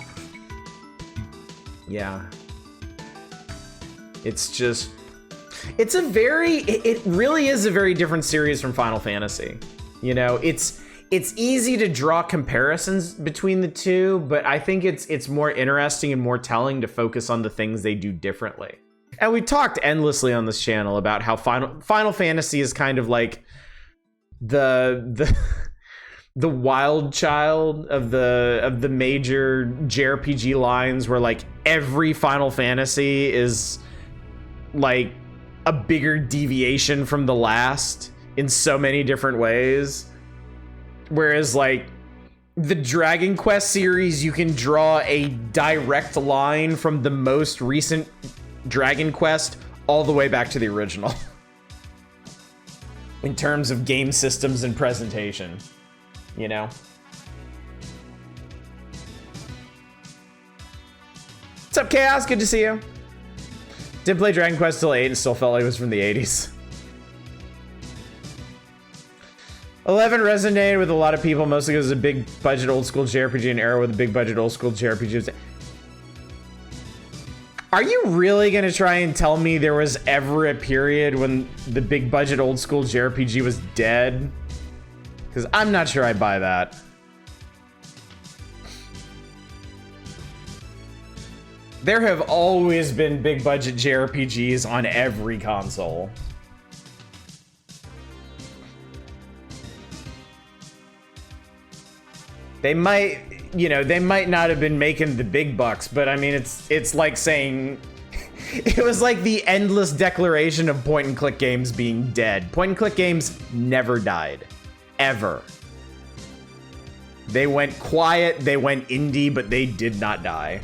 Yeah. It's just... It really is a very different series from Final Fantasy. It's easy to draw comparisons between the two, but I think it's more interesting and more telling to focus on the things they do differently. And we talked endlessly on this channel about how Final Fantasy is kind of like the wild child of the major JRPG lines, where like every Final Fantasy is like a bigger deviation from the last in so many different ways. Whereas like the Dragon Quest series, you can draw a direct line from the most recent Dragon Quest all the way back to the original. In terms of game systems and presentation, you know? What's up, Chaos? Good to see you. Did play Dragon Quest till 8 and still felt like it was from the 80s. 11 resonated with a lot of people, mostly because it's a big budget old school JRPG, an era with a big budget old school JRPG. Are you really gonna try and tell me there was ever a period when the big budget old school JRPG was dead? Because I'm not sure I buy that. There have always been big budget JRPGs on every console. They might, you know, they might not have been making the big bucks, but I mean, it's like saying, it was like the endless declaration of point and click games being dead. Point and click games never died, ever. They went quiet, they went indie, but they did not die.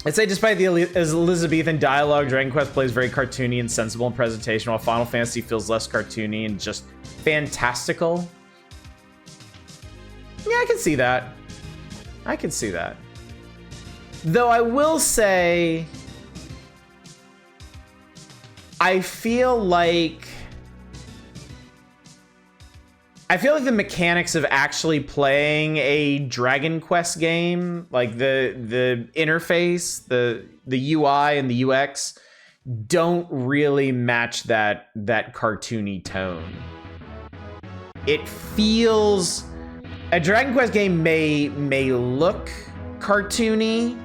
I'd say despite the Elizabethan dialogue, Dragon Quest plays very cartoony and sensible in presentation, while Final Fantasy feels less cartoony and just fantastical. Yeah, I can see that. I can see that. Though I will say, I feel like the mechanics of actually playing a Dragon Quest game, like the interface, the UI and the UX, don't really match that cartoony tone. It feels, a Dragon Quest game may look cartoony,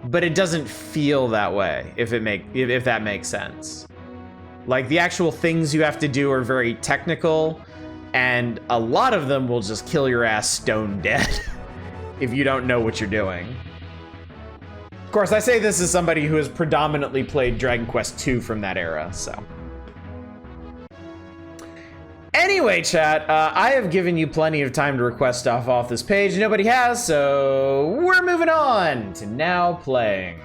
but it doesn't feel that way, if that makes sense. Like the actual things you have to do are very technical, and a lot of them will just kill your ass stone dead if you don't know what you're doing. Of course, I say this as somebody who has predominantly played Dragon Quest II from that era, so. Anyway, chat, I have given you plenty of time to request stuff off this page. Nobody has, so we're moving on to now playing.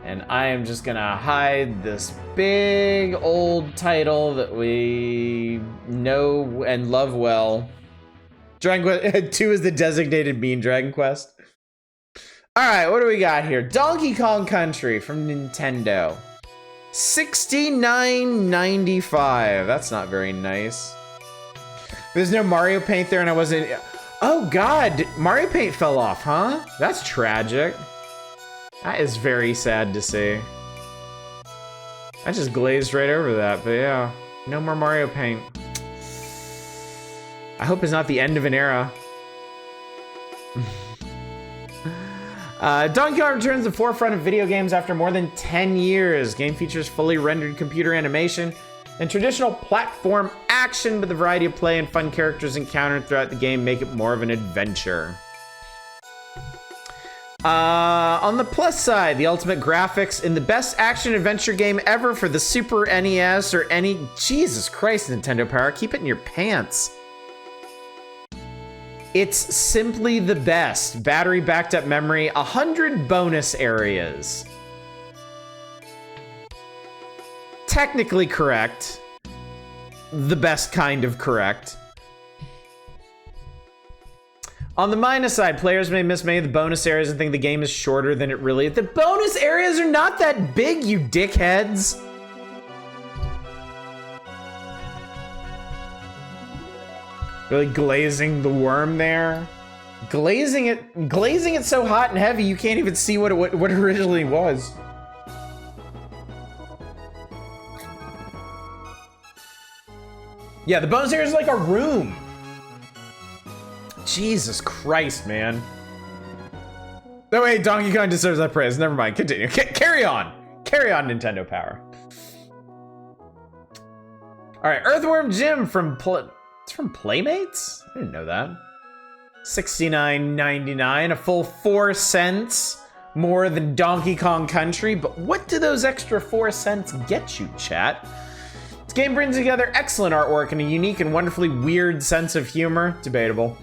And I am just gonna hide this big old title that we know and love well. Dragon Quest 2 is the designated mean Dragon Quest. All right, what do we got here? Donkey Kong Country from Nintendo. $69.95. That's not very nice. There's no Mario Paint there, and I wasn't. Oh God, Mario Paint fell off, huh? That's tragic. That is very sad to see. I just glazed right over that, but yeah. No more Mario Paint. I hope it's not the end of an era. Donkey Kong returns to the forefront of video games after more than 10 years. Game features fully rendered computer animation and traditional platform action, with a variety of play and fun characters encountered throughout the game make it more of an adventure. On the plus side, the ultimate graphics in the best action-adventure game ever for the Super NES or any... Jesus Christ, Nintendo Power, keep it in your pants. It's simply the best. Battery backed up memory, 100 bonus areas. Technically correct. The best kind of correct. On the minus side, players may miss many of the bonus areas and think the game is shorter than it really is. The bonus areas are not that big, you dickheads. Really glazing the worm there. Glazing it so hot and heavy you can't even see what it originally was. Yeah, the bonus area is like a room. Jesus Christ, man. No, wait, Donkey Kong deserves that praise. Never mind, continue. Carry on. Carry on, Nintendo Power. All right, Earthworm Jim from it's from Playmates? I didn't know that. $69.99, a full 4 cents more than Donkey Kong Country, but what do those extra 4 cents get you, chat? This game brings together excellent artwork and a unique and wonderfully weird sense of humor. Debatable.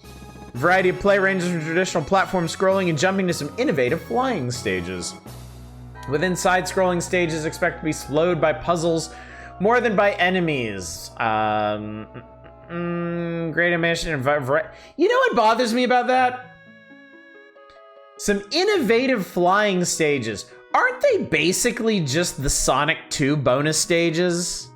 A variety of play ranges from traditional platform scrolling and jumping to some innovative flying stages. Within side-scrolling stages, expect to be slowed by puzzles more than by enemies. Great animation and you know what bothers me about that? Some innovative flying stages. Aren't they basically just the Sonic 2 bonus stages?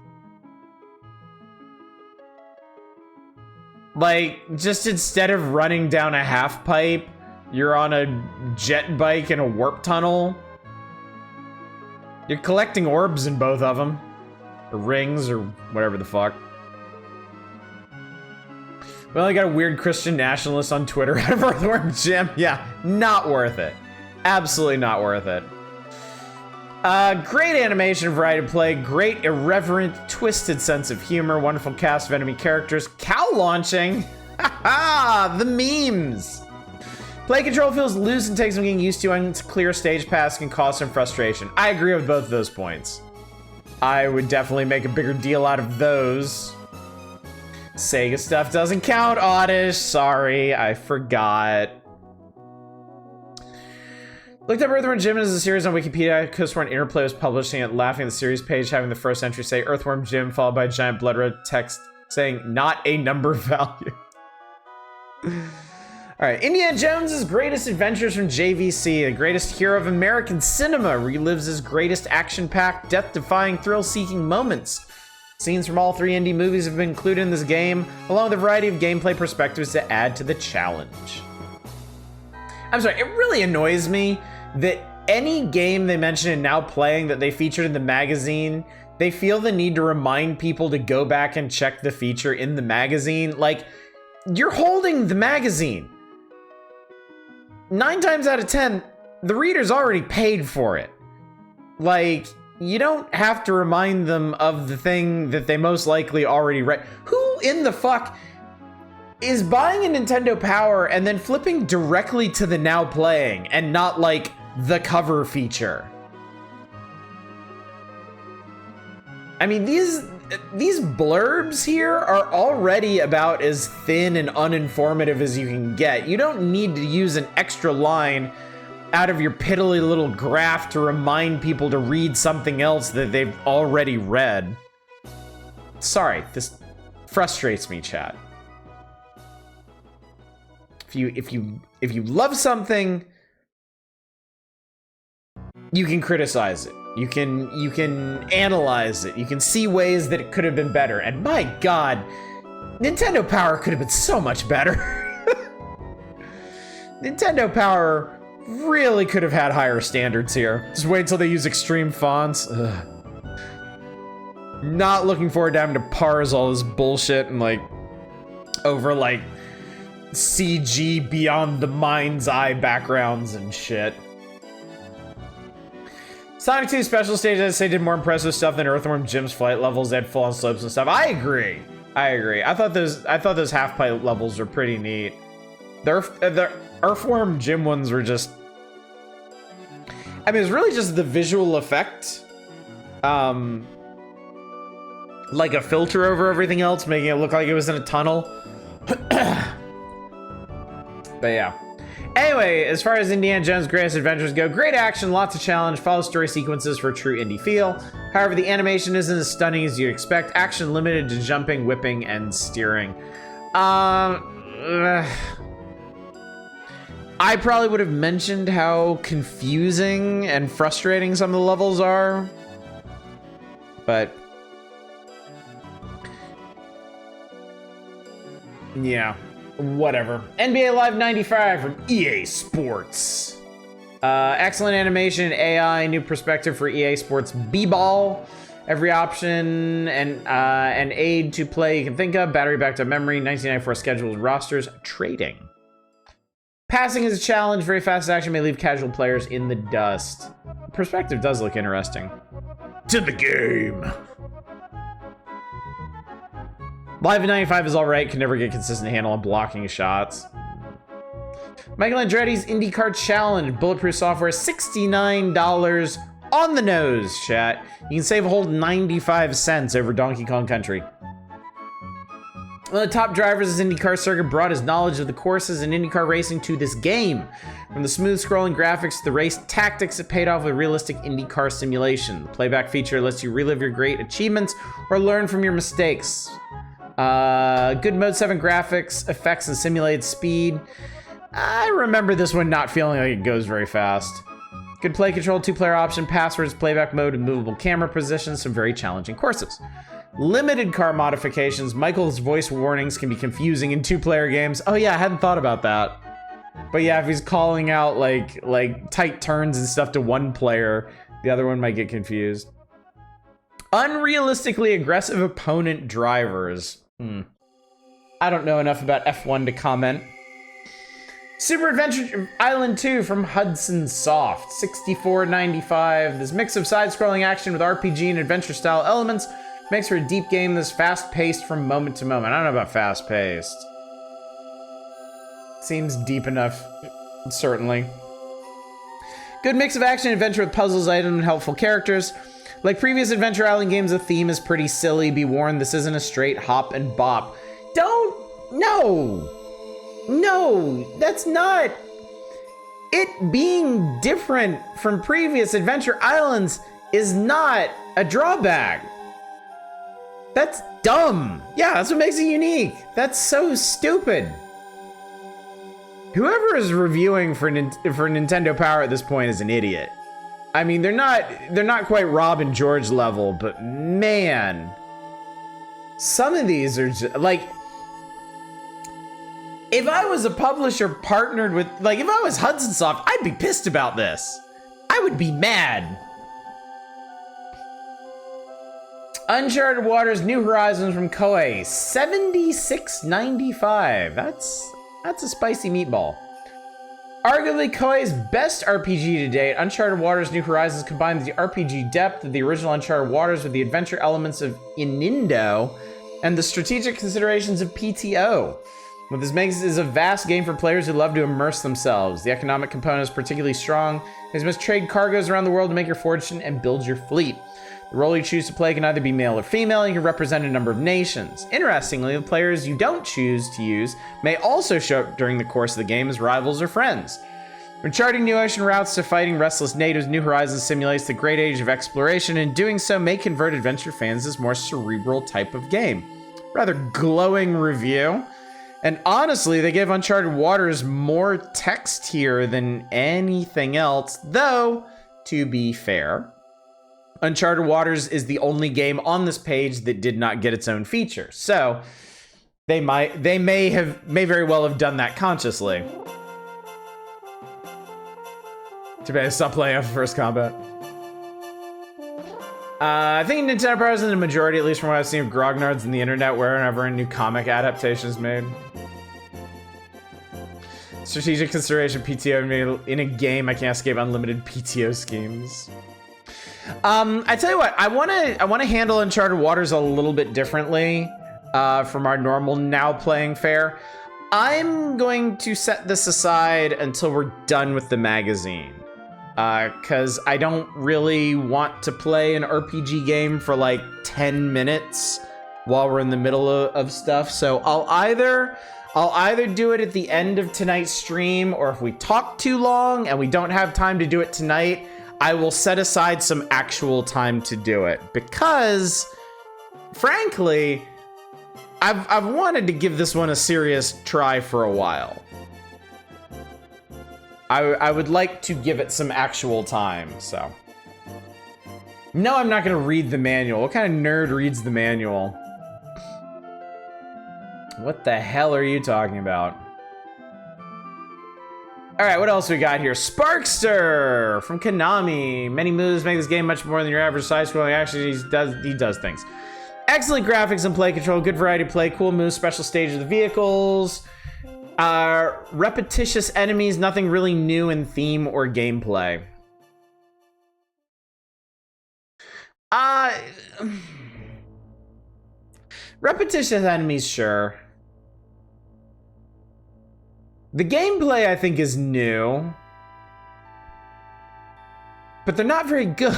Like, just instead of running down a half pipe, you're on a jet bike in a warp tunnel. You're collecting orbs in both of them. Or rings, or whatever the fuck. We only got a weird Christian nationalist on Twitter out of Earthworm Jim. Yeah, not worth it. Absolutely not worth it. Great animation, variety of play, great irreverent, twisted sense of humor, wonderful cast of enemy characters, cow launching. Haha, the memes. Play control feels loose and takes some getting used to, and clear stage paths can cause some frustration. I agree with both of those points. I would definitely make a bigger deal out of those. Sega stuff doesn't count, Oddish. Sorry, I forgot. Looked up Earthworm Jim as a series on Wikipedia. Coastborn Interplay was publishing it, laughing at the series page, having the first entry say Earthworm Jim, followed by a giant blood red text saying not a number value. Alright, Indiana Jones' greatest adventures from JVC, the greatest hero of American cinema, relives his greatest action-packed, death-defying, thrill-seeking moments. Scenes from all 3 indie movies have been included in this game, along with a variety of gameplay perspectives to add to the challenge. I'm sorry, it really annoys me that any game they mention in Now Playing that they featured in the magazine, they feel the need to remind people to go back and check the feature in the magazine. Like, you're holding the magazine. 9 times out of 10, the reader's already paid for it. Like, you don't have to remind them of the thing that they most likely already read. Who in the fuck is buying a Nintendo Power and then flipping directly to the Now Playing and not like the cover feature? I mean, these blurbs here are already about as thin and uninformative as you can get. You don't need to use an extra line out of your piddly little graph to remind people to read something else that they've already read. Sorry, this frustrates me, chat. If you love something, you can criticize it. You can analyze it. You can see ways that it could have been better. And my God, Nintendo Power could have been so much better. Nintendo Power really could have had higher standards here. Just wait till they use extreme fonts. Ugh. Not looking forward to having to parse all this bullshit and like over like CG beyond the mind's eye backgrounds and shit. Sonic 2 special stage, I'd say, did more impressive stuff than Earthworm Jim's flight levels. They had full-on slopes and stuff. I agree. I thought those half pipe levels were pretty neat. The Earthworm Jim ones were just, I mean, it's really just the visual effect, like a filter over everything else, making it look like it was in a tunnel. But yeah. Anyway, as far as Indiana Jones' greatest adventures go, great action, lots of challenge, follow story sequences for a true indie feel. However, the animation isn't as stunning as you'd expect. Action limited to jumping, whipping, and steering. I probably would have mentioned how confusing and frustrating some of the levels are, but yeah. Whatever. NBA Live 95 from EA Sports. Excellent animation, AI, new perspective for EA Sports B-Ball. Every option and aid to play you can think of. Battery backed up memory, 1994 scheduled rosters, trading. Passing is a challenge. Very fast action may leave casual players in the dust. Perspective does look interesting. To the game. Live in 95 is alright, can never get consistent handle on blocking shots. Michael Andretti's IndyCar Challenge. Bulletproof software, $69 on the nose, chat. You can save a whole 95 cents over Donkey Kong Country. One of the top drivers of IndyCar circuit brought his knowledge of the courses in IndyCar racing to this game. From the smooth scrolling graphics to the race tactics, it paid off with realistic IndyCar simulation. The playback feature lets you relive your great achievements or learn from your mistakes. Good Mode 7 graphics, effects, and simulated speed. I remember this one not feeling like it goes very fast. Good play control, 2-player option, passwords, playback mode, and movable camera positions, some very challenging courses. Limited car modifications. Michael's voice warnings can be confusing in 2-player games. Oh yeah, I hadn't thought about that. But yeah, if he's calling out like tight turns and stuff to one player, the other one might get confused. Unrealistically aggressive opponent drivers. I don't know enough about F1 to comment. Super Adventure Island 2 from Hudson Soft, $64.95. This mix of side-scrolling action with RPG and adventure-style elements makes for a deep game that's fast-paced from moment to moment. I don't know about fast-paced. Seems deep enough, certainly. Good mix of action and adventure with puzzles, items, and helpful characters. Like previous Adventure Island games, the theme is pretty silly. Be warned, this isn't a straight hop and bop. No, that's not. It being different from previous Adventure Islands is not a drawback. That's dumb. Yeah, that's what makes it unique. That's so stupid. Whoever is reviewing for Nintendo Power at this point is an idiot. I mean, they're not quite Rob and George level, but man, some of these are just, like, if I was a publisher partnered with, like, if I was Hudson Soft, I'd be pissed about this. I would be mad. Uncharted Waters New Horizons from Koei, $76.95. That's a spicy meatball. Arguably Koei's best RPG to date, Uncharted Waters New Horizons combines the RPG depth of the original Uncharted Waters with the adventure elements of Inindo and the strategic considerations of PTO. What this makes is a vast game for players who love to immerse themselves. The economic component is particularly strong, as you must trade cargoes around the world to make your fortune and build your fleet. The role you choose to play can either be male or female, and you can represent a number of nations. Interestingly, the players you don't choose to use may also show up during the course of the game as rivals or friends. From charting new ocean routes to fighting restless natives, New Horizons simulates the great age of exploration, and doing so may convert adventure fans to this more cerebral type of game. Rather glowing review. And honestly, they give Uncharted Waters more text here than anything else, though, to be fair, Uncharted Waters is the only game on this page that did not get its own feature. So they may very well have done that consciously. Too bad I stopped playing after First Combat. I think Nintendo Power is in the majority, at least from what I've seen of grognards in the internet, wherever a new comic adaptation is made. Strategic consideration PTO in a game, I can't escape unlimited PTO schemes. I tell you what, I want to handle Uncharted Waters a little bit differently from our normal now playing fare. I'm going to set this aside until we're done with the magazine. Because I don't really want to play an RPG game for like 10 minutes while we're in the middle of stuff. So I'll either do it at the end of tonight's stream, or if we talk too long and we don't have time to do it tonight, I will set aside some actual time to do it. Because, frankly, I've wanted to give this one a serious try for a while. I would like to give it some actual time, so. No, I'm not gonna read the manual. What kind of nerd reads the manual? What the hell are you talking about? All right, what else we got here? Sparkster from Konami. Many moves make this game much more than your average side-scrolling action. He does things. Excellent graphics and play control, good variety of play, cool moves, special stages of the vehicles. Repetitious enemies, nothing really new in theme or gameplay. Repetitious enemies, sure. The gameplay, I think, is new. But they're not very good.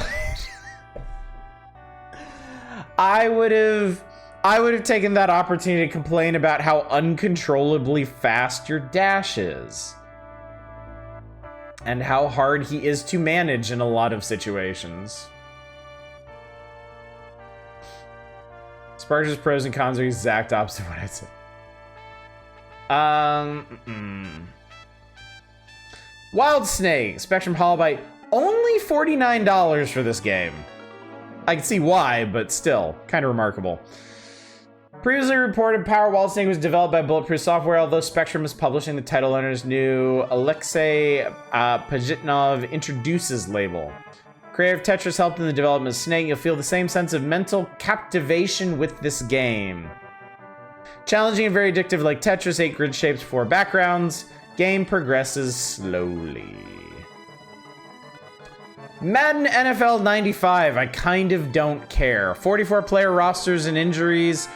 I would have taken that opportunity to complain about how uncontrollably fast your dash is. And how hard he is to manage in a lot of situations. Sparks' pros and cons are exact opposite of what I said. Wild Snake, Spectrum Holobyte, only $49 for this game. I can see why, but still, kind of remarkable. Previously reported, Power Wild Snake was developed by Bulletproof Software, although Spectrum is publishing the title under its new Alexei Pajitnov Introduces label. Creative Tetris helped in the development of Snake. You'll feel the same sense of mental captivation with this game. Challenging and very addictive like Tetris, 8 grid shapes, 4 backgrounds. Game progresses slowly. Madden NFL 95, I kind of don't care. 44 player rosters and injuries.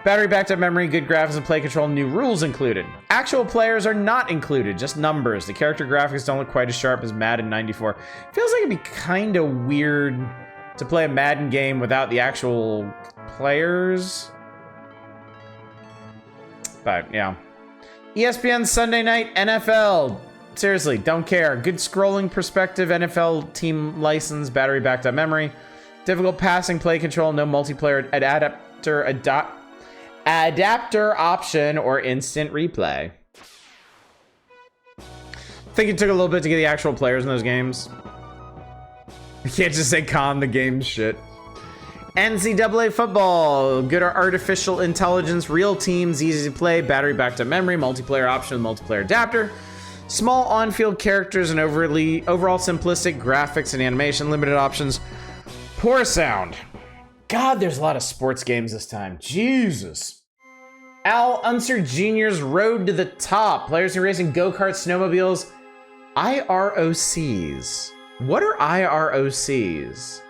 Battery backed up memory, good graphics and play control, new rules included. Actual players are not included, just numbers. The character graphics don't look quite as sharp as Madden 94. Feels like it'd be kind of weird to play a Madden game without the actual players. But yeah. ESPN Sunday Night NFL. Seriously, don't care. Good scrolling perspective, NFL team license, battery backed up memory. Difficult passing, play control, no multiplayer adapter option or instant replay. I think it took a little bit to get the actual players in those games. You can't just say con the game's shit. NCAA football, good artificial intelligence, real teams, easy to play, battery backed up memory, multiplayer option with multiplayer adapter. Small on-field characters and overall simplistic graphics and animation, limited options. Poor sound. God, there's a lot of sports games this time. Jesus. Al Unser Jr.'s Road to the Top. Players who race in go-karts, snowmobiles. IROCs. What are IROCs?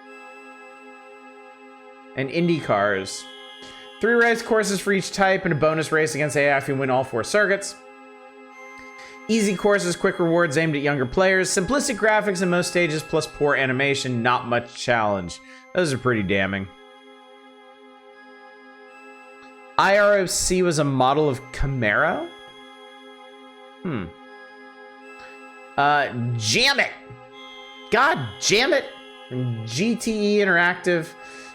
And Indy cars. 3 race courses for each type and a bonus race against AI if you win all 4 circuits. Easy courses, quick rewards aimed at younger players. Simplistic graphics in most stages plus poor animation. Not much challenge. Those are pretty damning. IROC was a model of Camaro? Jam It! God jam it! GTE Interactive.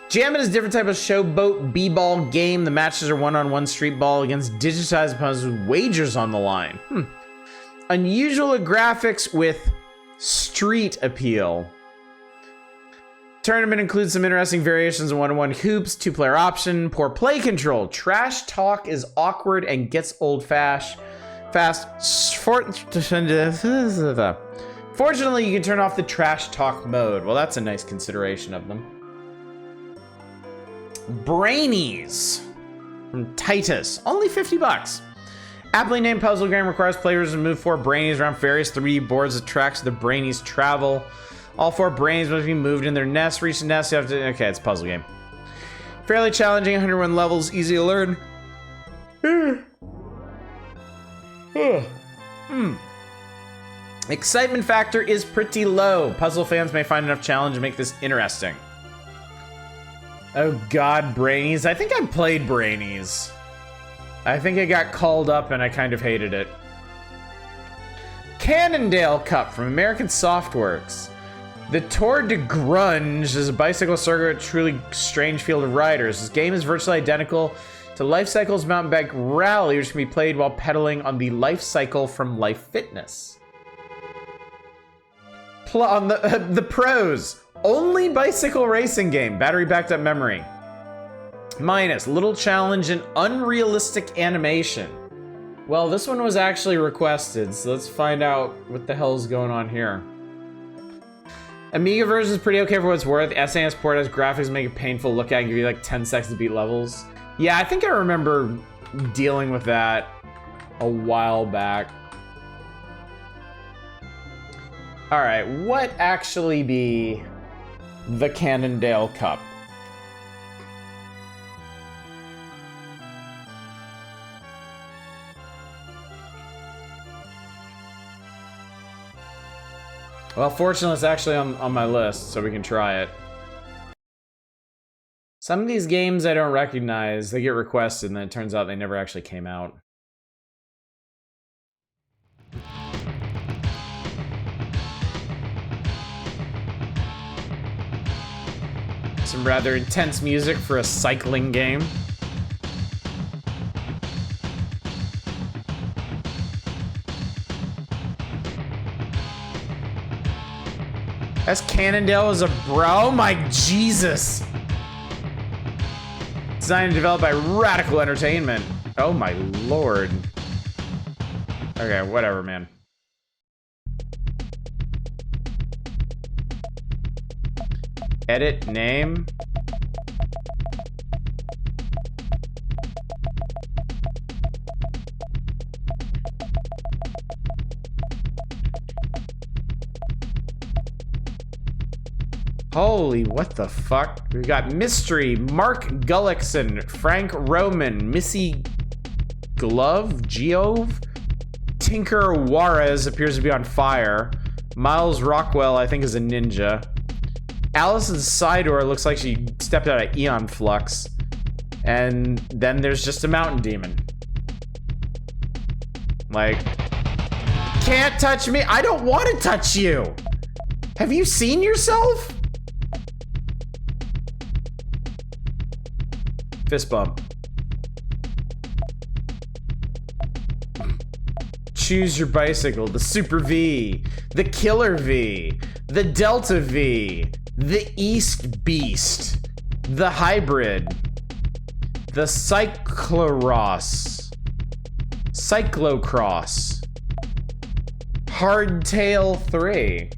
Jam It is a different type of showboat b-ball game. The matches are one-on-one street ball against digitized opponents with wagers on the line. Unusual graphics with street appeal. Tournament includes some interesting variations of one-on-one hoops, 2-player option, poor play control. Trash talk is awkward and gets old-fashioned. Fortunately, you can turn off the trash talk mode. Well, that's a nice consideration of them. Brainies from Titus, only $50. Aptly named puzzle game requires players to move 4 Brainies around various 3D boards that tracks the Brainies travel. All 4 Brainies must be moved in their nest. Reach the nest, you have to... Okay, it's a puzzle game. Fairly challenging, 101 levels, easy to learn. Excitement factor is pretty low. Puzzle fans may find enough challenge to make this interesting. Oh god, Brainies. I think I played Brainies. I think it got called up and I kind of hated it. Cannondale Cup from American Softworks. The Tour de Grunge is a bicycle circuit with a truly strange field of riders. This game is virtually identical to Life Cycle's mountain bike rally, which can be played while pedaling on the Life Cycle from Life Fitness. On the pros. Only bicycle racing game. Battery backed up memory. Minus. Little challenge and unrealistic animation. Well, this one was actually requested, so let's find out what the hell's going on here. Amiga version is pretty okay for what it's worth. SNES port has graphics make it painful to look at and give you like 10 seconds to beat levels. Yeah, I think I remember dealing with that a while back. Alright, what actually be the Cannondale Cup? Well, fortunately, it's actually on my list, so we can try it. Some of these games I don't recognize, they get requested, and then it turns out they never actually came out. Some rather intense music for a cycling game. That's Cannondale as a bro? My Jesus! Designed and developed by Radical Entertainment. Oh my lord. Okay, whatever, man. Edit name. Holy, what the fuck? We got Mystery, Mark Gullickson, Frank Roman, Missy Glove, Geove, Tinker Juarez appears to be on fire. Miles Rockwell, I think, is a ninja. Allison Sidor looks like she stepped out of Eon Flux. And then there's just a mountain demon. Like, can't touch me. I don't want to touch you. Have you seen yourself? Fist bump. Choose your bicycle. The Super V. The Killer V. The Delta V. The East Beast. The Hybrid. The Cyclocross. Cyclocross. Hardtail 3.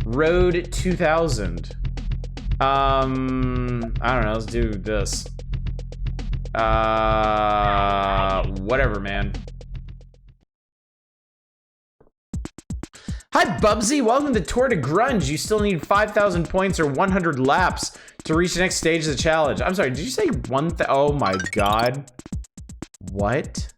Road 2000. I don't know, let's do this. Whatever, man. Hi, Bubsy. Welcome to Tour de Grunge. You still need 5,000 points or 100 laps to reach the next stage of the challenge. I'm sorry, did you say oh my god. What?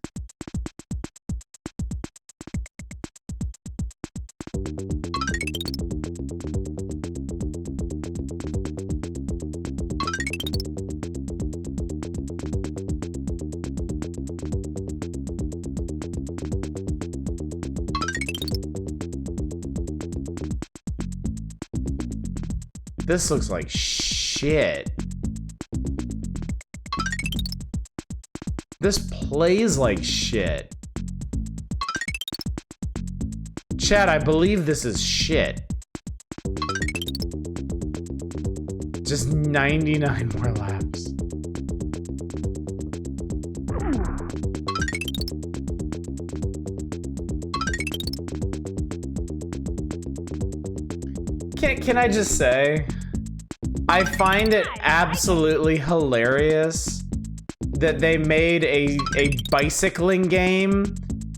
This looks like shit. This plays like shit. Chat, I believe this is shit. Just 99 more laps. Can I just say, I find it absolutely hilarious that they made a bicycling game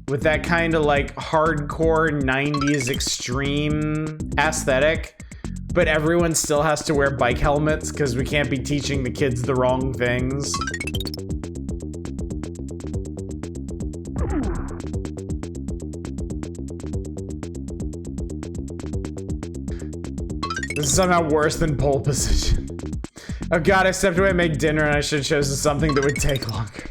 with that kind of like hardcore 90s extreme aesthetic, but everyone still has to wear bike helmets because we can't be teaching the kids the wrong things. This is somehow worse than pole position. Oh god, I stepped away to make dinner and I should have chosen something that would take longer.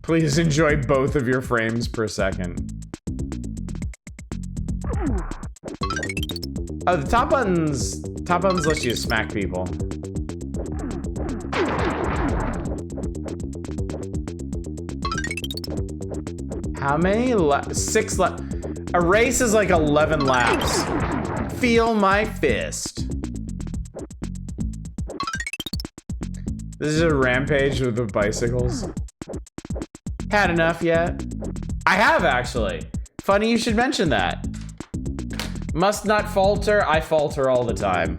Please enjoy both of your frames per second. Oh, the top buttons let you smack people. How many six laps? A race is like 11 laps. Feel my fist. This is a rampage with the bicycles. Had enough yet? I have, actually. Funny you should mention that. Must not falter. I falter all the time.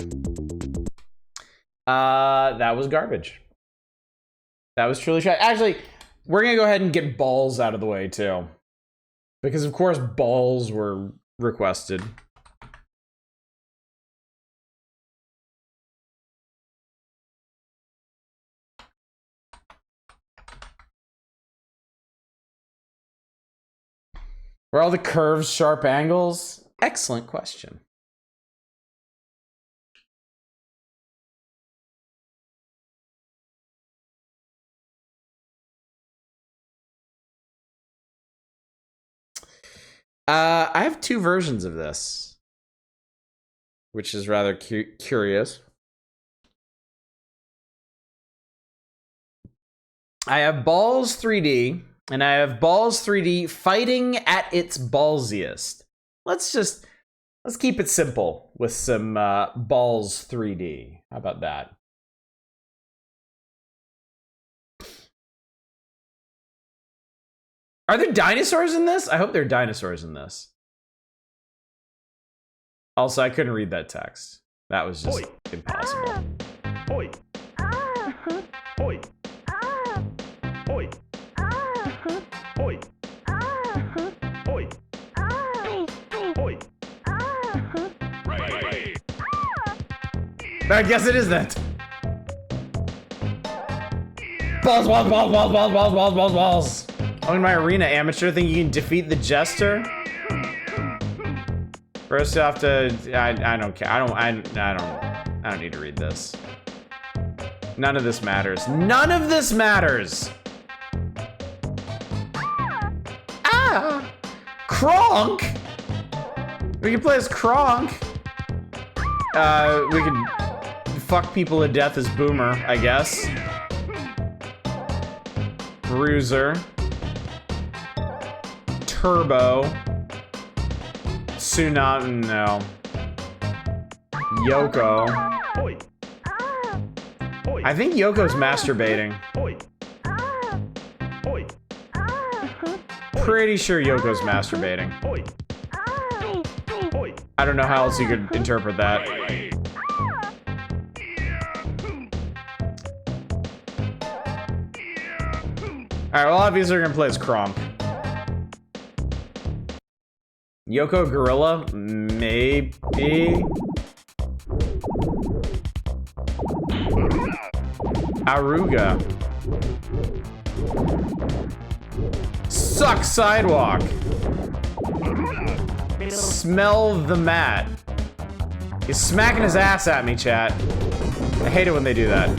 That was garbage. That was truly trash. Actually, we're gonna go ahead and get balls out of the way too. Because of course balls were requested. Were all the curves sharp angles? Excellent question. I have two versions of this, which is rather curious. I have Balls 3D, and I have Balls 3D fighting at its ballsiest. Let's keep it simple with some Balls 3D. How about that? Are there dinosaurs in this? I hope there are dinosaurs in this. Also, I couldn't read that text. That was just impossible. Oi. Oi. Oi. Oi. Oi. Oi. I guess it is that. Balls, balls, balls, balls, balls, balls, balls, balls, balls. Oh, in my arena amateur thing, you can defeat the jester. First, you have to. I don't care. I don't need to read this. None of this matters. None of this matters. Ah, Kronk. We can play as Kronk. We can fuck people to death as Boomer, I guess. Bruiser. Turbo. Tsunami, no. Yoko. I think Yoko's masturbating. Pretty sure Yoko's masturbating. I don't know how else you could interpret that. Alright, well, obviously we're gonna play as Kronk. Yoko Gorilla? Maybe? Aruga. Suck Sidewalk. Smell the mat. He's smacking his ass at me, chat. I hate it when they do that.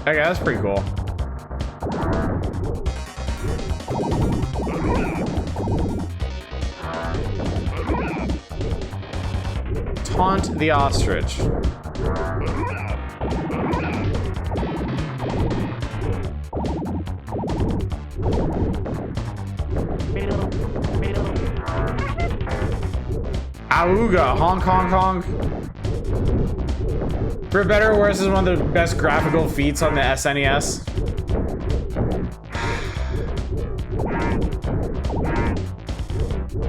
Okay, that's pretty cool. Taunt the ostrich. Auga, honk, honk, honk. For better or worse, this is one of the best graphical feats on the SNES.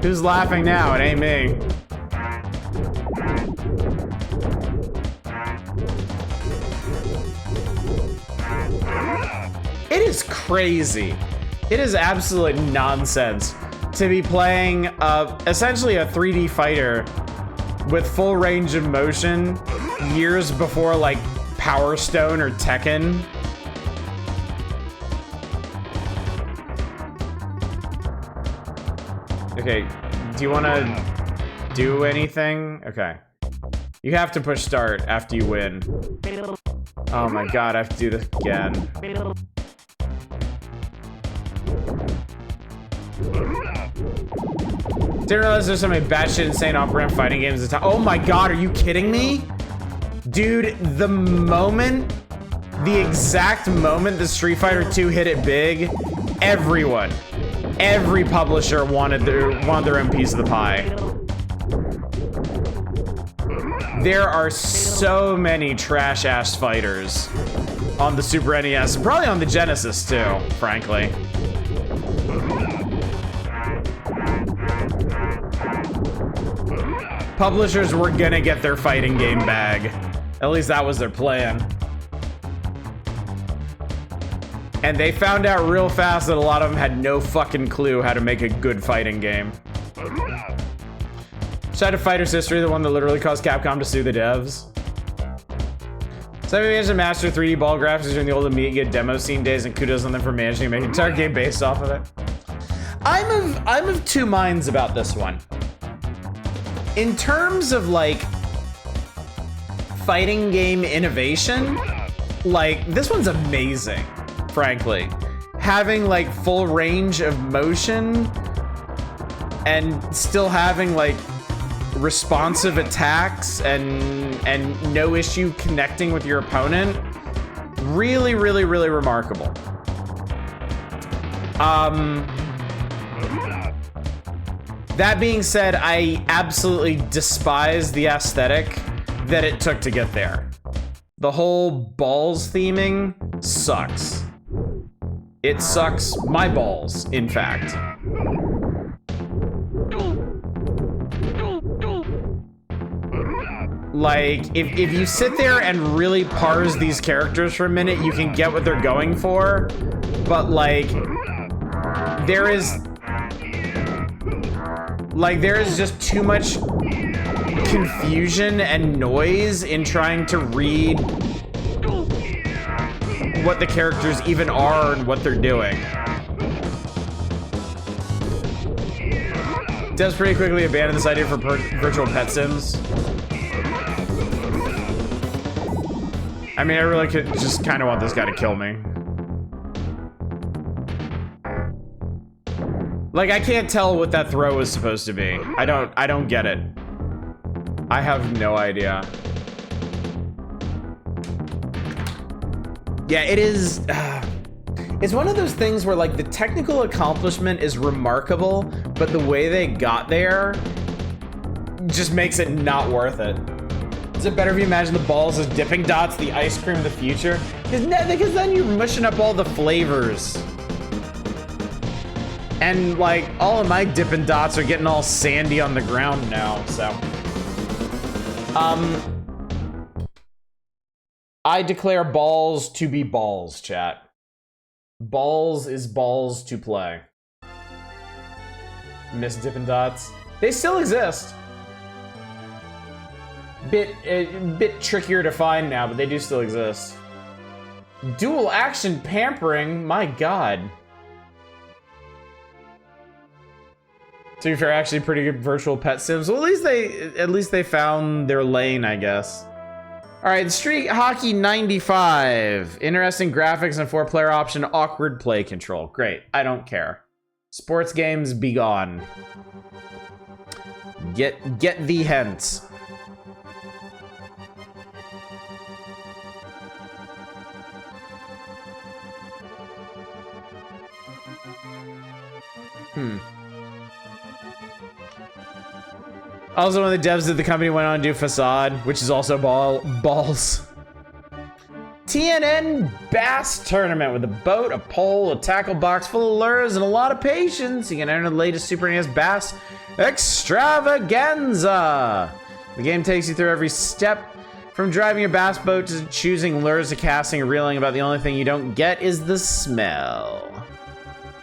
Who's laughing now? It ain't me. It is crazy. It is absolute nonsense to be playing essentially a 3D fighter with full range of motion years before like Power Stone or Tekken. Okay, do you want to do anything? Okay. You have to push start after you win. Oh my god, I have to do this again. Didn't realize there's so many batshit insane off-ramp fighting games. Oh my god, are you kidding me? Dude, the exact moment the Street Fighter 2 hit it big, every publisher wanted their own piece of the pie. There are so many trash-ass fighters on the Super NES, probably on the Genesis too, frankly. Publishers were gonna get their fighting game bag. At least that was their plan. And they found out real fast that a lot of them had no fucking clue how to make a good fighting game. Shout out to Fighters History, the one that literally caused Capcom to sue the devs. So we managed to master 3D ball graphics during the old Amiga demo scene days, and kudos on them for managing to make an entire game based off of it. I'm of two minds about this one. In terms of like fighting game innovation, like this one's amazing, frankly. Having like full range of motion and still having like responsive attacks and no issue connecting with your opponent, really, really, really remarkable. That being said, I absolutely despise the aesthetic that it took to get there. The whole balls theming sucks. It sucks my balls, in fact. Like, if you sit there and really parse these characters for a minute, you can get what they're going for. But like, there is just too much confusion and noise in trying to read what the characters even are and what they're doing. Does pretty quickly abandon this idea for virtual pet sims. I mean, I really could just kind of want this guy to kill me. Like, I can't tell what that throw is supposed to be. I don't get it. I have no idea. Yeah, it is. It's one of those things where like the technical accomplishment is remarkable, but the way they got there just makes it not worth it. Is it better if you imagine the balls as dipping dots, the ice cream of the future? Because then you're mushing up all the flavors. And like all of my Dippin' Dots are getting all sandy on the ground now, so. I declare balls to be balls, chat. Balls is balls to play. Miss Dippin' Dots. They still exist. Bit trickier to find now, but they do still exist. Dual action pampering, my god. To be fair, actually pretty good virtual pet sims. Well, at least they found their lane, I guess. All right, Street Hockey 95. Interesting graphics and 4-player option, awkward play control. Great, I don't care. Sports games, be gone. Get thee hence. Also, one of the devs of the company went on to do Facade, which is also balls. TNN Bass Tournament with a boat, a pole, a tackle box full of lures, and a lot of patience. You can enter the latest Super NES Bass Extravaganza. The game takes you through every step, from driving your bass boat to choosing lures to casting and reeling. About the only thing you don't get is the smell.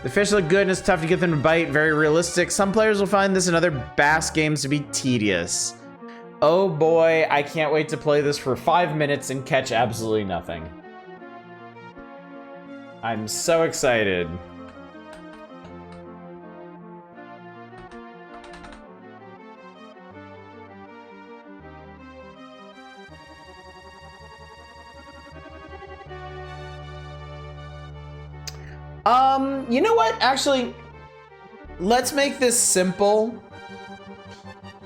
The fish look good and it's tough to get them to bite, very realistic. Some players will find this and other bass games to be tedious. Oh boy, I can't wait to play this for 5 minutes and catch absolutely nothing. I'm so excited. You know what? Actually, let's make this simple.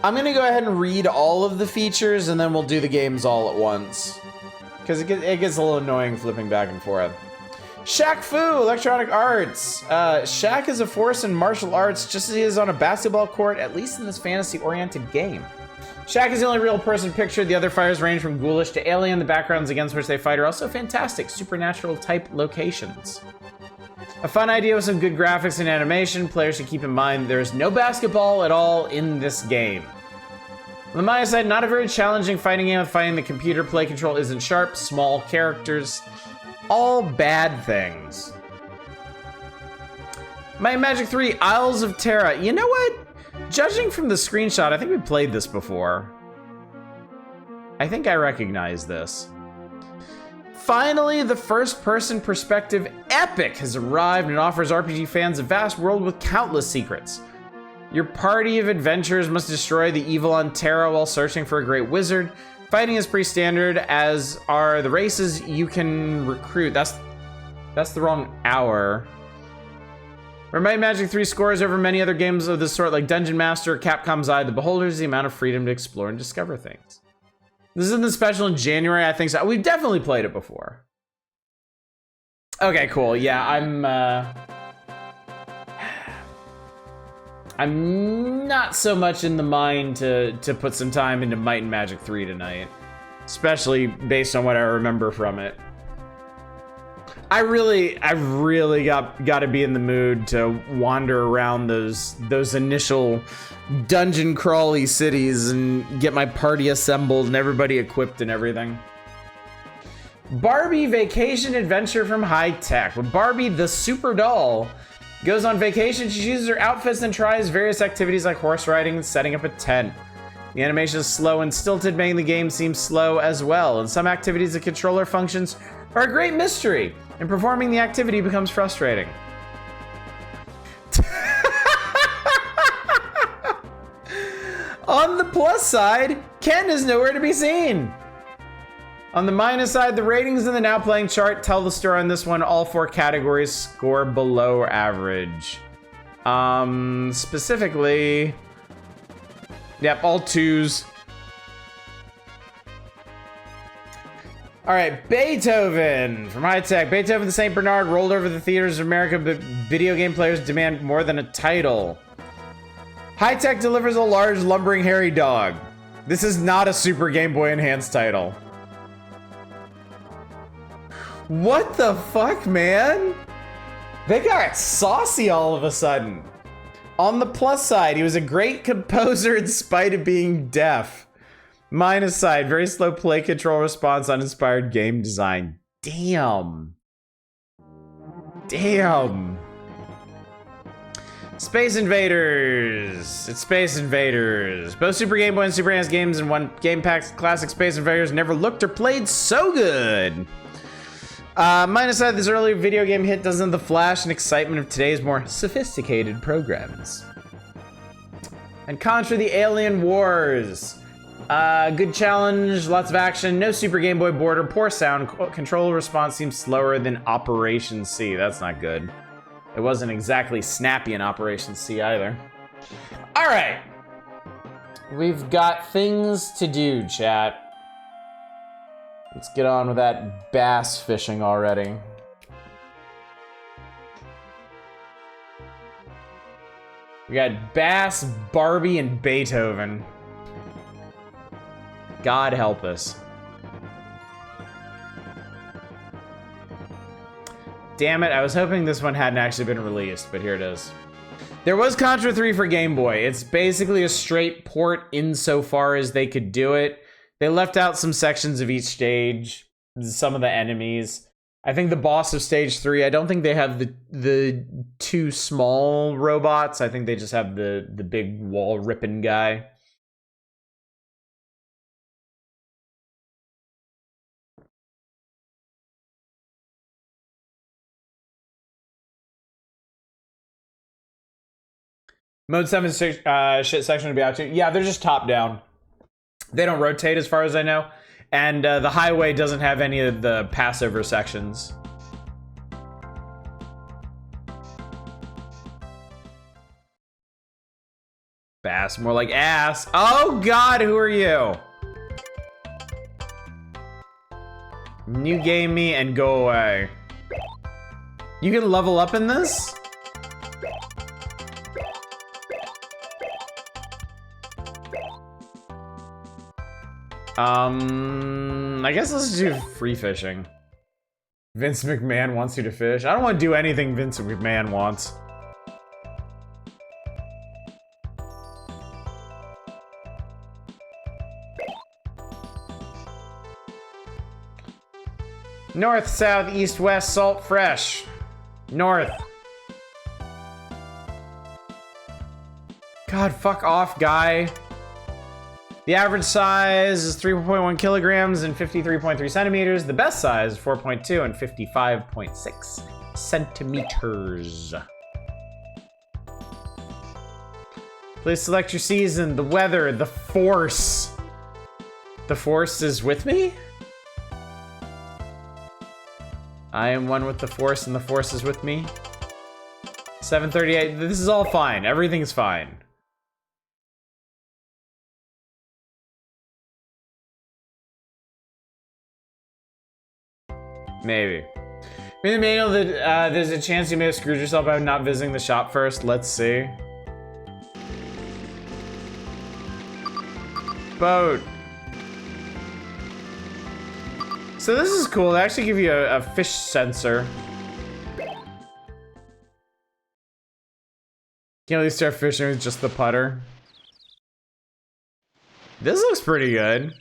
I'm gonna go ahead and read all of the features and then we'll do the games all at once. Because it gets a little annoying flipping back and forth. Shaq Fu, Electronic Arts. Shaq is a force in martial arts just as he is on a basketball court, at least in this fantasy-oriented game. Shaq is the only real person pictured. The other fighters range from ghoulish to alien. The backgrounds against which they fight are also fantastic, supernatural-type locations. A fun idea with some good graphics and animation. Players should keep in mind there's no basketball at all in this game. On the minus side, not a very challenging fighting game with fighting the computer. Play control isn't sharp, small characters, all bad things. Might and Magic 3, Isles of Terra. You know what? Judging from the screenshot, I think we played this before. I think I recognize this. Finally, the first-person perspective epic has arrived and offers RPG fans a vast world with countless secrets. Your party of adventurers must destroy the evil on Terra while searching for a great wizard. Fighting is pretty standard, as are the races you can recruit. That's the wrong hour. Where Might and Magic 3 scores over many other games of this sort, like Dungeon Master or Capcom's Eye of the Beholder, is the amount of freedom to explore and discover things. This isn't the special in January, I think so. We've definitely played it before. Okay, cool. Yeah, I'm not so much in the mind to put some time into Might and Magic 3 tonight, especially based on what I remember from it. I really got to be in the mood to wander around those initial dungeon crawly cities and get my party assembled and everybody equipped and everything. Barbie Vacation Adventure from High Tech. With Barbie the Super Doll goes on vacation, she chooses her outfits and tries various activities like horse riding and setting up a tent. The animation is slow and stilted, making the game seem slow as well. In some activities, the controller functions are a great mystery, and performing the activity becomes frustrating. On the plus side, Ken is nowhere to be seen. On the minus side, the ratings in the now playing chart tell the story on this one. All 4 categories score below average. Specifically, yep, all 2s. All right, Beethoven from High Tech. Beethoven the St. Bernard rolled over the theaters of America, but video game players demand more than a title. High Tech delivers a large, lumbering, hairy dog. This is not a Super Game Boy Enhanced title. What the fuck, man? They got saucy all of a sudden. On the plus side, he was a great composer in spite of being deaf. Minus side, very slow play control response, uninspired game design. Damn. Damn. Space Invaders. It's Space Invaders. Both Super Game Boy and Super NES games in one game pack. Classic Space Invaders never looked or played so good. Minus side, this early video game hit doesn't have the flash and excitement of today's more sophisticated programs. And Contra the Alien Wars. Good challenge, lots of action, no Super Game Boy border, poor sound, control response seems slower than Operation C. That's not good. It wasn't exactly snappy in Operation C either. All right. We've got things to do, chat. Let's get on with that bass fishing already. We got Bass, Barbie, and Beethoven. God help us. Damn it, I was hoping this one hadn't actually been released, but here it is. There was Contra 3 for Game Boy. It's basically a straight port insofar as they could do it. They left out some sections of each stage, some of the enemies. I think the boss of stage 3, I don't think they have the 2 small robots. I think they just have the big wall ripping guy. Mode 7 shit section to be out to. Yeah, they're just top down. They don't rotate as far as I know. And the highway doesn't have any of the passover sections. Bass, more like ass. Oh God, who are you? New game me and go away. You can level up in this? I guess let's do free fishing. Vince McMahon wants you to fish. I don't want to do anything Vince McMahon wants. North, south, east, west, salt, fresh. North. God, fuck off, guy. The average size is 3.1 kilograms and 53.3 centimeters. The best size is 4.2 and 55.6 centimeters. Please select your season, the weather, the force. The force is with me? I am one with the force and the force is with me. 7:38, this is all fine. Everything's fine. Maybe. In the manual, there's a chance you may have screwed yourself by not visiting the shop first. Let's see. Boat. So this is cool. They actually give you a fish sensor. Can't really start fishing with just the putter. This looks pretty good.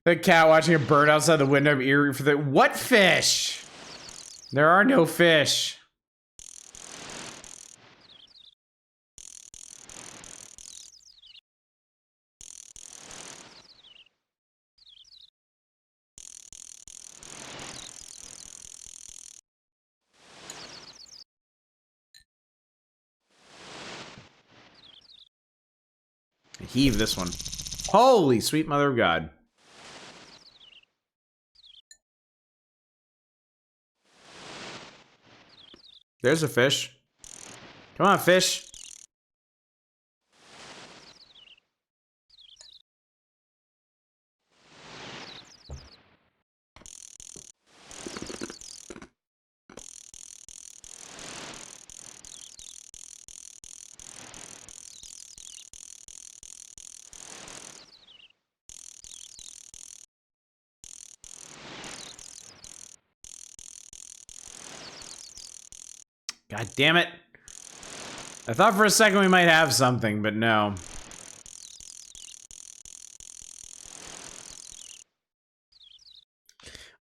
The cat watching a bird outside the window. I'm eerie for the what fish? There are no fish. Heave this one. Holy sweet mother of God. There's a fish. Come on, fish. God damn it. I thought for a second we might have something, but no.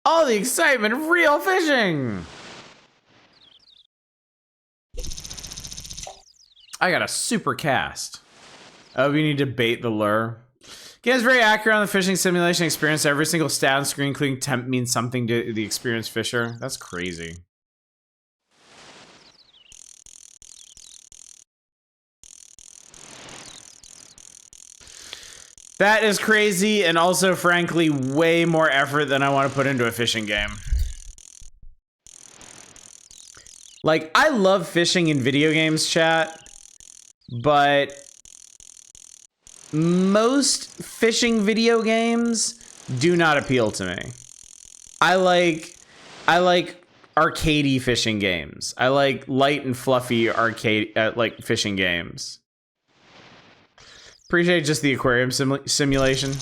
All the excitement of real fishing! I got a super cast. Oh, we need to bait the lure. Game is very accurate on the fishing simulation experience. Every single stat on screen, including temp, means something to the experienced fisher. That's crazy. That is crazy, and also, frankly, way more effort than I want to put into a fishing game. Like, I love fishing in video games, chat, but most fishing video games do not appeal to me. I like arcadey fishing games. I like light and fluffy arcade like fishing games. Appreciate just the aquarium simulation.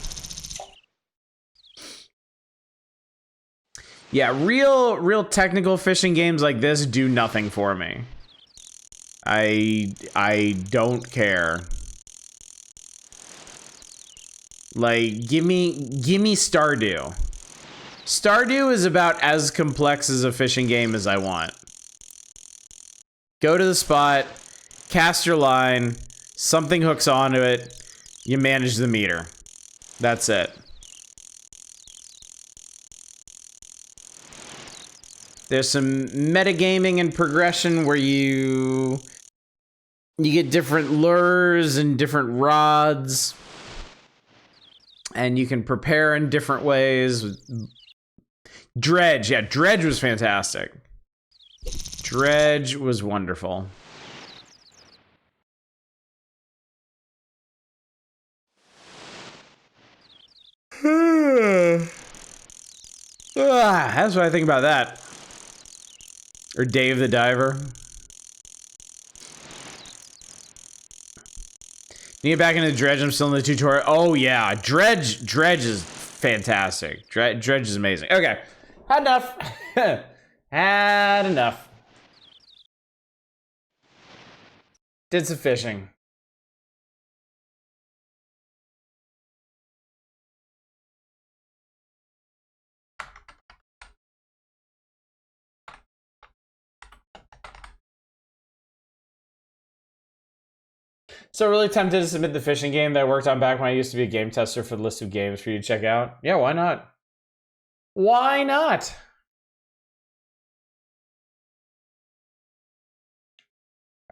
Yeah, real technical fishing games like this do nothing for me. I don't care. Like, give me Stardew. Stardew is about as complex as a fishing game as I want. Go to the spot, cast your line, something hooks onto it, you manage the meter. That's it. There's some metagaming and progression where you get different lures and different rods, and you can prepare in different ways. Dredge, yeah, Dredge was fantastic. Dredge was wonderful. That's what I think about that. Or Dave the Diver. You get back into Dredge. I'm still in the tutorial. Oh yeah, Dredge is fantastic. Dredge is amazing. Okay, had enough. Had enough. Did some fishing. So really tempted to submit the fishing game that I worked on back when I used to be a game tester for the list of games for you to check out. Yeah, why not? Why not?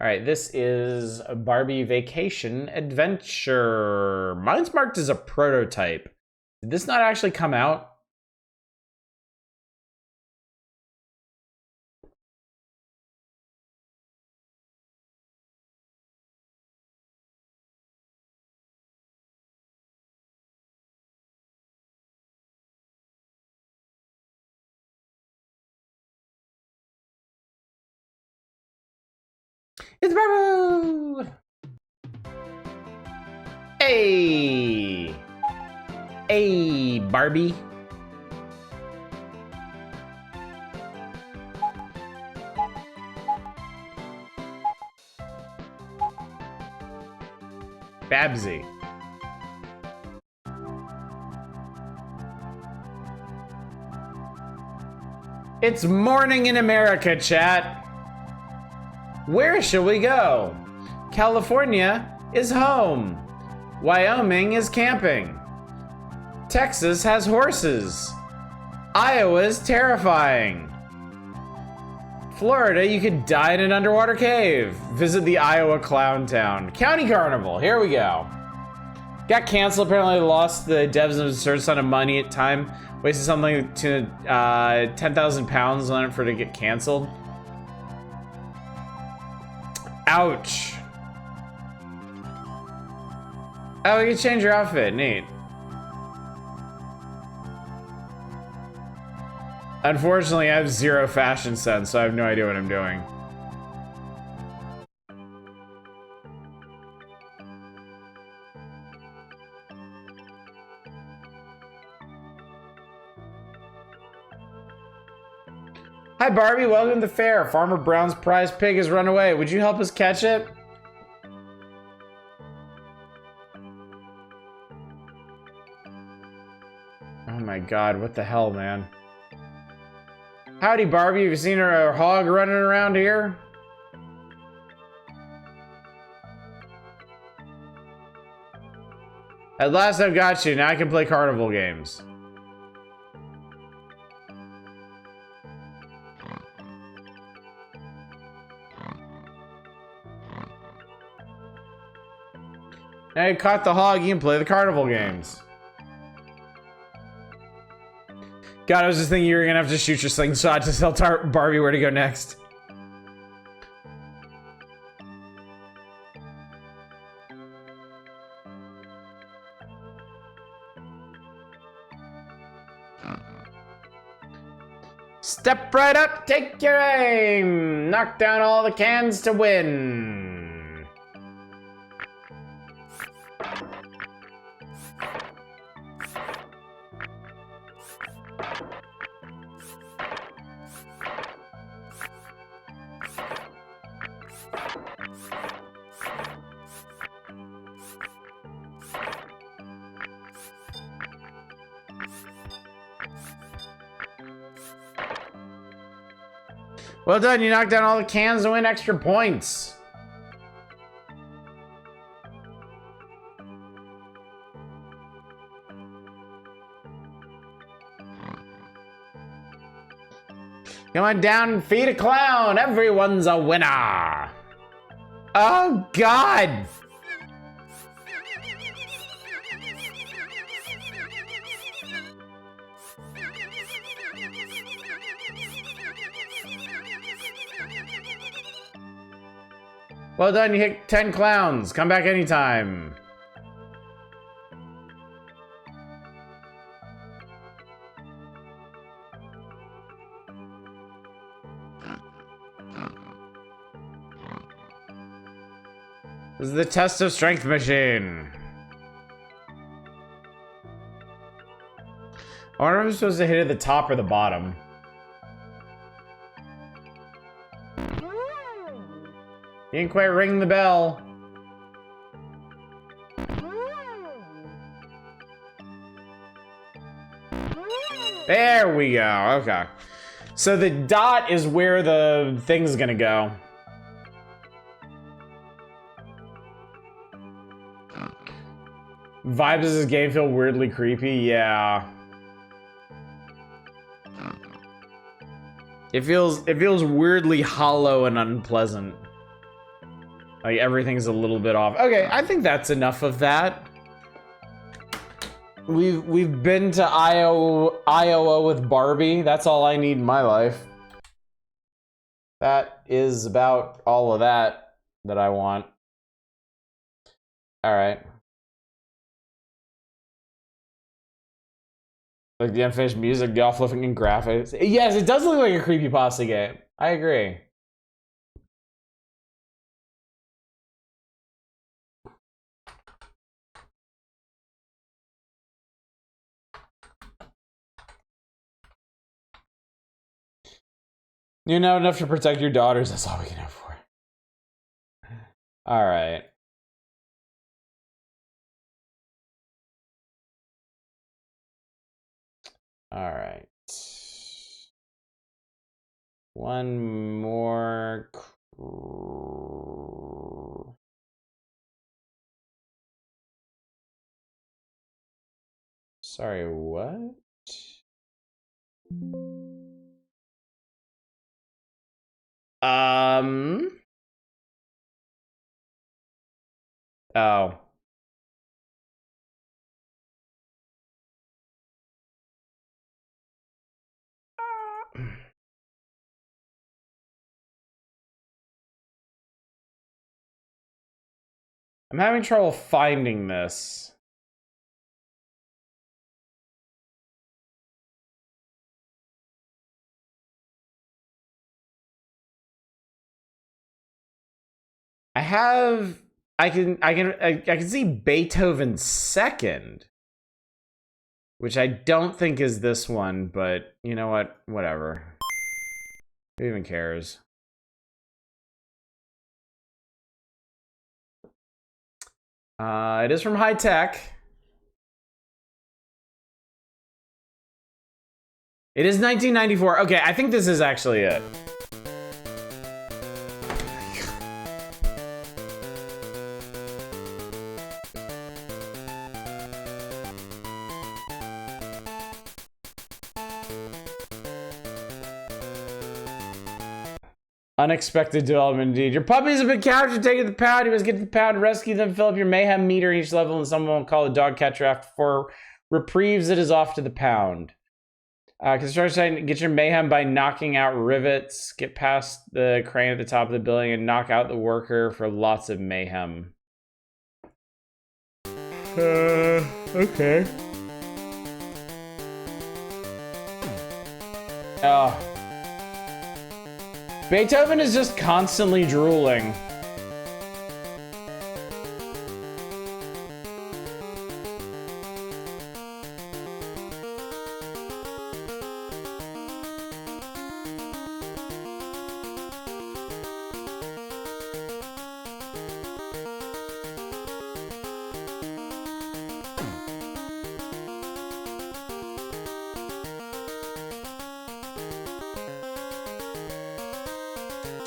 All right, this is a Barbie Vacation Adventure. Mine's marked as a prototype. Did this not actually come out? It's Barbie! Hey! Hey, Barbie. Babsy. It's morning in America, chat. Where shall we go? California is home. Wyoming is camping. Texas has horses. Iowa's terrifying. Florida, you could die in an underwater cave. Visit the Iowa Clown Town. County Carnival, here we go. Got canceled, apparently lost the devs an absurd sum of money at time. Wasted something to 10,000 pounds on it for it to get canceled. Ouch. Oh, you can change your outfit, neat. Unfortunately, I have zero fashion sense, so I have no idea what I'm doing. Hi Barbie, welcome to the fair. Farmer Brown's prize pig has run away. Would you help us catch it? Oh my god, what the hell, man? Howdy Barbie, have you seen our hog running around here? At last I've got you, now I can play carnival games. Now you caught the hog, you can play the carnival games. God, I was just thinking you were gonna have to shoot your slingshot to tell Barbie where to go next. Step right up, take your aim! Knock down all the cans to win! Well done, you knocked down all the cans to win extra points. Come on down and feed a clown. Everyone's a winner. Oh, God. Well done, you hit 10 clowns. Come back anytime. This is the test of strength machine. I wonder if I'm supposed to hit it at the top or the bottom. You didn't quite ring the bell. There we go, okay. So the dot is where the thing's gonna go. Vibes as this game feel weirdly creepy, yeah. It feels weirdly hollow and unpleasant. Like everything's a little bit off. Okay, I think that's enough of that. We've been to Iowa with Barbie. That's all I need in my life. That is about all of that I want. All right. Like the unfinished music, golf flipping, and graphics. Yes, it does look like a creepypasta game. I agree. You know enough to protect your daughters. That's all we can hope for. All right. All right. One more. Sorry, what? Oh. I'm having trouble finding this. I can see Beethoven second, which I don't think is this one, but you know what? Whatever. Who even cares? It is from High Tech. It is 1994. Okay, I think this is actually it. Unexpected development indeed. Your puppy's a big character. Take it to the pound. You must get to the pound, rescue them, fill up your mayhem meter each level, and someone will call a dog catcher after 4 reprieves. It is off to the pound. Construction, get your mayhem by knocking out rivets. Get past the crane at the top of the building and knock out the worker for lots of mayhem. Okay. Oh. Beethoven is just constantly drooling.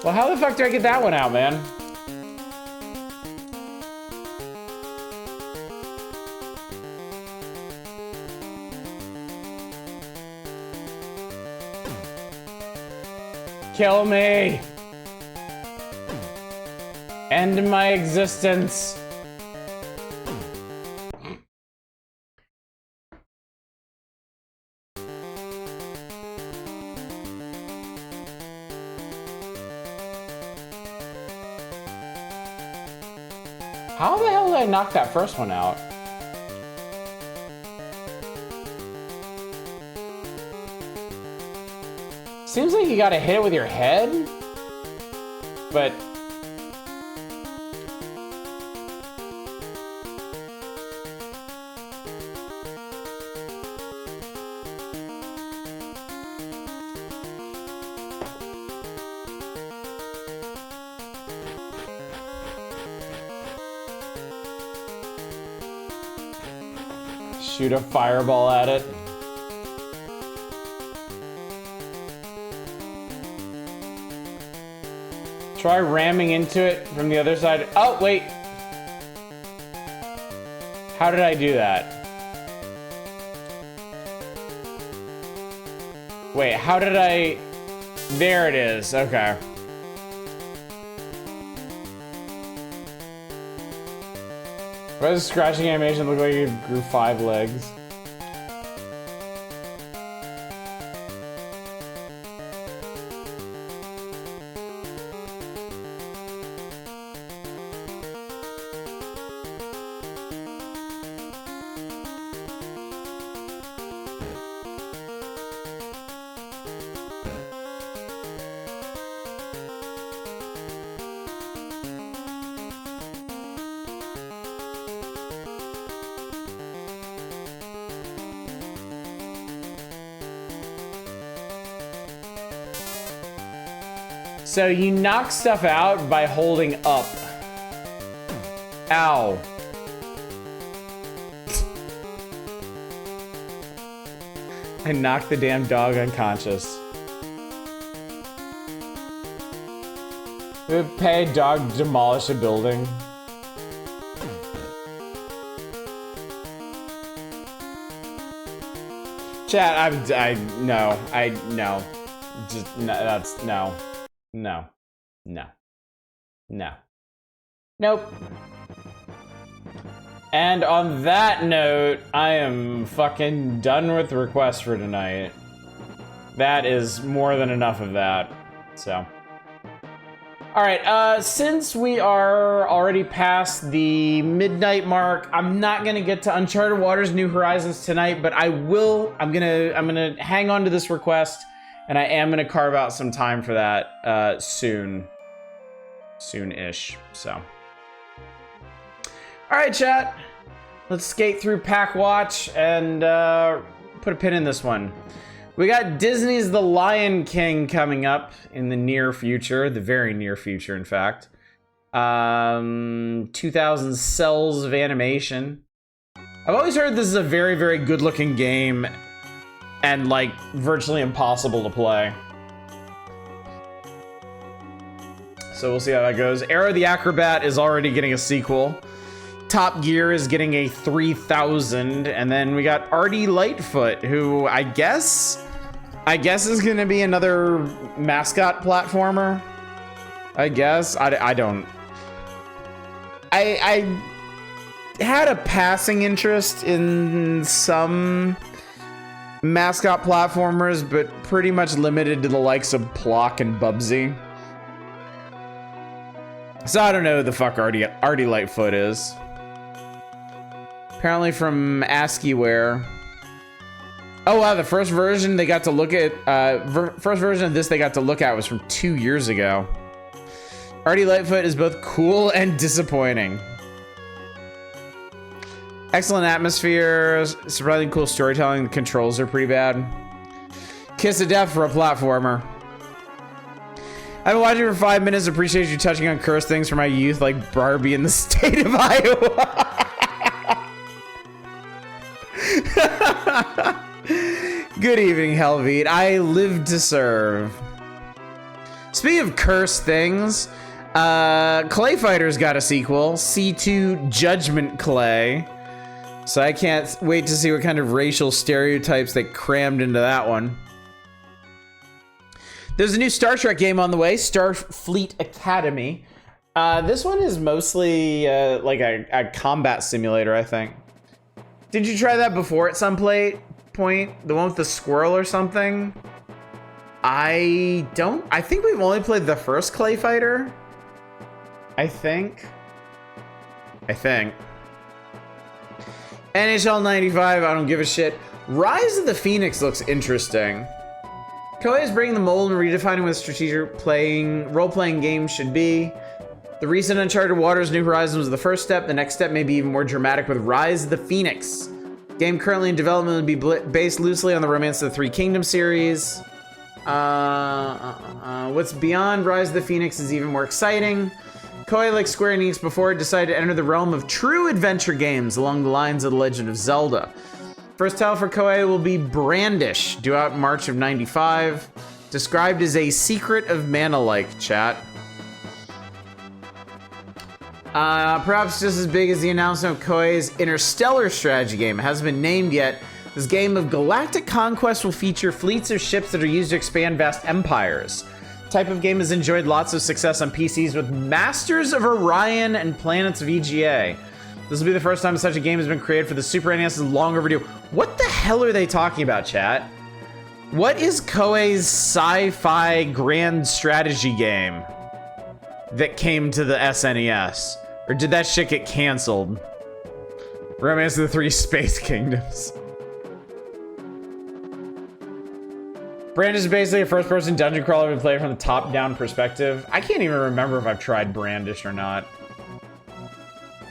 Well, how the fuck do I get that one out, man? Kill me! End my existence. How the hell did I knock that first one out? Seems like you gotta hit it with your head, but Shoot a fireball at it. Try ramming into it from the other side. Oh, wait. How did I do that? Wait, how did I... There it is, okay. Why does the scratching animation look like it grew 5 legs? So you knock stuff out by holding up. Ow. I knocked the damn dog unconscious. We would pay a dog to demolish a building. Chat, no. Just, no, that's, no. No. No. No. Nope. And on that note, I am fucking done with requests for tonight. That is more than enough of that. So. Alright, since we are already past the midnight mark, I'm not gonna get to Uncharted Waters New Horizons tonight, but I will. I'm gonna hang on to this request. And I am gonna carve out some time for that soon-ish, so. All right, chat. Let's skate through Pack Watch and put a pin in this one. We got Disney's The Lion King coming up in the near future, the very near future, in fact. 2,000 cells of animation. I've always heard this is a very, very good-looking game. And, like, virtually impossible to play. So we'll see how that goes. Aero the Acrobat is already getting a sequel. Top Gear is getting a 3000. And then we got Artie Lightfoot, who I guess is going to be another mascot platformer. I guess. I don't... I had a passing interest in some... mascot platformers, but pretty much limited to the likes of Plock and Bubsy. So I don't know who the fuck Artie Lightfoot is. Apparently from ASCIIware. Oh wow, the first version they got to look at, first version of this they got to look at was from 2 years ago. Artie Lightfoot is both cool and disappointing. Excellent atmosphere, surprisingly cool storytelling. The controls are pretty bad. Kiss of death for a platformer. I've been watching for 5 minutes. Appreciate you touching on cursed things from my youth, like Barbie in the state of Iowa. Good evening, Helveet. I live to serve. Speaking of cursed things, Clay Fighter's got a sequel, C2 Judgment Clay. So I can't wait to see what kind of racial stereotypes they crammed into that one. There's a new Star Trek game on the way, Starfleet Academy. This one is mostly like a combat simulator, I think. Did you try that before at some point? The one with the squirrel or something? I think we've only played the first Clay Fighter. I think. NHL 95, I don't give a shit. Rise of the Phoenix looks interesting. Koei is breaking the mold and redefining what strategic role-playing games should be. The recent Uncharted Waters New Horizons was the first step. The next step may be even more dramatic with Rise of the Phoenix. Game currently in development will be based loosely on the Romance of the Three Kingdoms series. What's beyond Rise of the Phoenix is even more exciting. Koei, like Square Enix before, decided to enter the realm of true adventure games along the lines of The Legend of Zelda. First title for Koei will be Brandish, due out in March of 95. Described as a secret of mana-like, chat. Perhaps just as big as the announcement of Koei's Interstellar strategy game. It hasn't been named yet. This game of galactic conquest will feature fleets of ships that are used to expand vast empires. The type of game has enjoyed lots of success on PCs with Masters of Orion and Planets of EGA. This will be the first time such a game has been created for the Super NES. Is long overdue. What the hell are they talking about, chat? What is Koei's sci-fi grand strategy game that came to the SNES? Or did that shit get canceled? Romance of the Three Space Kingdoms. Brandish is basically a first-person dungeon crawler we play from the top-down perspective. I can't even remember if I've tried Brandish or not.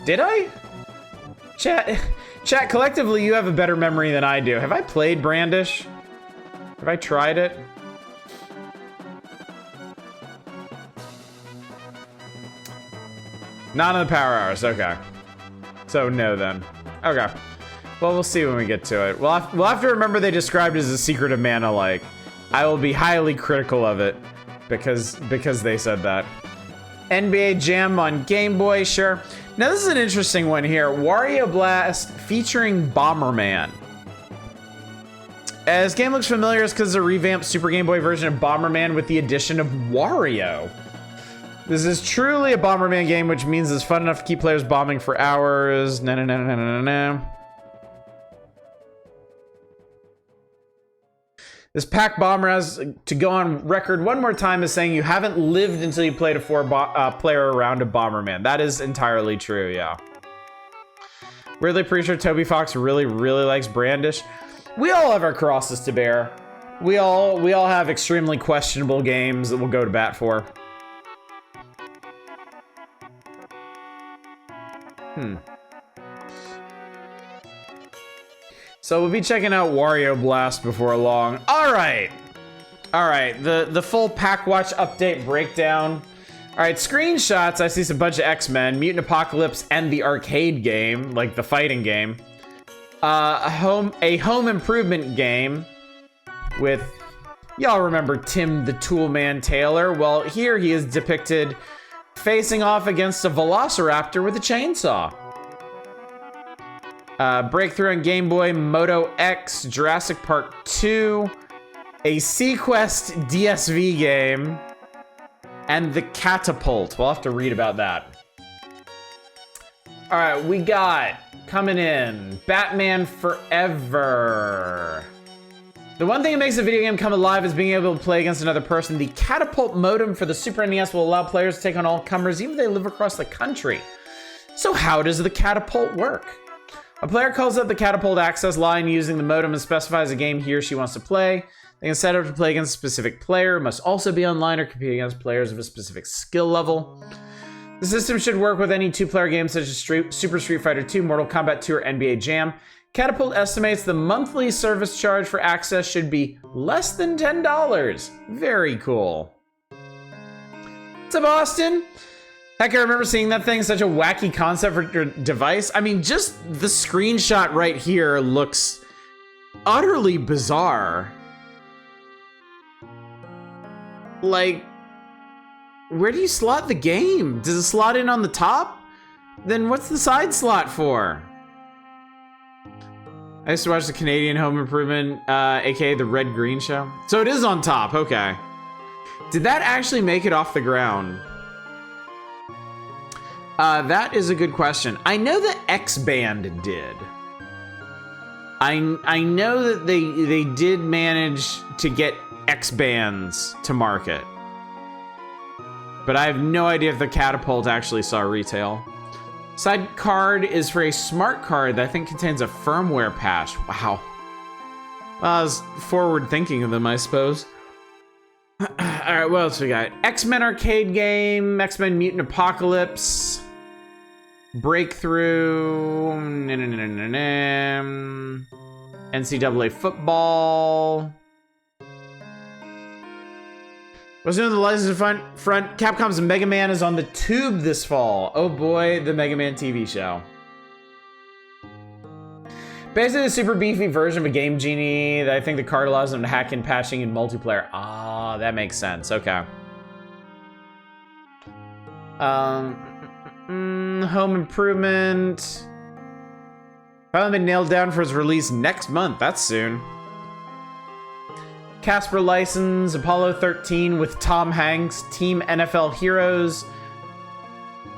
Did I? Chat, collectively, you have a better memory than I do. Have I played Brandish? Have I tried it? Not in the power hours, okay. So no then. Okay. Well, we'll see when we get to it. We'll have to remember they described it as a secret of mana-like. I will be highly critical of it because they said that. NBA Jam on Game Boy, sure. Now this is an interesting one here. Wario Blast featuring Bomberman. This game looks familiar because it's a revamped Super Game Boy version of Bomberman with the addition of Wario. This is truly a Bomberman game, which means it's fun enough to keep players bombing for hours. This Pac Bomber has to go on record one more time as saying you haven't lived until you played a four-player round of Bomberman. That is entirely true, yeah. Weirdly pretty sure Toby Fox really likes Brandish. We all have our crosses to bear. We all have extremely questionable games that we'll go to bat for. So we'll be checking out Wario Blast before long. All right, the full Pack Watch update breakdown. All right, screenshots. I see some bunch of X-Men, Mutant Apocalypse, and the arcade game, like the fighting game. A home improvement game with, y'all remember Tim the Toolman Taylor? Well, here he is depicted facing off against a Velociraptor with a chainsaw. Breakthrough on Game Boy, Moto X, Jurassic Park 2, a Sequest DSV game, and the Catapult. We'll have to read about that. All right, we got coming in Batman Forever. The one thing that makes a video game come alive is being able to play against another person. The Catapult modem for the Super NES will allow players to take on all comers, even if they live across the country. So how does the Catapult work? A player calls up the Catapult access line using the modem and specifies a game he or she wants to play. They can set up to play against a specific player, must also be online or compete against players of a specific skill level. The system should work with any two-player games such as Super Street Fighter 2, Mortal Kombat 2, or NBA Jam. Catapult estimates the monthly service charge for access should be less than $10. Very cool. What's up, Austin? Heck, I remember seeing that thing, such a wacky concept for your device. I mean, just the screenshot right here looks utterly bizarre. Like, where do you slot the game? Does it slot in on the top? Then what's the side slot for? I used to watch the Canadian Home Improvement, aka the Red Green Show. So it is on top, okay. Did that actually make it off the ground? That is a good question. I know that X-Band did. I know that they did manage to get X-Bands to market. But I have no idea if the Catapult actually saw retail. Side card is for a smart card that I think contains a firmware patch. Wow. Well, I was forward thinking of them, I suppose. All right, what else we got? X-Men arcade game, X-Men Mutant Apocalypse, Breakthrough, NCAA football. What's new on the license front? Capcom's Mega Man is on the tube this fall. Oh boy, the Mega Man TV show. Basically a super beefy version of a Game Genie that I think the card allows them to hack in patching in multiplayer. Ah, that makes sense. Okay. Home Improvement. Finally been nailed down for its release next month. That's soon. Casper License, Apollo 13 with Tom Hanks, Team NFL Heroes.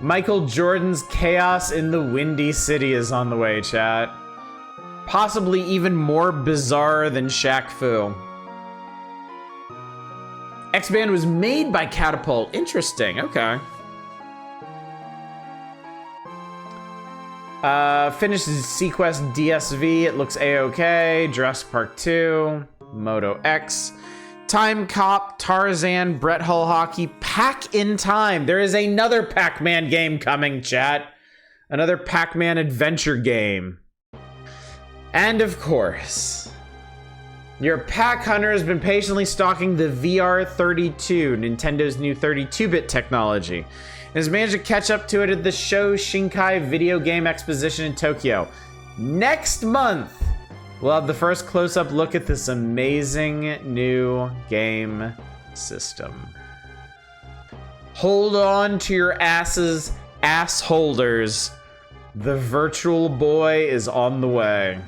Michael Jordan's Chaos in the Windy City is on the way, chat. Possibly even more bizarre than Shaq Fu. X-Band was made by Catapult. Interesting, okay. Finished Sequest DSV, it looks A-OK. Jurassic Park 2, Moto X. Time Cop, Tarzan, Brett Hull Hockey, Pac in Time. There is another Pac-Man game coming, chat. Another Pac-Man adventure game. And of course, your Pac Hunter has been patiently stalking the VR32, Nintendo's new 32-bit technology, and has managed to catch up to it at the Show Shinkai Video Game Exposition in Tokyo. Next month, we'll have the first close-up look at this amazing new game system. Hold on to your asses, ass holders. The Virtual Boy is on the way.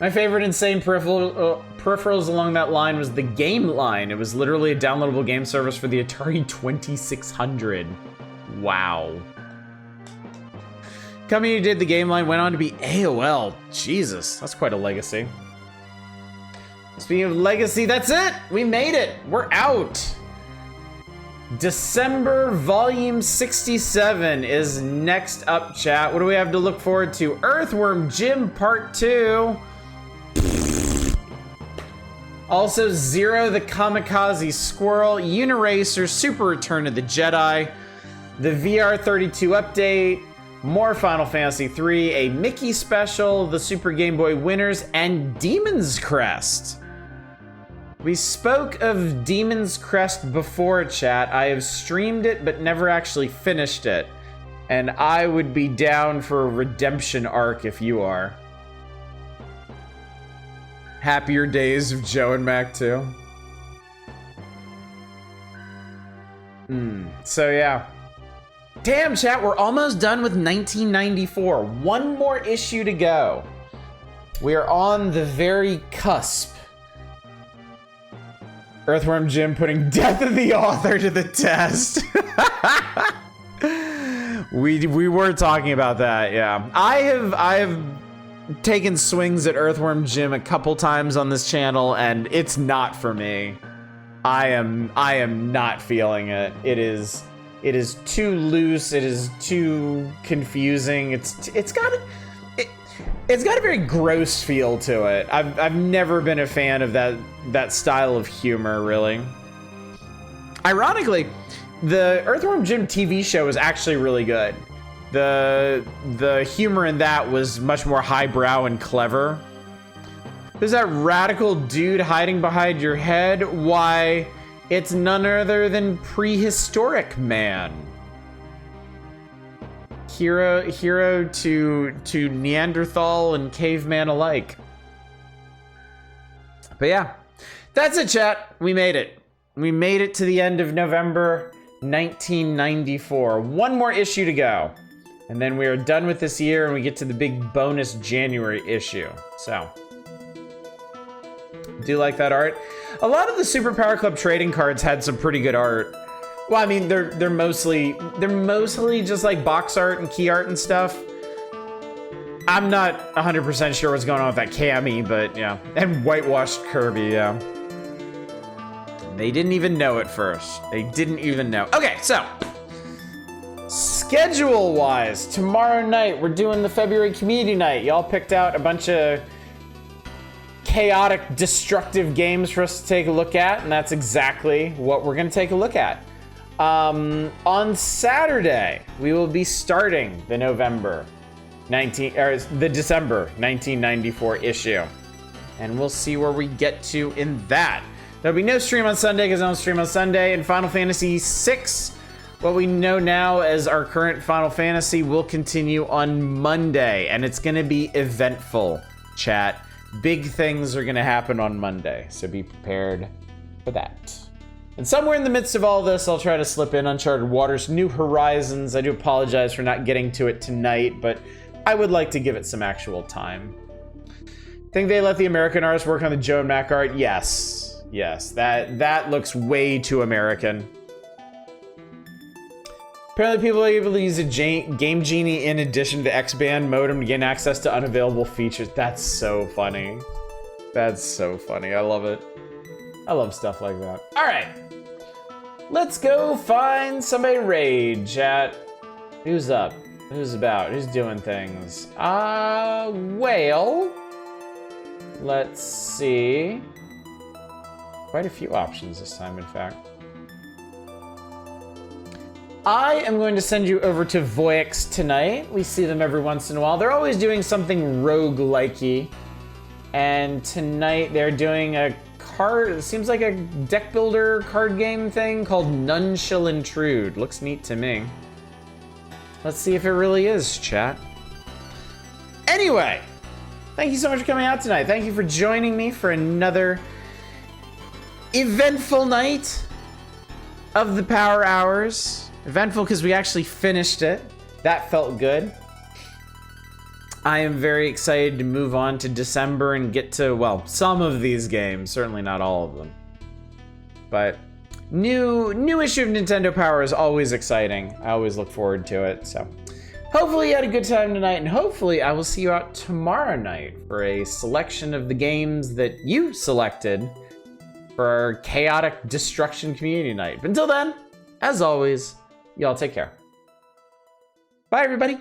My favorite insane peripherals along that line was the Game Line. It was literally a downloadable game service for the Atari 2600. Wow. Company who did the Game Line went on to be AOL. Jesus, that's quite a legacy. Speaking of legacy, that's it! We made it! We're out! December Volume 67 is next up, chat. What do we have to look forward to? Earthworm Jim Part 2. Also, Zero the Kamikaze Squirrel, Uniracer, Super Return of the Jedi, the VR32 update, more Final Fantasy III, a Mickey special, the Super Game Boy Winners, and Demon's Crest. We spoke of Demon's Crest before, chat. I have streamed it, but never actually finished it. And I would be down for a redemption arc if you are. Happier Days of Joe and Mac 2. So yeah. Damn, chat, we're almost done with 1994. One more issue to go. We are on the very cusp. Earthworm Jim putting Death of the Author to the test. we were talking about that, yeah. I have taken swings at Earthworm Jim a couple times on this channel, and it's not for me. I am not feeling it. It is too loose. It is too confusing. It's got a very gross feel to it. I've never been a fan of that style of humor, really. Ironically, the Earthworm Jim TV show was actually really good. The humor in that was much more highbrow and clever. There's that radical dude hiding behind your head. Why, it's none other than Prehistoric Man. Hero to Neanderthal and caveman alike. But yeah, that's it, chat. We made it. We made it to the end of November 1994. One more issue to go. And then we are done with this year and we get to the big bonus January issue. So, do you like that art? A lot of the Super Power Club trading cards had some pretty good art. Well, I mean, they're mostly just like box art and key art and stuff. I'm not 100% sure what's going on with that Cammy, but yeah. And whitewashed Kirby, yeah. They didn't even know at first. They didn't even know. Okay, so schedule-wise, tomorrow night we're doing the February Community Night. Y'all picked out a bunch of chaotic, destructive games for us to take a look at, and that's exactly what we're gonna take a look at. On Saturday, we will be starting the December 1994 issue. And we'll see where we get to in that. There'll be no stream on Sunday because I don't stream on Sunday. And Final Fantasy VI what we know now as our current Final Fantasy will continue on Monday, and it's gonna be eventful, chat. Big things are gonna happen on Monday, so be prepared for that. And somewhere in the midst of all this, I'll try to slip in Uncharted Waters New Horizons. I do apologize for not getting to it tonight, but I would like to give it some actual time. Think they let the American artists work on the Joe and Mac art? Yes. Yes, that looks way too American. Apparently people are able to use a Game Genie in addition to X-Band modem to gain access to unavailable features. That's so funny. That's so funny. I love it. I love stuff like that. All right. Let's go find somebody raid, chat. Who's up? Who's about? Who's doing things? Well, let's see. Quite a few options this time, in fact. I am going to send you over to Voyix tonight. We see them every once in a while. They're always doing something rogue-likey. And tonight they're doing a card, it seems like a deck builder card game thing called None Shall Intrude. Looks neat to me. Let's see if it really is, chat. Anyway, thank you so much for coming out tonight. Thank you for joining me for another eventful night of the Power Hours. Eventful because we actually finished it. That felt good. I am very excited to move on to December and get to, well, some of these games. Certainly not all of them. But new issue of Nintendo Power is always exciting. I always look forward to it. So hopefully you had a good time tonight, and hopefully I will see you out tomorrow night for a selection of the games that you selected for our chaotic destruction community night. But until then, as always, y'all take care. Bye, everybody.